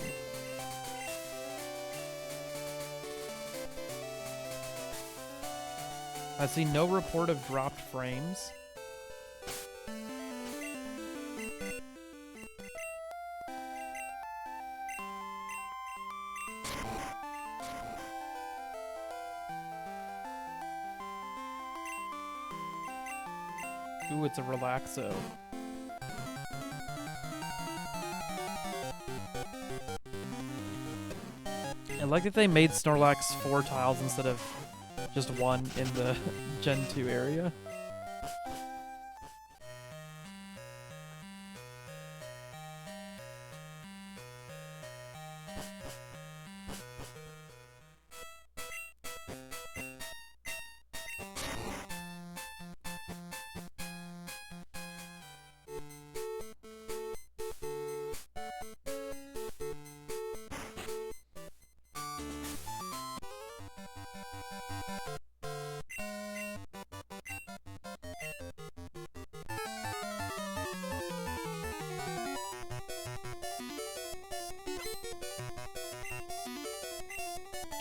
I see no report of dropped frames. Ooh, it's a relaxo. I like that they made Snorlax 4 tiles instead of just 1 in the Gen 2 area.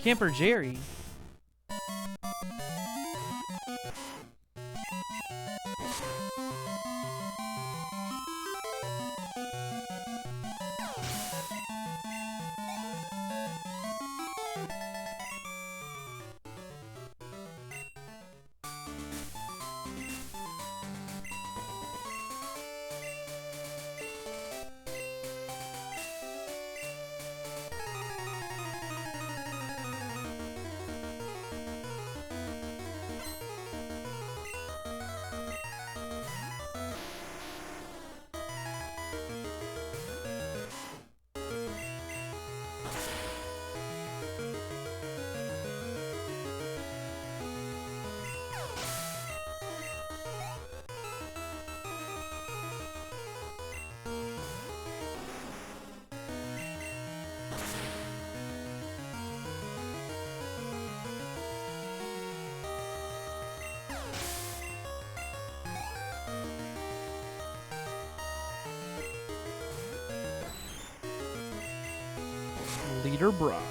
Camper Jerry. Leader Brock.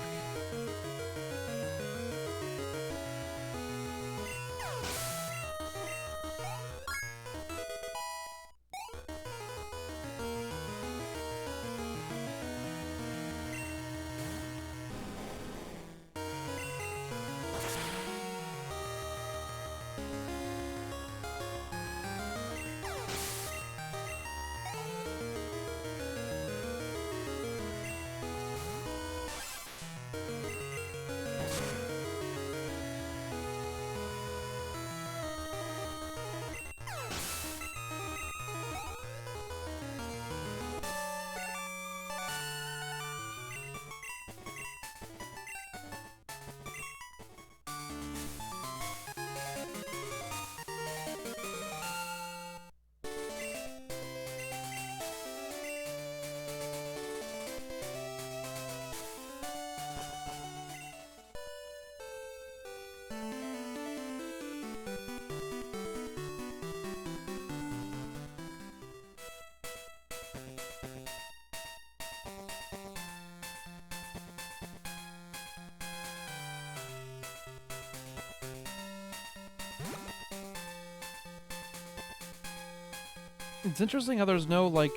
It's interesting how there's no, like,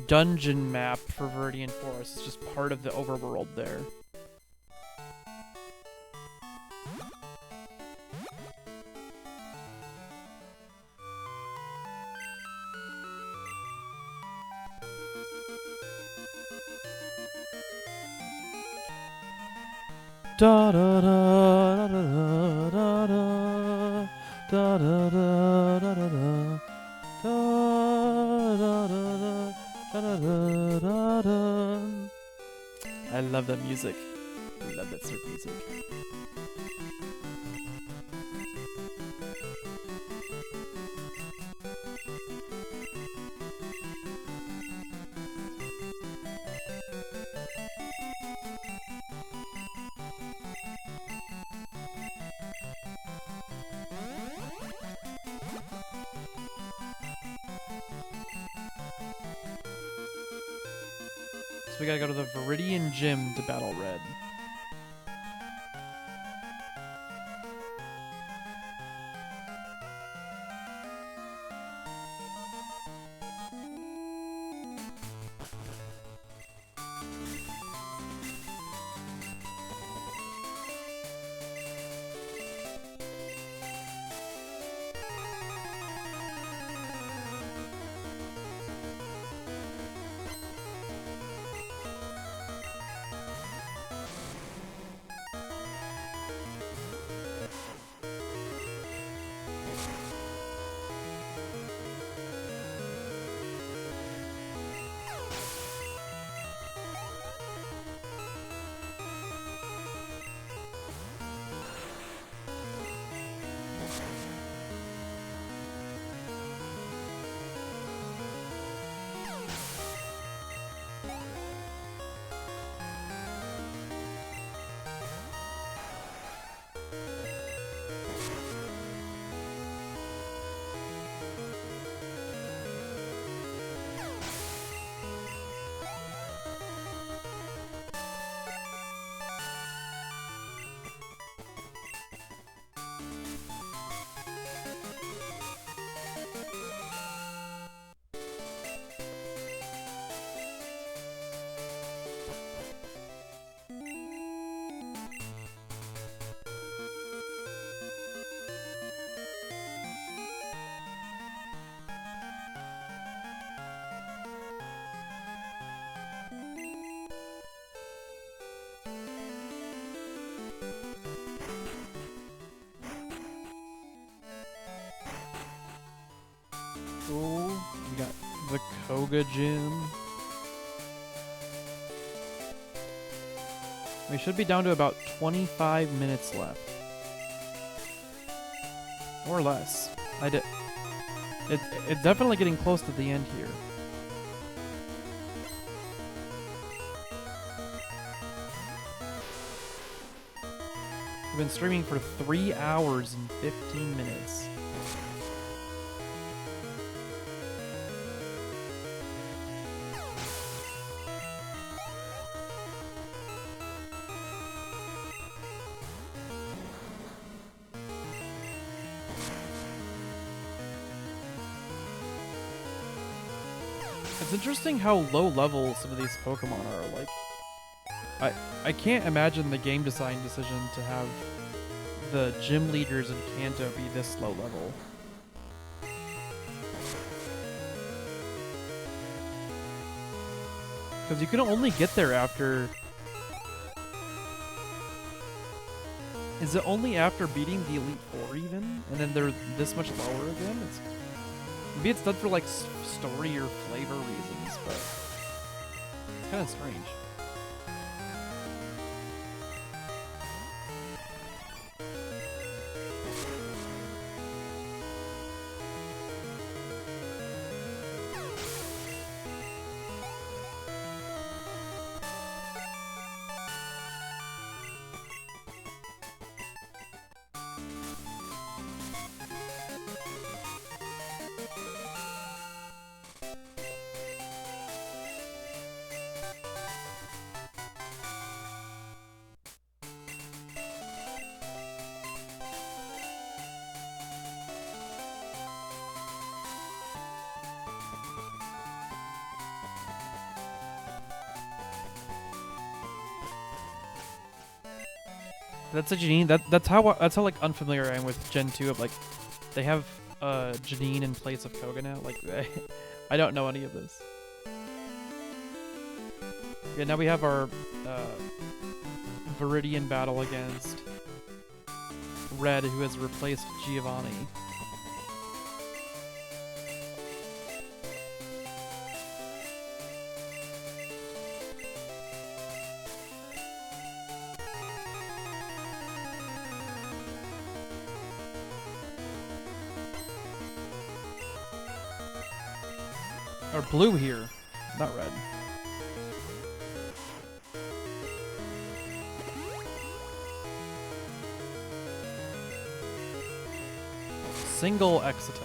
dungeon map for Viridian Forest. It's just part of the overworld there. Da da da da da da da da da da da da da. I love that music. I love that surf music. we gotta go to the Viridian Gym to battle Red. Ooh, we got the Koga Gym. We should be down to about 25 minutes left. Or less. It's definitely getting close to the end here. We've been streaming for 3 hours and 15 minutes. It's interesting how low level some of these Pokemon are. Like, I can't imagine the game design decision to have the gym leaders in Kanto be this low level. Because you can only get there after... Is it only after beating the Elite Four even? And then they're this much lower again? Maybe it's done for like story or flavor reasons, but it's kind of strange. That's a Janine. That's how like unfamiliar I am with Gen 2 of like they have Janine in place of Koga now. Like I don't know any of this. Yeah, now we have our Viridian battle against Red, who has replaced Giovanni. Or blue here, not red. Single X attack.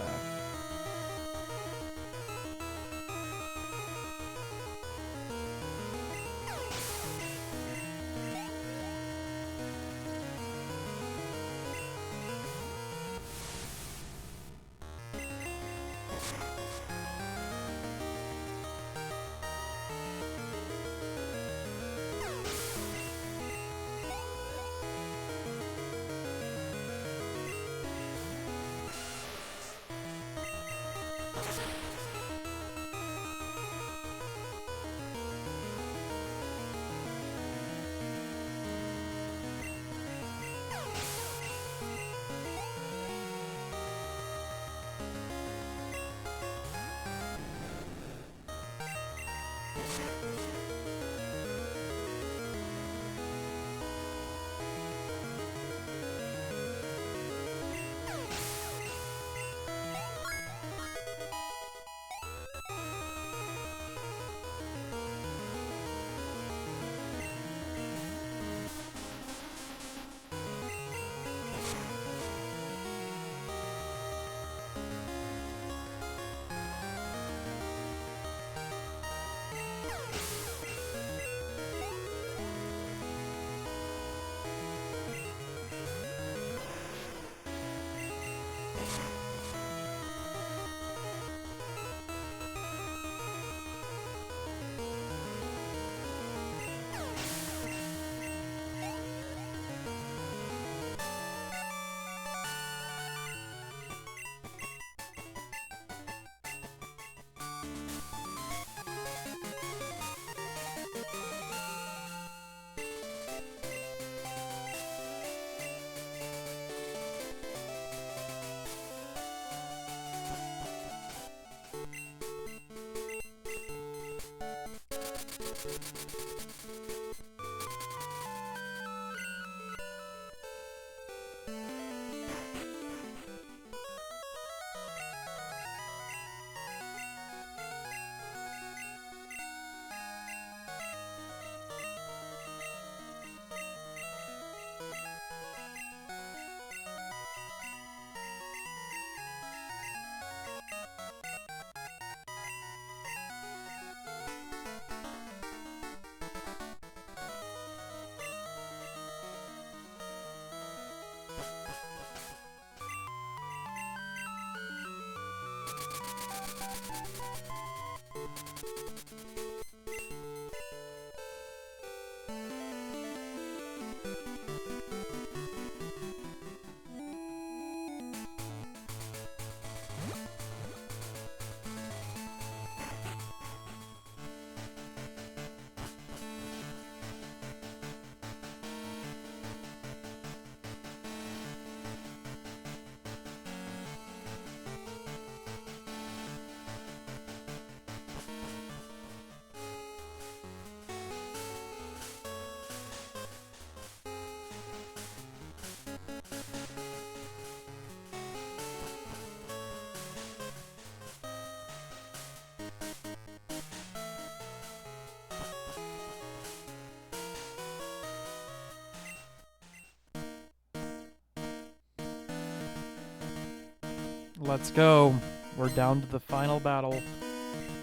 Let's go. We're down to the final battle.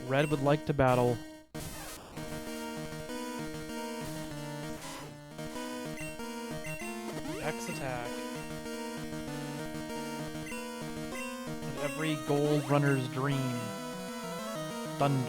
Red would like to battle. X attack. And every gold runner's dream. Thunder.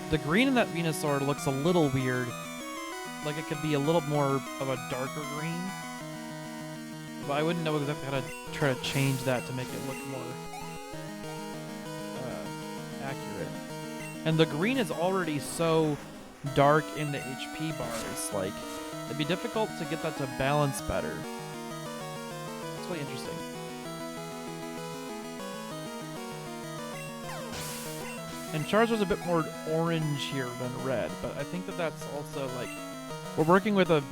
The green in that Venusaur looks a little weird. Like it could be a little more of a darker green. But I wouldn't know exactly how to try to change that to make it look more accurate. And the green is already so dark in the HP bars. Like, it'd be difficult to get that to balance better. It's really interesting. And Charizard's a bit more orange here than red, but I think that that's also, like, we're working with a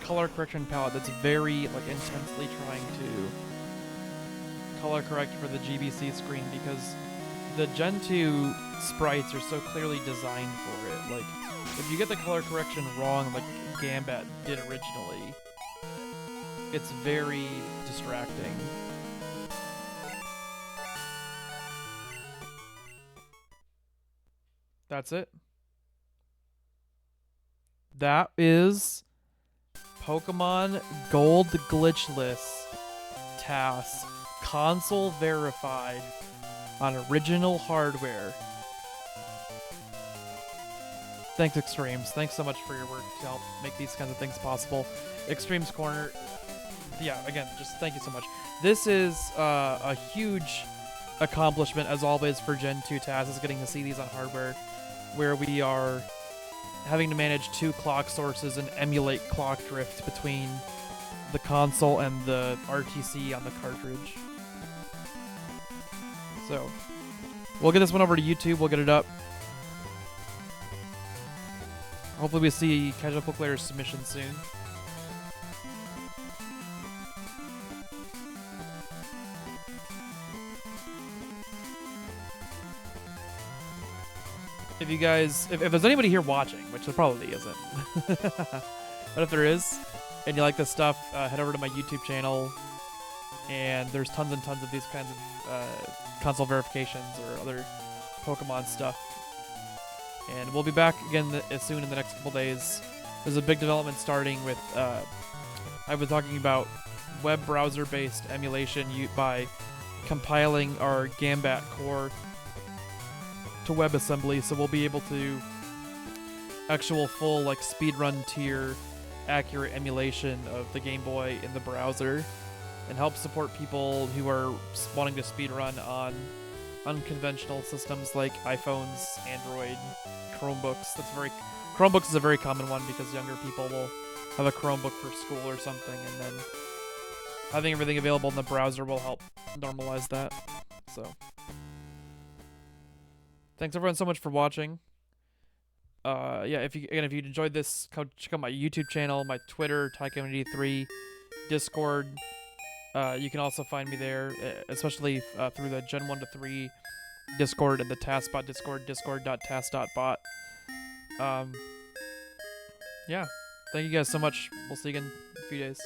color correction palette that's very, like, intensely trying to color correct for the GBC screen because the Gen 2 sprites are so clearly designed for it. Like, if you get the color correction wrong, like Gambat did originally, it's very distracting. That's it. That is Pokemon Gold Glitchless TAS, console verified on original hardware. Thanks, Extremes. Thanks so much for your work to help make these kinds of things possible. Extremes Corner, yeah, again, just thank you so much. This is a huge accomplishment, as always, for Gen 2 TAS, is getting to see these on hardware, where we are having to manage two clock sources and emulate clock drift between the console and the RTC on the cartridge. So, we'll get this one over to YouTube, we'll get it up. Hopefully we see CasualPokePlayer's submission soon. if you guys, if there's anybody here watching, which there probably isn't, but if there is, and you like this stuff, head over to my YouTube channel, and there's tons and tons of these kinds of console verifications or other Pokemon stuff. And we'll be back again as soon in the next couple days. There's a big development starting with, I was talking about web browser-based emulation by compiling our Gambat core to WebAssembly, so we'll be able to actual full like speedrun tier accurate emulation of the Game Boy in the browser, and help support people who are wanting to speedrun on unconventional systems like iPhones, Android, Chromebooks. Chromebooks is a very common one because younger people will have a Chromebook for school or something, and then having everything available in the browser will help normalize that. So, thanks everyone so much for watching. Yeah, if you enjoyed this, check out my YouTube channel, my Twitter, Tycoon83, Discord. You can also find me there, especially through the Gen 1 to 3 Discord and the TASBot Discord, discord.tas.bot. Yeah, thank you guys so much. We'll see you again in a few days.